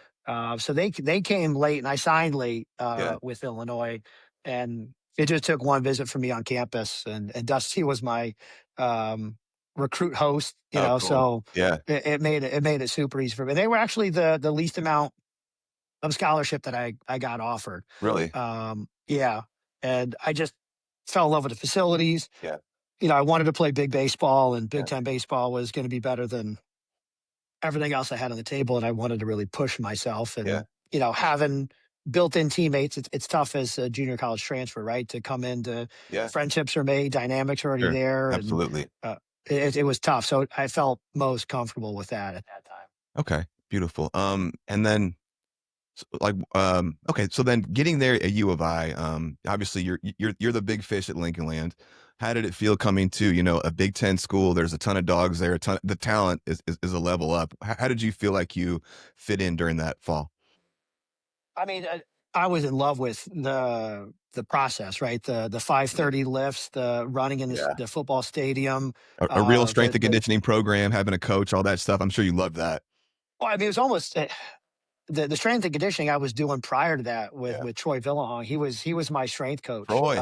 So they came late, and I signed late with Illinois, and it just took one visit from me on campus, and Dusty was my recruit host. Cool. So it made it super easy for me. They were actually the least amount of scholarship that I got offered. Really? Yeah, and I just fell in love with the facilities. Yeah. I wanted to play big baseball, and Big Ten baseball was going to be better than everything else I had on the table, and I wanted to really push myself. And having built-in teammates, it's tough as a junior college transfer, right? To come into friendships are made, dynamics are already there. Absolutely. And, it was tough, so I felt most comfortable with that at that time. Okay, beautiful. And then, okay, so then getting there at U of I, obviously you're the big fish at Lincoln Land. How did it feel coming to, a Big Ten school? There's a ton of dogs there. The talent is a level up. How did you feel like you fit in during that fall? I mean, I was in love with the process, right? The 5:30 lifts, the running in the football stadium, a real strength and conditioning program, having a coach, all that stuff. I'm sure you loved that. Well, I mean, it was almost the strength and conditioning I was doing prior to that with Troy Villahong. He was my strength coach. Troy,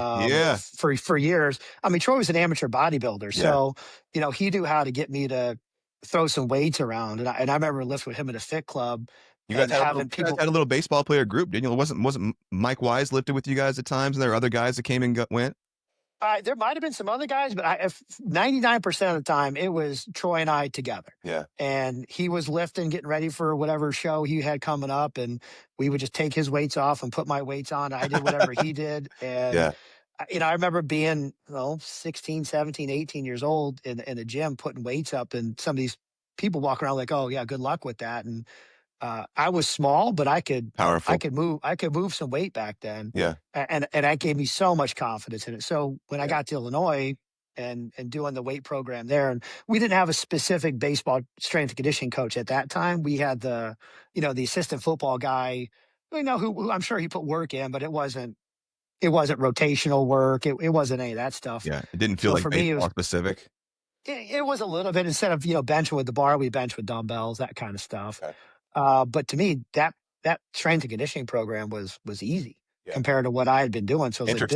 for years. I mean, Troy was an amateur bodybuilder, so he knew how to get me to throw some weights around. And I remember lifting with him at a fit club. You guys had a little baseball player group, didn't you? Wasn't Mike Wise lifted with you guys at times, and there were other guys that came and went? There might have been some other guys, but 99% of the time it was Troy and I together. Yeah. And he was lifting, getting ready for whatever show he had coming up, and we would just take his weights off and put my weights on. I did whatever he did. And I remember being 16, 17, 18 years old in a gym putting weights up, and some of these people walk around like, oh yeah, good luck with that. And I was small, but I could move some weight back then. Yeah. And that gave me so much confidence in it. So when I got to Illinois and doing the weight program there, and we didn't have a specific baseball strength and conditioning coach at that time. We had the assistant football guy, who I'm sure he put work in, but it wasn't rotational work. It wasn't any of that stuff. Yeah. It didn't feel like for me, it was specific. It was a little bit. Instead of, benching with the bar, we bench with dumbbells, that kind of stuff. Okay. But to me, that strength and conditioning program was easy compared to what I had been doing. So I was like,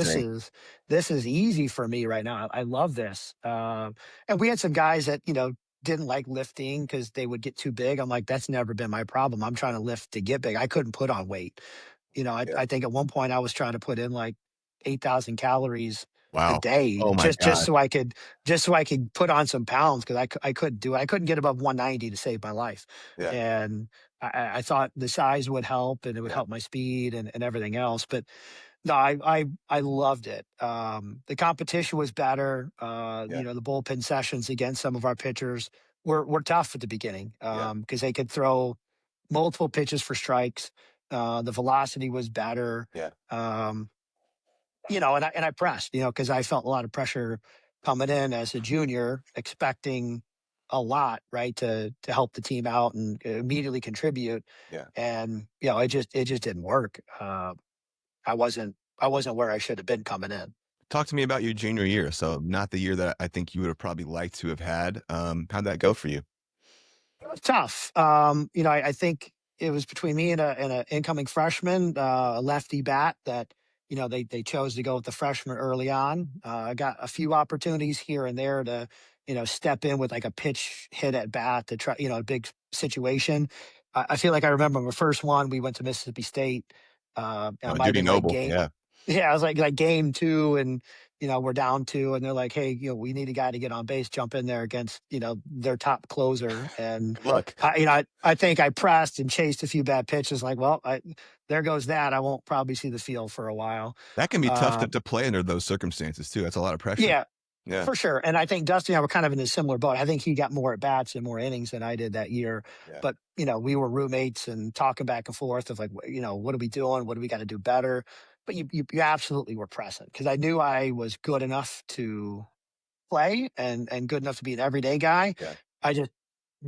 this is easy for me right now. I love this. And we had some guys that, didn't like lifting because they would get too big. I'm like, that's never been my problem. I'm trying to lift to get big. I couldn't put on weight. I think at one point I was trying to put in like 8,000 calories a day, just so I could put on some pounds, because I couldn't do it. I couldn't get above 190 to save my life. Yeah. And I thought the size would help, and it would help my speed and everything else. But no, I loved it. The competition was better. The bullpen sessions against some of our pitchers were tough at the beginning, because they could throw multiple pitches for strikes. The velocity was better. Yeah. And I pressed, because I felt a lot of pressure coming in as a junior, expecting a lot, right, to help the team out and immediately contribute. Yeah. And it just didn't work. I wasn't where I should have been coming in. Talk to me about your junior year. So not the year that I think you would have probably liked to have had. How'd that go for you? It was tough. I think it was between me and an incoming freshman, a lefty bat that. They chose to go with the freshman early on. I got a few opportunities here and there to, step in with like a pitch hit at bat to try, a big situation. I feel like I remember my first one. We went to Mississippi State. Duty Noble, I was like game 2, and we're down 2 and they're like, hey, we need a guy to get on base, jump in there against, their top closer. And Good luck. I think I pressed and chased a few bad pitches. Like, well, there goes that. I won't probably see the field for a while. That can be tough to play under those circumstances too. That's a lot of pressure. Yeah. Yeah. For sure. And I think Dusty and I were kind of in a similar boat. I think he got more at bats and more innings than I did that year. Yeah. But, we were roommates and talking back and forth of like, what are we doing? What do we got to do better? But you absolutely were present because I knew I was good enough to play and good enough to be an everyday guy. Yeah. I just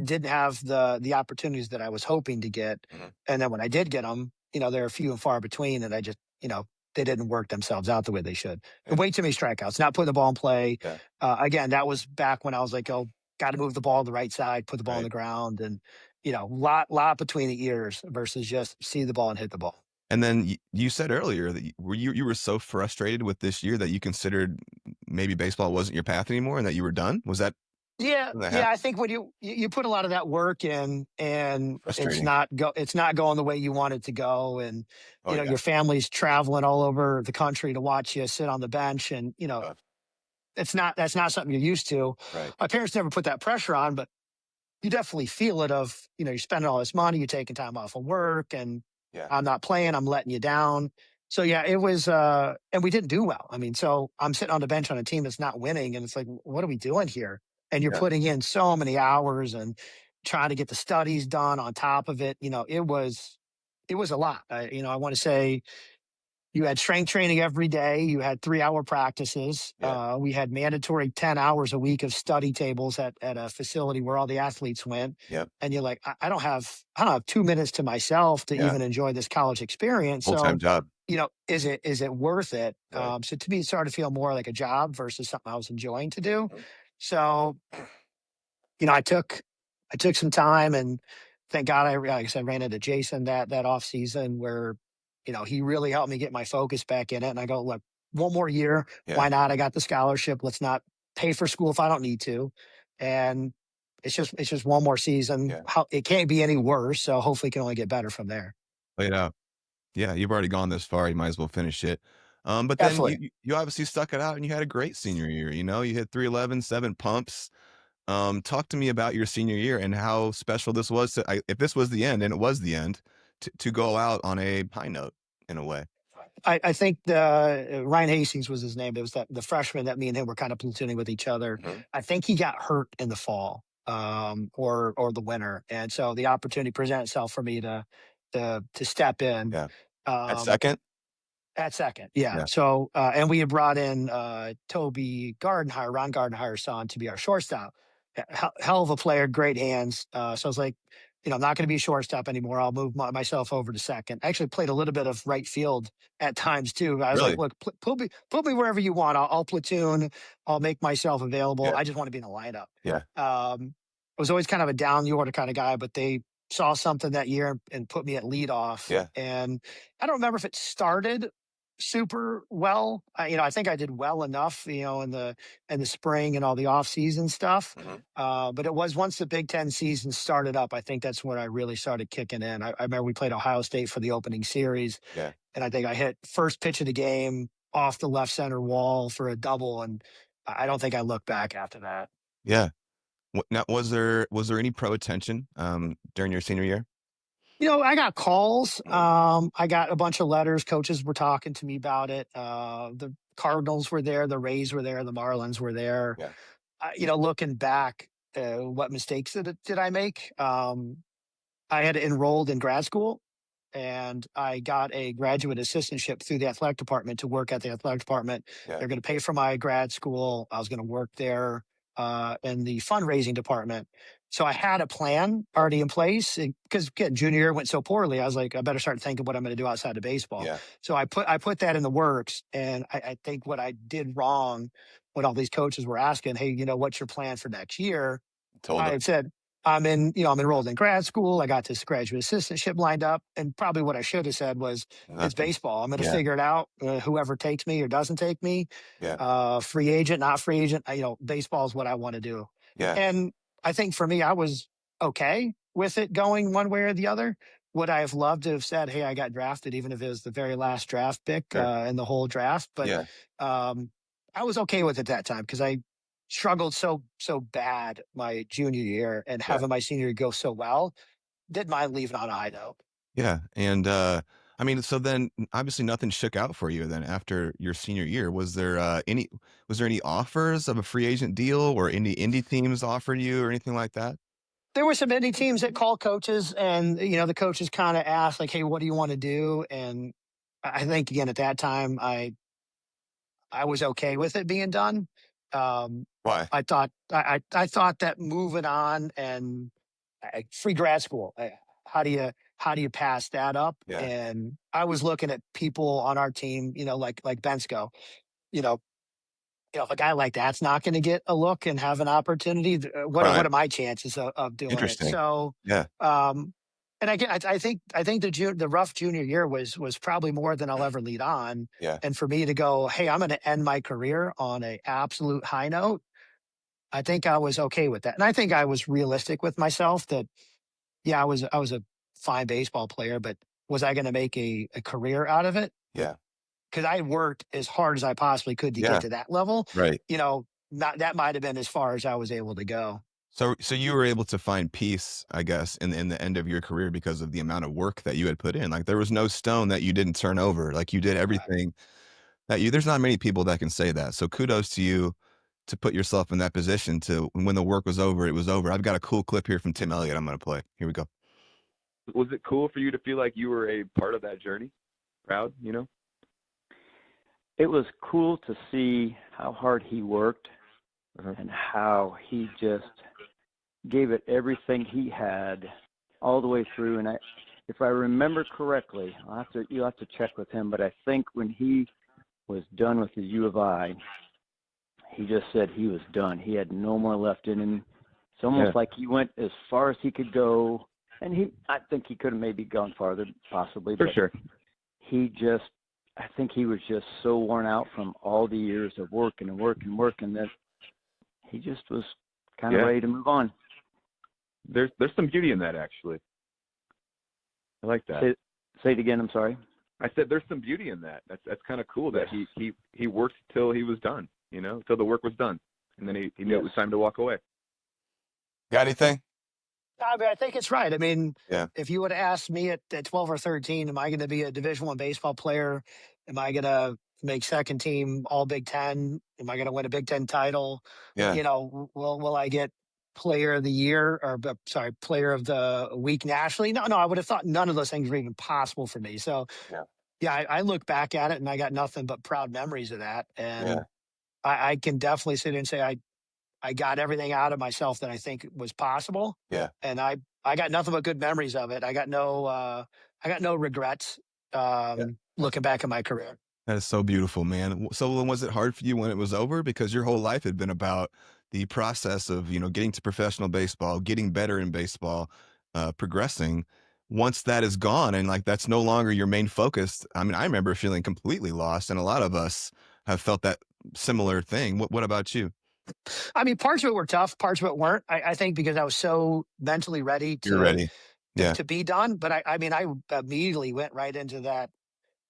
didn't have the opportunities that I was hoping to get. Mhm. And then when I did get them, they're few and far between. And I just, they didn't work themselves out the way they should. Yeah. Way too many strikeouts, not putting the ball in play. Yeah. Again, that was back when I was like, got to move the ball to the right side, put the ball on the ground, and lot between the ears versus just see the ball and hit the ball. And then you said earlier that you were so frustrated with this year that you considered maybe baseball wasn't your path anymore and that you were done. Was that? Yeah. I think when you put a lot of that work in and it's not going the way you want it to go. And, your family's traveling all over the country to watch you sit on the bench. And, that's not something you're used to. Right. My parents never put that pressure on, but you definitely feel it of, you're spending all this money, you're taking time off of work and I'm not playing, I'm letting you down. So it was, and we didn't do well. I mean, so I'm sitting on the bench on a team that's not winning and it's like, what are we doing here? And you're putting in so many hours and trying to get the studies done on top of it. It was a lot. I want to say you had strength training every day. You had 3-hour practices. Yeah. We had mandatory 10 hours a week of study tables at a facility where all the athletes went. Yep. And you're like, I don't have 2 minutes to myself to even enjoy this college experience. Full-time job. Is it worth it? Right. So to me, it started to feel more like a job versus something I was enjoying to do. So, I took some time and thank God like I said, ran into Jason that off season where, he really helped me get my focus back in it. And I go, look, one more year. Yeah. Why not? I got the scholarship. Let's not pay for school if I don't need to. And it's just one more season. Yeah. It can't be any worse. So hopefully it can only get better from there. Play it out. Yeah. You've already gone this far. You might as well finish it. But then you obviously stuck it out and you had a great senior year. You hit 311, 7 pumps. Talk to me about your senior year and how special this was. If this was the end, and it was the end, to go out on a high note in a way. I think Ryan Hastings was his name. It was the freshman that me and him were kind of platooning with each other. Mm-hmm. I think he got hurt in the fall or the winter, and so the opportunity presented itself for me to step in. Yeah. At second. At second, yeah. So, and we had brought in Toby Gardenhire, Ron Gardenhire's son, to be our shortstop. Hell of a player, great hands. So I was like, I'm not going to be a shortstop anymore. I'll move myself over to second. I actually played a little bit of right field at times too. I was like, look, put me wherever you want. I'll platoon. I'll make myself available. I just want to be in the lineup. Yeah. I was always kind of a down the order kind of guy, but they saw something that year and put me at leadoff. Yeah. And I don't remember if it started super well. I think I did well enough, in the spring and all the off season stuff. Mm-hmm. But it was once the Big Ten season started up, I think that's when I really started kicking in. I remember we played Ohio State for the opening series. Yeah. And I think I hit first pitch of the game off the left center wall for a double. And I don't think I looked back after that. Yeah. Now, was there any pro attention during your senior year? I got calls. I got a bunch of letters. Coaches were talking to me about it. The Cardinals were there. The Rays were there. The Marlins were there. Yeah. Looking back, what mistakes did I make? I had enrolled in grad school, and I got a graduate assistantship through the athletic department to work at the athletic department. Yeah. They're going to pay for my grad school. I was going to work there in the fundraising department. So I had a plan already in place because junior year went so poorly. I was like, I better start thinking what I'm going to do outside of baseball. Yeah. So I put that in the works. And I think what I did wrong when all these coaches were asking, hey, what's your plan for next year? I said, I'm enrolled in grad school. I got this graduate assistantship lined up. And probably what I should have said was, it's baseball. I'm going to figure it out. Whoever takes me or doesn't take me, free agent, not free agent, baseball is what I want to do. Yeah. And I think for me, I was okay with it going one way or the other. Would I have loved to have said, hey, I got drafted, even if it was the very last draft pick in the whole draft? But I was okay with it that time because I struggled so bad my junior year, and Yeah. having my senior year go so well, didn't mind leaving on a high note. Yeah. And I mean, so then obviously nothing shook out for you then after your senior year. Was there any offers of a free agent deal, or any indie teams offered you or anything like that? There were some indie teams that called coaches, and the coaches kind of asked like, "Hey, what do you want to do?" And I think again at that time, I was okay with it being done. Why? I thought I thought that moving on and free grad school. How do you pass that up? Yeah. And I was looking at people on our team, like Bensko. You know, if a guy like that's not going to get a look and have an opportunity, what Right. are my chances of doing it? Interesting. So, Yeah. and I think the rough junior year was probably more than I'll ever lead on. Yeah. And for me to go, hey, I'm going to end my career on a absolute high note. I think I was okay with that, and I think I was realistic with myself that, yeah, I was a fine baseball player, but was I going to make a career out of it? Yeah. Because I worked as hard as I possibly could to Yeah. get to that level. Right. Not that might have been as far as I was able to go. So you were able to find peace, I guess, in the end of your career because of the amount of work that you had put in. Like there was no stone that you didn't turn over. Like you did everything there's not many people that can say that. So kudos to you to put yourself in that position to when the work was over, it was over. I've got a cool clip here from Tim Elliot I'm going to play. Here we go. Was it cool for you to feel like you were a part of that journey? Proud, It was cool to see how hard he worked and how he just gave it everything he had all the way through. And if I remember correctly, you'll have to check with him, but I think when he was done with the U of I, he just said he was done. He had no more left in him. It's almost like he went as far as he could go, and I think he could have maybe gone farther, possibly. For sure. I think he was just so worn out from all the years of working that he just was kind of ready to move on. There's some beauty in that, actually. I like that. Say it again. I'm sorry. I said there's some beauty in that. That's kind of cool that he worked till he was done, till the work was done, and then he knew it was time to walk away. Got anything? I mean, I think it's right. I mean, Yeah. if you would have asked me at 12 or 13, am I going to be a Division I baseball player? Am I going to make second team All Big Ten? Am I going to win a Big Ten title? Yeah. Will I get Player of the Year Player of the Week nationally? No, I would have thought none of those things were even possible for me. So, I look back at it and I got nothing but proud memories of that. And I can definitely sit and say I got everything out of myself that I think was possible. Yeah. And I got nothing but good memories of it. I got no regrets looking back at my career. That is so beautiful, man. So was it hard for you when it was over? Because your whole life had been about the process of, getting to professional baseball, getting better in baseball, progressing. Once that is gone and like that's no longer your main focus. I mean, I remember feeling completely lost, and a lot of us have felt that similar thing. What about you? I mean, parts of it were tough, parts of it weren't. I think because I was so mentally ready You're ready. to be done. But I immediately went right into that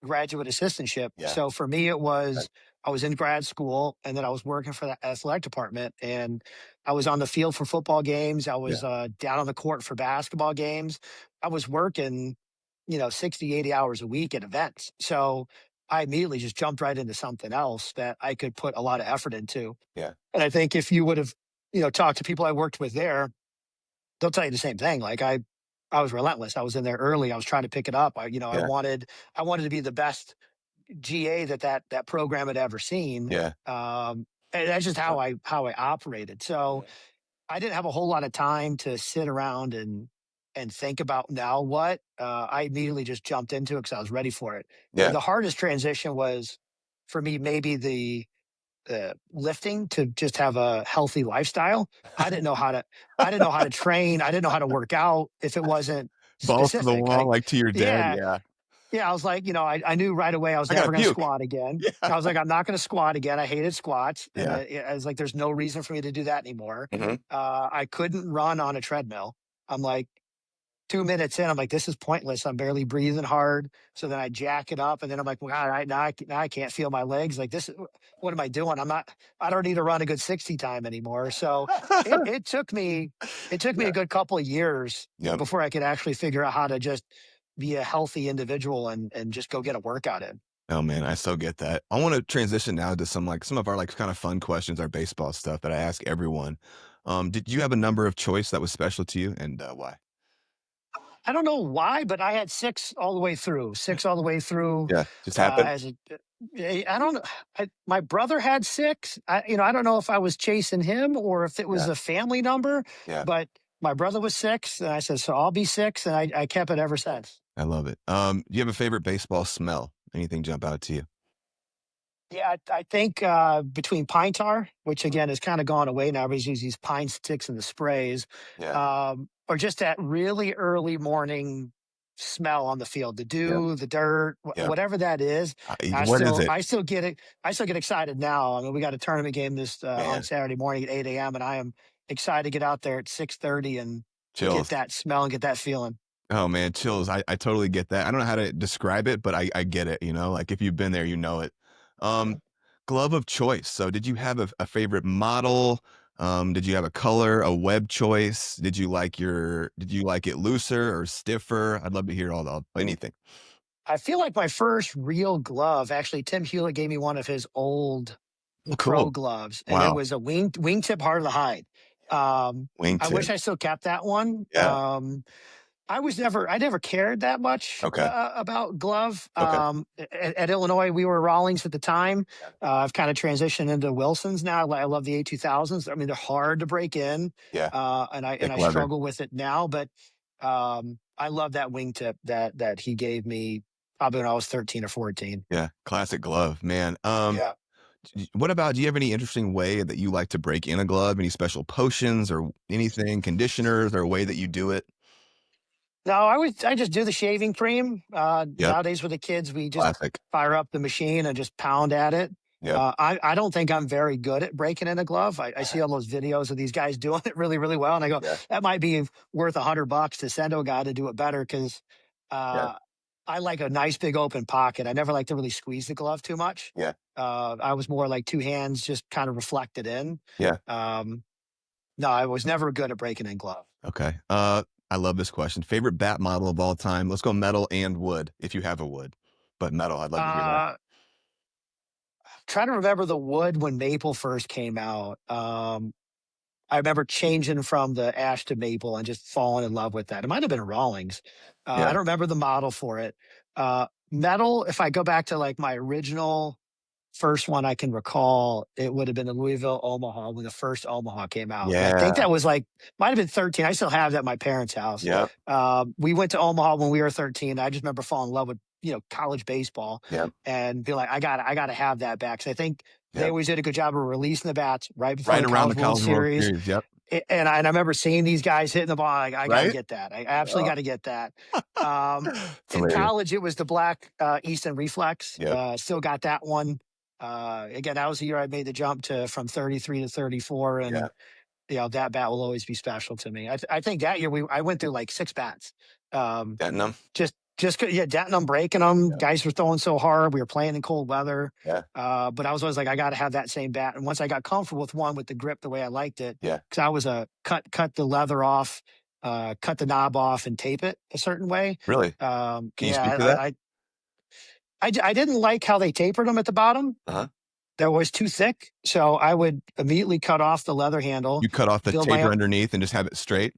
graduate assistantship. Yeah. So for me, it was I was in grad school, and then I was working for the athletic department, and I was on the field for football games. I was down on the court for basketball games. I was working, 60, 80 hours a week at events. So I immediately just jumped right into something else that I could put a lot of effort into. Yeah. And I think if you would have, talked to people I worked with there, they'll tell you the same thing. Like I was relentless. I was in there early. I was trying to pick it up. I wanted to be the best GA that program had ever seen. Yeah. And that's just how I operated. So I didn't have a whole lot of time to sit around and think about now what. I immediately just jumped into it because I was ready for it. Yeah. The hardest transition was for me maybe the lifting to just have a healthy lifestyle. I didn't know how to train. I didn't know how to work out if it wasn't Balls to specific. the wall, like to your dad. Yeah. Yeah, I was like, I knew right away I was never going to squat again. Yeah. I was like, I'm not going to squat again. I hated squats. Yeah. And I was like, there's no reason for me to do that anymore. Mhm. I couldn't run on a treadmill. I'm like, 2 minutes in, I'm like, this is pointless. I'm barely breathing hard. So then I jack it up, and then I'm like, well, all right, now I can't feel my legs. Like, what am I doing? I don't need to run a good 60 time anymore. So it took me a good couple of years before I could actually figure out how to just be a healthy individual and just go get a workout in. Oh man, I so get that. I want to transition now to some of our kind of fun questions, our baseball stuff that I ask everyone. Did you have a number of choice that was special to you, and why? I don't know why, but I had 6 all the way through. 6 all the way through. Yeah, just happened. I don't know. My brother had 6. I don't know if I was chasing him or if it was a family number. Yeah. But my brother was 6, and I said, so I'll be 6, and I kept it ever since. I love it. Do you have a favorite baseball smell? Anything jump out to you? Yeah, I think between pine tar, which again has kind of gone away now, everybody's using these pine sticks and the sprays, or just that really early morning smell on the field, the dew, the dirt, whatever that is. I still get it. I still get excited now. I mean, we got a tournament game this on Saturday morning at 8 a.m. and I am excited to get out there at 6:30 and get that smell and get that feeling. Oh man, chills. I totally get that. I don't know how to describe it, but I get it. Like if you've been there, you know it. Glove of choice. So did you have a favorite model? Did you have a color, a web choice? Did you like it looser or stiffer? I'd love to hear anything. I feel like my first real glove, actually, Tim Elliot gave me one of his old pro gloves, and it was a wingtip heart of the hide. Wingtip. I wish I still kept that one. Yeah. I never cared that much about glove. At Illinois, we were Rawlings at the time. I've kind of transitioned into Wilsons now. I love the A2000s. I mean, they're hard to break in. Yeah. And I struggle with it now, but I love that wingtip that he gave me probably when I was 13 or 14. Yeah. Classic glove, man. What about, do you have any interesting way that you like to break in a glove? Any special potions or anything, conditioners, or a way that you do it? No, I just do the shaving cream. Nowadays with the kids, we just fire up the machine and just pound at it. I don't think I'm very good at breaking in a glove. I see all those videos of these guys doing it really, really well. And I go, that might be worth $100 to send to a guy to do it better. Cause I like a nice big open pocket. I never like to really squeeze the glove too much. I was more like 2 hands, just kind of reflected in. No, I was never good at breaking in glove. Okay. I love this question. Favorite bat model of all time? Let's go metal and wood, if you have a wood. But metal, I'd love to hear that. Trying to remember the wood when maple first came out. I remember changing from the ash to maple and just falling in love with that. It might have been a Rawlings. I don't remember the model for it. Metal, if I go back to like my original first one I can recall, it would have been the Louisville Omaha when the first Omaha came out. I think that was might have been 13. I still have that at my parents' house. We went to Omaha when we were 13. I just remember falling in love with, college baseball and be like, I gotta have that back. Cause I think they always did a good job of releasing the bats right before around the College World Series. And I remember seeing these guys hitting the ball. I gotta get that. I absolutely gotta get that. In college, it was the black Easton Reflex. Still got that one. Again, that was the year I made the jump from 33 to 34, and that bat will always be special to me. I think that year I went through like 6 bats. Denting them? Denting them, breaking them. Guys were throwing so hard. We were playing in cold weather. But I was always like, I got to have that same bat. And once I got comfortable with one with the grip the way I liked it, because I was cut the leather off, cut the knob off, and tape it a certain way. Really? Can you speak to that? I didn't like how they tapered them at the bottom. That was too thick. So I would immediately cut off the leather handle. You cut off the taper underneath and just have it straight?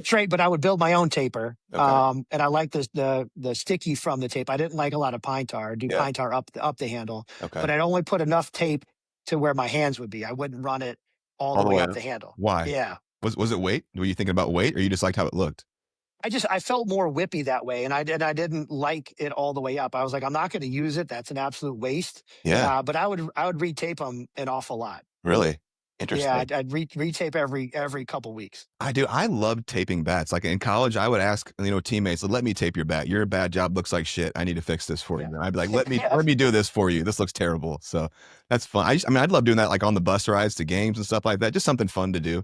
Straight, but I would build my own taper. And I like the sticky from the tape. I didn't like a lot of pine tar. I'd do pine tar up the handle. But I'd only put enough tape to where my hands would be. I wouldn't run it all the way up the handle. Why? Yeah. Was it weight? Were you thinking about weight, or you just liked how it looked? I felt more whippy that way, and I didn't like it all the way up. I was like, I'm not going to use it. That's an absolute waste. But I would retape them an awful lot. Really? Interesting. Yeah, I'd retape every couple weeks. I do. I love taping bats. Like in college, I would ask teammates, "Let me tape your bat. Your bat job looks like shit. I need to fix this for you." And I'd be like, "Let me do this for you. This looks terrible." So that's fun. I'd love doing that, like on the bus rides to games and stuff like that. Just something fun to do.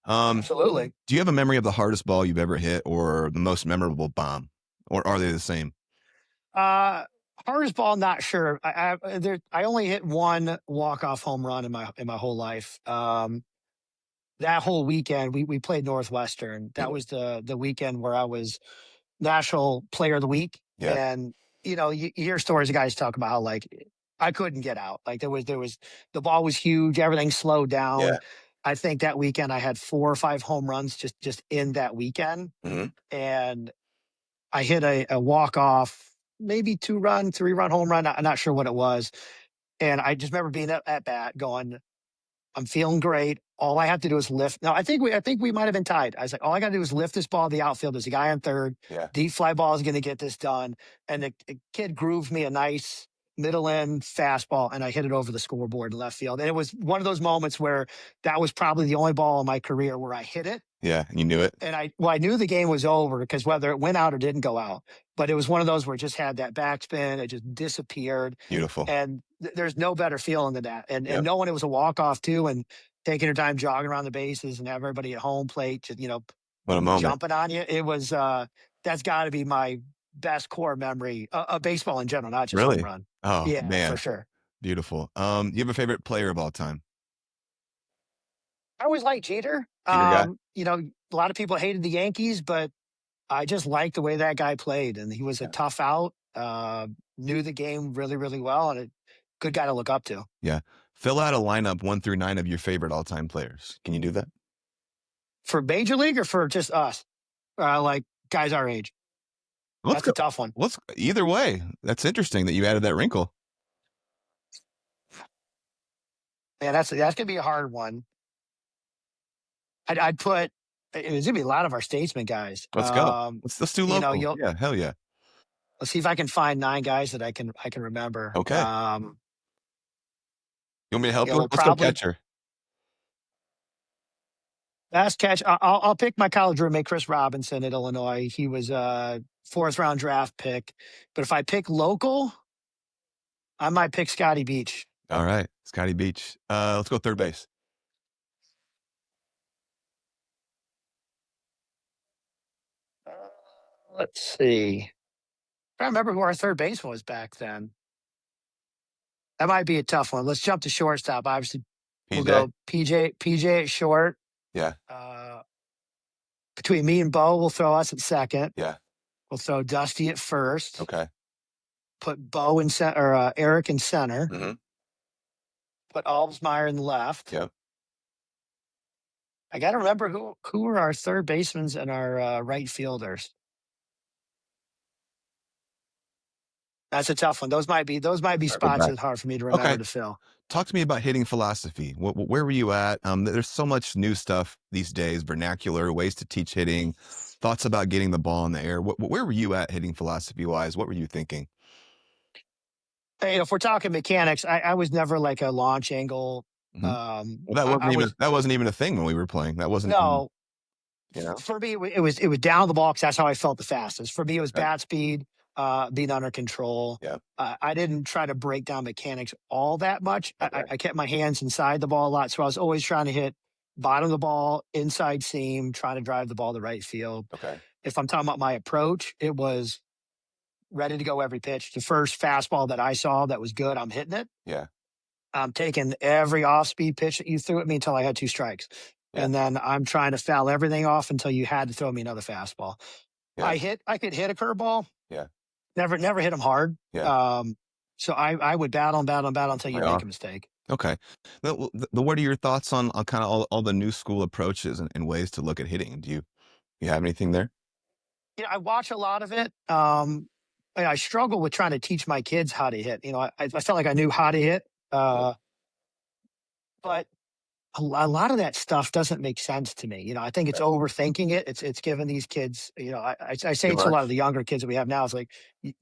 Absolutely. Do you have a memory of the hardest ball you've ever hit or the most memorable bomb, or are they the same? Hardest ball, not sure. I only hit one walk-off home run in my whole life. That whole weekend, we played Northwestern. That was the weekend where I was National Player of the Week. Yeah. And you hear stories of guys talk about how like I couldn't get out. Like there was the ball was huge, everything slowed down. Yeah. I think that weekend I had 4 or 5 home runs just in that weekend. And I hit a walk-off, maybe 2-run, 3-run home run. I'm not sure what it was. And I just remember being at bat going, I'm feeling great. All I have to do is lift. No, I think we might have been tied. I was like, all I got to do is lift this ball to the outfield. There's a guy on third. Yeah. Deep fly ball is going to get this done. And the kid grooved me a nice middle end fastball, and I hit it over the scoreboard in left field. And it was one of those moments where that was probably the only ball in my career where I hit it. Yeah, and you knew it. And I knew the game was over because whether it went out or didn't go out, but it was one of those where it just had that backspin. It just disappeared. Beautiful. And there's no better feeling than that. And knowing it was a walk-off too, and taking your time jogging around the bases and have everybody at home plate, just, what a moment. jumping on you. It was, that's got to be my best core memory of baseball in general, not just Really? home run. Oh, Yeah, man. for sure. Beautiful. You have a favorite player of all time? I always liked Jeter. Guy? A lot of people hated the Yankees, but I just liked the way that guy played. And he was a tough out, knew the game really, really well, and a good guy to look up to. Yeah. Fill out a lineup 1 through 9 of your favorite all-time players. Can you do that? For Major League or for just us? Like guys our age? That's a tough one. Either way. That's interesting that you added that wrinkle. Man, that's going to be a hard one. I'd put it's going to be a lot of our statesman guys. Let's go. Let's do local. Yeah, hell yeah. Let's see if I can find 9 guys that I can remember. Okay. You want me to help you? Let's probably go catcher. Best catch. I'll pick my college roommate Chris Robinson at Illinois. He was a 4th round draft pick. But if I pick local, I might pick Scotty Beach. All right, Scotty Beach. Let's go third base. Let's see. I don't remember who our third baseman was back then. That might be a tough one. Let's jump to shortstop. Obviously, we'll go PJ at short. Yeah. Between me and Bo, we'll throw us at second. Yeah. We'll throw Dusty at first. Okay. Put Bo in center, or Eric in center. Mm-hmm. Put Albsmeyer in left. Yep. I got to remember who were our third basemen and our right fielders. That's a tough one. Those might be spots that's hard for me to remember to fill. Talk to me about hitting philosophy. Where were you at? There's so much new stuff these days, vernacular, ways to teach hitting, thoughts about getting the ball in the air. Where were you at hitting philosophy-wise? What were you thinking? Hey, if we're talking mechanics, I was never like a launch angle. Mm-hmm. That wasn't even a thing when we were playing. That wasn't. No. Even, For me, it was down the ball because that's how I felt the fastest. For me, it was bat speed. Being under control. Yeah. I didn't try to break down mechanics all that much. Okay. I kept my hands inside the ball a lot. So I was always trying to hit bottom of the ball, inside seam, trying to drive the ball to right field. Okay. If I'm talking about my approach, it was ready to go every pitch. The first fastball that I saw that was good, I'm hitting it. Yeah. I'm taking every off-speed pitch that you threw at me until I had 2 strikes. Yeah. And then I'm trying to foul everything off until you had to throw me another fastball. Yeah. I could hit a curveball. Yeah. Never hit them hard. Yeah. So I would battle until you make a mistake. Okay. What are your thoughts on kind of all the new school approaches and ways to look at hitting? Do you have anything there? I watch a lot of it. I struggle with trying to teach my kids how to hit. I felt like I knew how to hit, but a lot of that stuff doesn't make sense to me. I think it's overthinking it. It's giving these kids, I say it to a lot of the younger kids that we have now. It's like,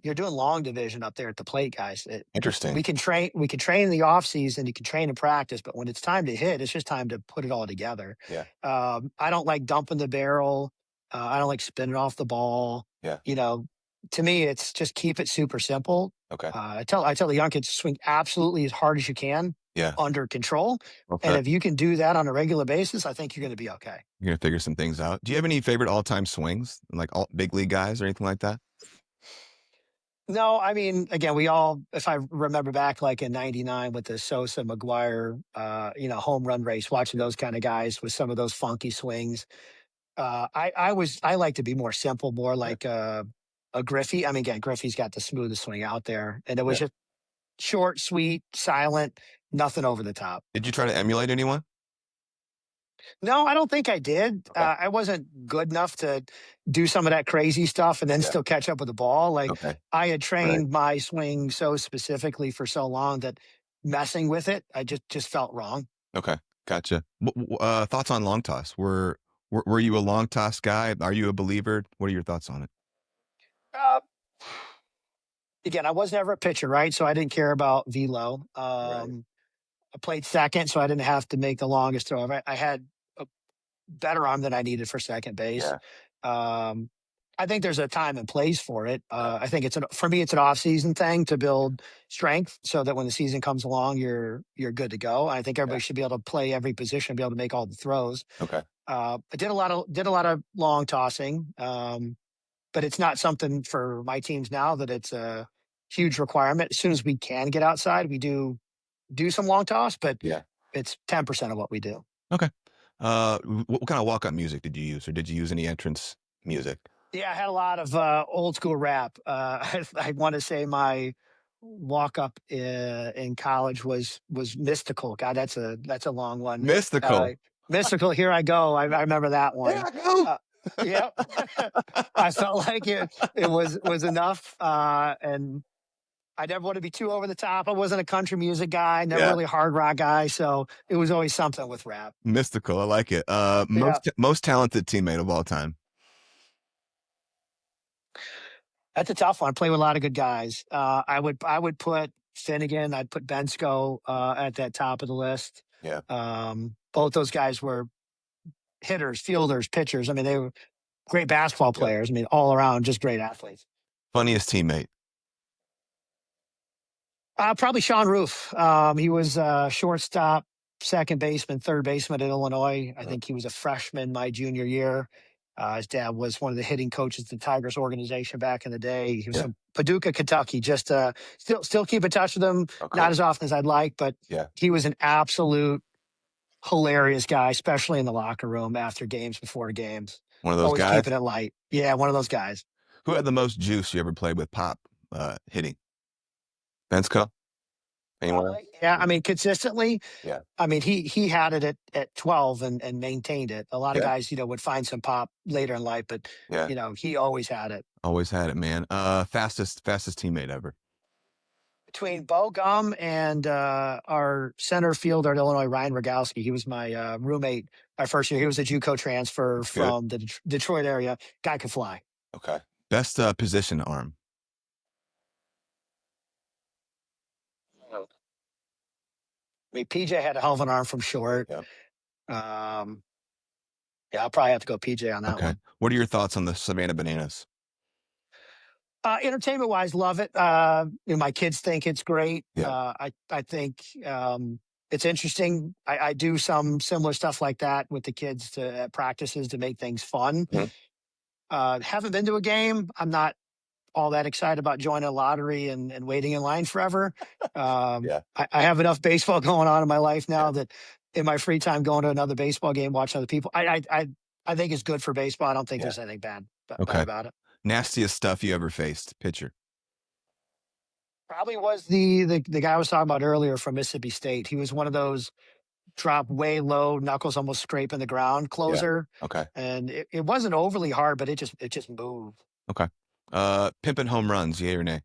you're doing long division up there at the plate, guys. Interesting. We can train in the off season. You can train in practice, but when it's time to hit, it's just time to put it all together. Yeah. I don't like dumping the barrel. I don't like spinning off the ball. Yeah. To me, it's just keep it super simple. Okay. I tell the young kids to swing absolutely as hard as you can. under control. Okay. And if you can do that on a regular basis, I think you're going to be okay. You're going to figure some things out. Do you have any favorite all-time swings, like all big league guys or anything like that? No, I mean, again, if I remember back like in 99 with the Sosa McGuire, home run race, watching those kind of guys with some of those funky swings. I like to be more simple, more like a Griffey. I mean, again, Griffey's got the smoothest swing out there, and it was just short, sweet, silent, nothing over the top. Did you try to emulate anyone? No, I don't think I did. Okay. I wasn't good enough to do some of that crazy stuff and then still catch up with the ball. Like I had trained my swing so specifically for so long that messing with it, I just felt wrong. Okay, gotcha. Thoughts on long toss? Were you a long toss guy? Are you a believer? What are your thoughts on it? Again, I was never a pitcher, right? So I didn't care about velo. I played second, so I didn't have to make the longest throw. I had a better arm than I needed for second base. I think there's a time and place for it. I think for me, it's an off-season thing to build strength so that when the season comes along, you're good to go. I think everybody should be able to play every position, be able to make all the throws. Okay. I did a lot of long tossing, but it's not something for my teams now that it's a huge requirement. As soon as we can get outside, we do some long toss, but it's 10% of what we do. Okay. What kind of walk-up music did you use, or did you use any entrance music? Yeah, I had a lot of old school rap. I want to say my walk-up in college was Mystical. God, that's a long one. Mystical. Mystical, Here I Go. I remember that one. Here I go. Yep. I felt like it was enough, and I never want to be too over the top. I wasn't a country music guy, never really a hard rock guy, so it was always something with rap. Mystical, I like it. Most talented teammate of all time. That's a tough one. I play with a lot of good guys. I would put Finigan. I'd put Bensko at that top of the list. Yeah. Both those guys were hitters, fielders, pitchers. I mean, they were great basketball players. I mean, all around, just great athletes. Funniest teammate? Probably Sean Roof. He was shortstop, second baseman, third baseman at Illinois. I think he was a freshman my junior year. His dad was one of the hitting coaches at the Tigers organization back in the day. He was from Paducah, Kentucky. Just still keep in touch with him. Okay. Not as often as I'd like, but he was an absolute hilarious guy, especially in the locker room after games, before games. One of those Always guys? Keeping it light. Yeah, one of those guys. Who had the most juice you ever played with Pop hitting? Bensko? Anyone else? Yeah, I mean, consistently. Yeah. I mean, he had it at 12 and maintained it. A lot of guys, would find some pop later in life, but he always had it. Always had it, man. Fastest teammate ever. Between Bo Gum and our center fielder at Illinois, Ryan Rogalski. He was my roommate my first year. He was a JUCO transfer from the Detroit area. Guy could fly. Okay. Best position arm? I mean, PJ had a hell of an arm from short. Yeah. I'll probably have to go PJ on that one. What are your thoughts on the Savannah Bananas? Entertainment-wise, love it. My kids think it's great. Yeah. I think it's interesting. I do some similar stuff like that with the kids at practices to make things fun. Mm-hmm. Haven't been to a game. I'm not all that excited about joining a lottery and waiting in line forever. I have enough baseball going on in my life now that in my free time, going to another baseball game, watching other people, I think it's good for baseball. I don't think there's anything bad about it. Nastiest stuff you ever faced, pitcher? Probably was the guy I was talking about earlier from Mississippi State. He was one of those drop way low, knuckles almost scraping the ground closer. Yeah. Okay. And it wasn't overly hard, but it just moved. Okay. Pimping home runs, yay or nay?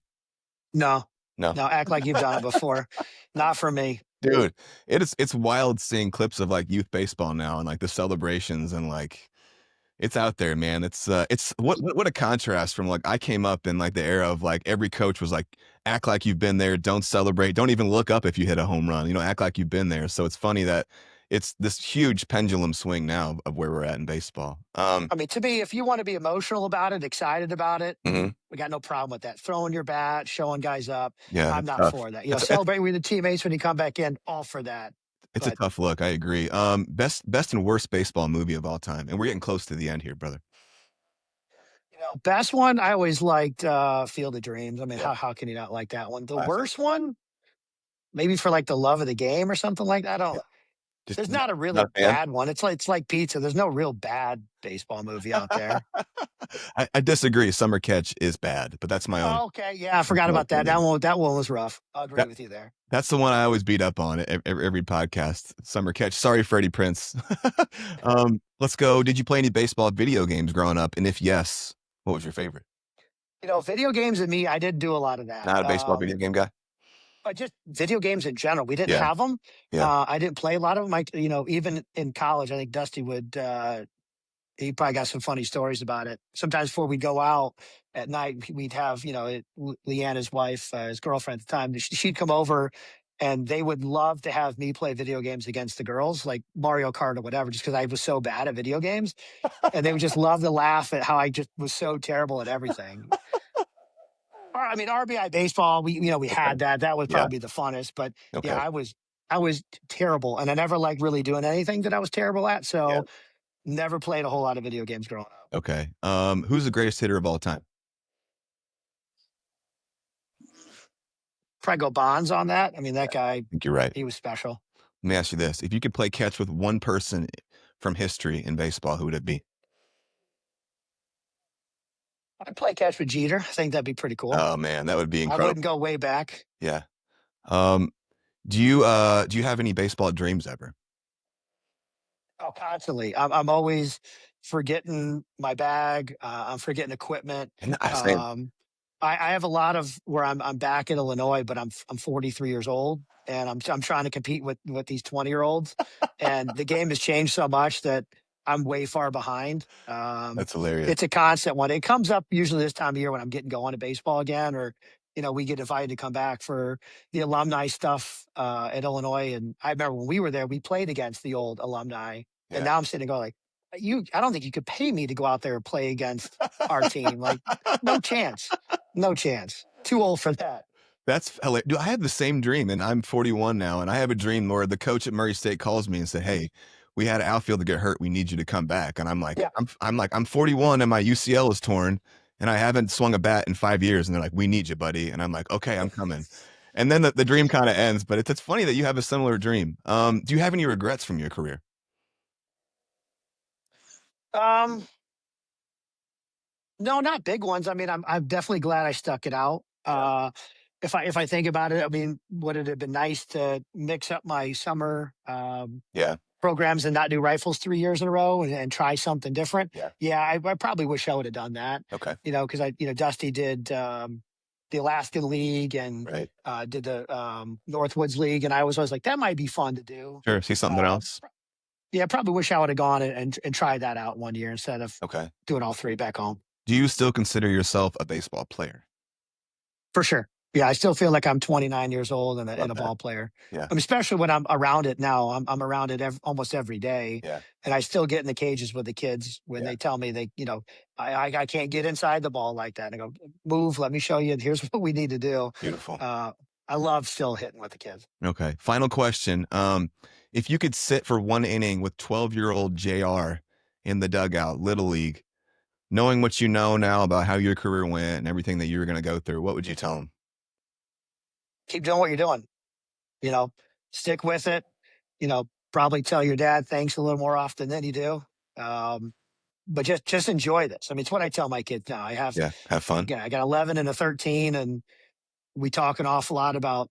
No. Act like you've done it before. Not for me, dude. It's wild seeing clips of like youth baseball now and like the celebrations and like it's out there, man. It's what a contrast from like I came up in like the era of like every coach was like act like you've been there, don't celebrate, don't even look up if you hit a home run, act like you've been there. So it's funny that it's this huge pendulum swing now of where we're at in baseball. I mean, to me, if you want to be emotional about it, excited about it, Mhm. we got no problem with that. Throwing your bat, showing guys up. Yeah, I'm it's not tough. for that. Celebrate with the teammates when you come back in, all for that. It's a tough look. I agree. Best and worst baseball movie of all time, and we're getting close to the end here, brother. Best one, I always liked Field of Dreams. I mean, how can you not like that one? The worst one, maybe for like the love of the game or something like that. There's not a really bad one. It's like pizza. There's no real bad baseball movie out there. I disagree. Summer Catch is bad, but that's my own. Oh, okay, yeah, I forgot about that. That one was rough. I'll agree with you there. That's the one I always beat up on every podcast. Summer Catch. Sorry, Freddie Prince. Let's go. Did you play any baseball video games growing up? And if yes, what was your favorite? Video games and me, I did do a lot of that. Not a baseball video game guy. But just video games in general. We didn't have them. Yeah. I didn't play a lot of them. Even in college, I think Dusty would. He probably got some funny stories about it. Sometimes before we go out at night, we'd have Leanne, his wife, his girlfriend at the time. She'd come over, and they would love to have me play video games against the girls, like Mario Kart or whatever, just because I was so bad at video games, and they would just love to laugh at how I just was so terrible at everything. I mean, RBI baseball, we had that. That would probably be the funnest. But I was terrible, and I never liked really doing anything that I was terrible at. So never played a whole lot of video games growing up. Okay. Who's the greatest hitter of all time? Probably go Bonds on that. I mean, that guy. I think you're right. He was special. Let me ask you this: if you could play catch with one person from history in baseball, who would it be? I'd play catch with Jeter. I think that'd be pretty cool. Oh man, that would be incredible. I wouldn't go way back. Yeah. Do you have any baseball dreams ever? Oh, constantly. I'm always forgetting my bag. I'm forgetting equipment. I have a lot of where I'm back in Illinois, but I'm 43 years old, and I'm trying to compete with these 20-year-olds, and the game has changed so much that I'm way far behind. That's hilarious. It's a constant one. It comes up usually this time of year when I'm getting going to baseball again, or we get invited to come back for the alumni stuff at Illinois. And I remember when we were there, we played against the old alumni, and now I'm sitting there going like, I don't think you could pay me to go out there and play against our team. Like, no chance. No chance. Too old for that. That's hilarious. Dude, I had the same dream, and I'm 41 now, and I have a dream where the coach at Murray State calls me and said, "Hey, we had an outfielder get hurt. We need you to come back." And I'm like, I'm 41 and my UCL is torn, and I haven't swung a bat in 5 years. And they're like, "We need you, buddy." And I'm like, "Okay, I'm coming." And then the dream kind of ends. But it's funny that you have a similar dream. Do you have any regrets from your career? No, not big ones. I mean, I'm definitely glad I stuck it out. If I think about it, I mean, would it have been nice to mix up my summer programs and not do rifles 3 years in a row and try something different? Yeah, I probably wish I would have done that. Okay. Because Dusty did the Alaskan League and did the Northwoods League, and I was always like, that might be fun to do. Sure, see something else. Yeah, I probably wish I would have gone and tried that out one year instead of doing all three back home. Do you still consider yourself a baseball player? For sure. Yeah, I still feel like I'm 29 years old and a ball player. Yeah. I mean, especially when I'm around it now. I'm around it almost every day. Yeah. And I still get in the cages with the kids when they tell me I can't get inside the ball like that. And I go, move, let me show you. Here's what we need to do. Beautiful. I love still hitting with the kids. Okay. Final question. If you could sit for one inning with 12-year-old JR in the dugout, Little League, knowing what you know now about how your career went and everything that you were going to go through, what would you tell him? Keep doing what you're doing. Stick with it. Probably tell your dad thanks a little more often than you do. But just enjoy this. I mean, it's what I tell my kids now. Have fun. I got 11 and a 13, and we talk an awful lot about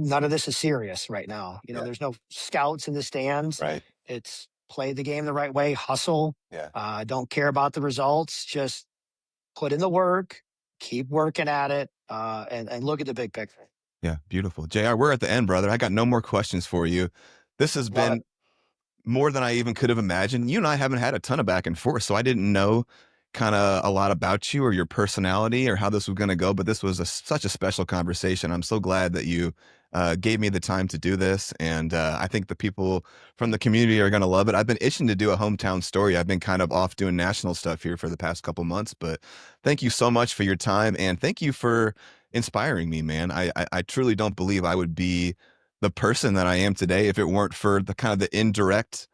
none of this is serious right now. There's no scouts in the stands. Right. It's play the game the right way, hustle. Yeah. Don't care about the results. Just put in the work, keep working at it, and look at the big picture. Yeah, beautiful. JR, we're at the end, brother. I got no more questions for you. This has been more than I even could have imagined. You and I haven't had a ton of back and forth, so I didn't know kind of a lot about you or your personality or how this was going to go, but this was such a special conversation. I'm so glad that you gave me the time to do this. And I think the people from the community are going to love it. I've been itching to do a hometown story. I've been kind of off doing national stuff here for the past couple months, but thank you so much for your time. And thank you for inspiring me, man. I truly don't believe I would be the person that I am today if it weren't for the kind of the indirect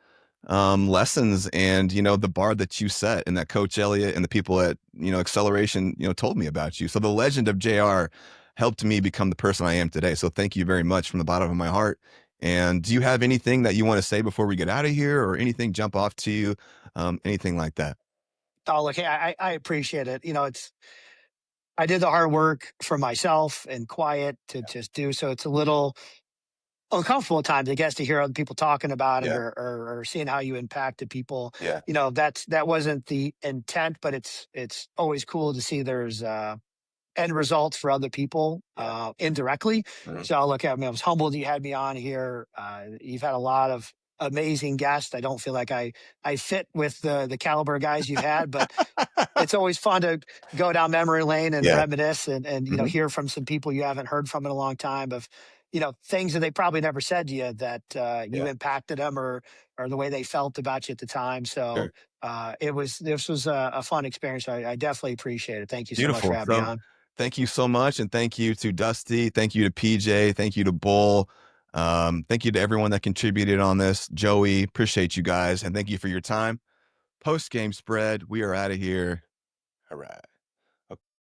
lessons and, the bar that you set and that Coach Elliot and the people at, Acceleration, told me about you. So the legend of JR helped me become the person I am today. So thank you very much from the bottom of my heart. And do you have anything that you want to say before we get out of here, or anything jump off to you? Anything like that? Oh, look, hey, I appreciate it. I did the hard work for myself and quiet to just do. So it's a little uncomfortable at times, I guess, to hear other people talking about it, Yeah. or seeing how you impacted people. Yeah. That wasn't the intent, but it's always cool to see there's end results for other people indirectly. Mhm. So look, I was humbled you had me on here. You've had a lot of amazing guests. I don't feel like I fit with the caliber of guys you've had, but it's always fun to go down memory lane and Yeah. reminisce and Mhm. hear from some people you haven't heard from in a long time, of things that they probably never said to you, that you Yeah. impacted them, or the way they felt about you at the time. So Sure. this was a fun experience. I definitely appreciate it. Thank you so much for Beautiful. having me So on. thank you so much. And thank you to Dusty. Thank you to PJ. Thank you to Bull. Thank you to everyone that contributed on this. Joey, appreciate you guys. And thank you for your time. Post game spread. We are out of here. All right.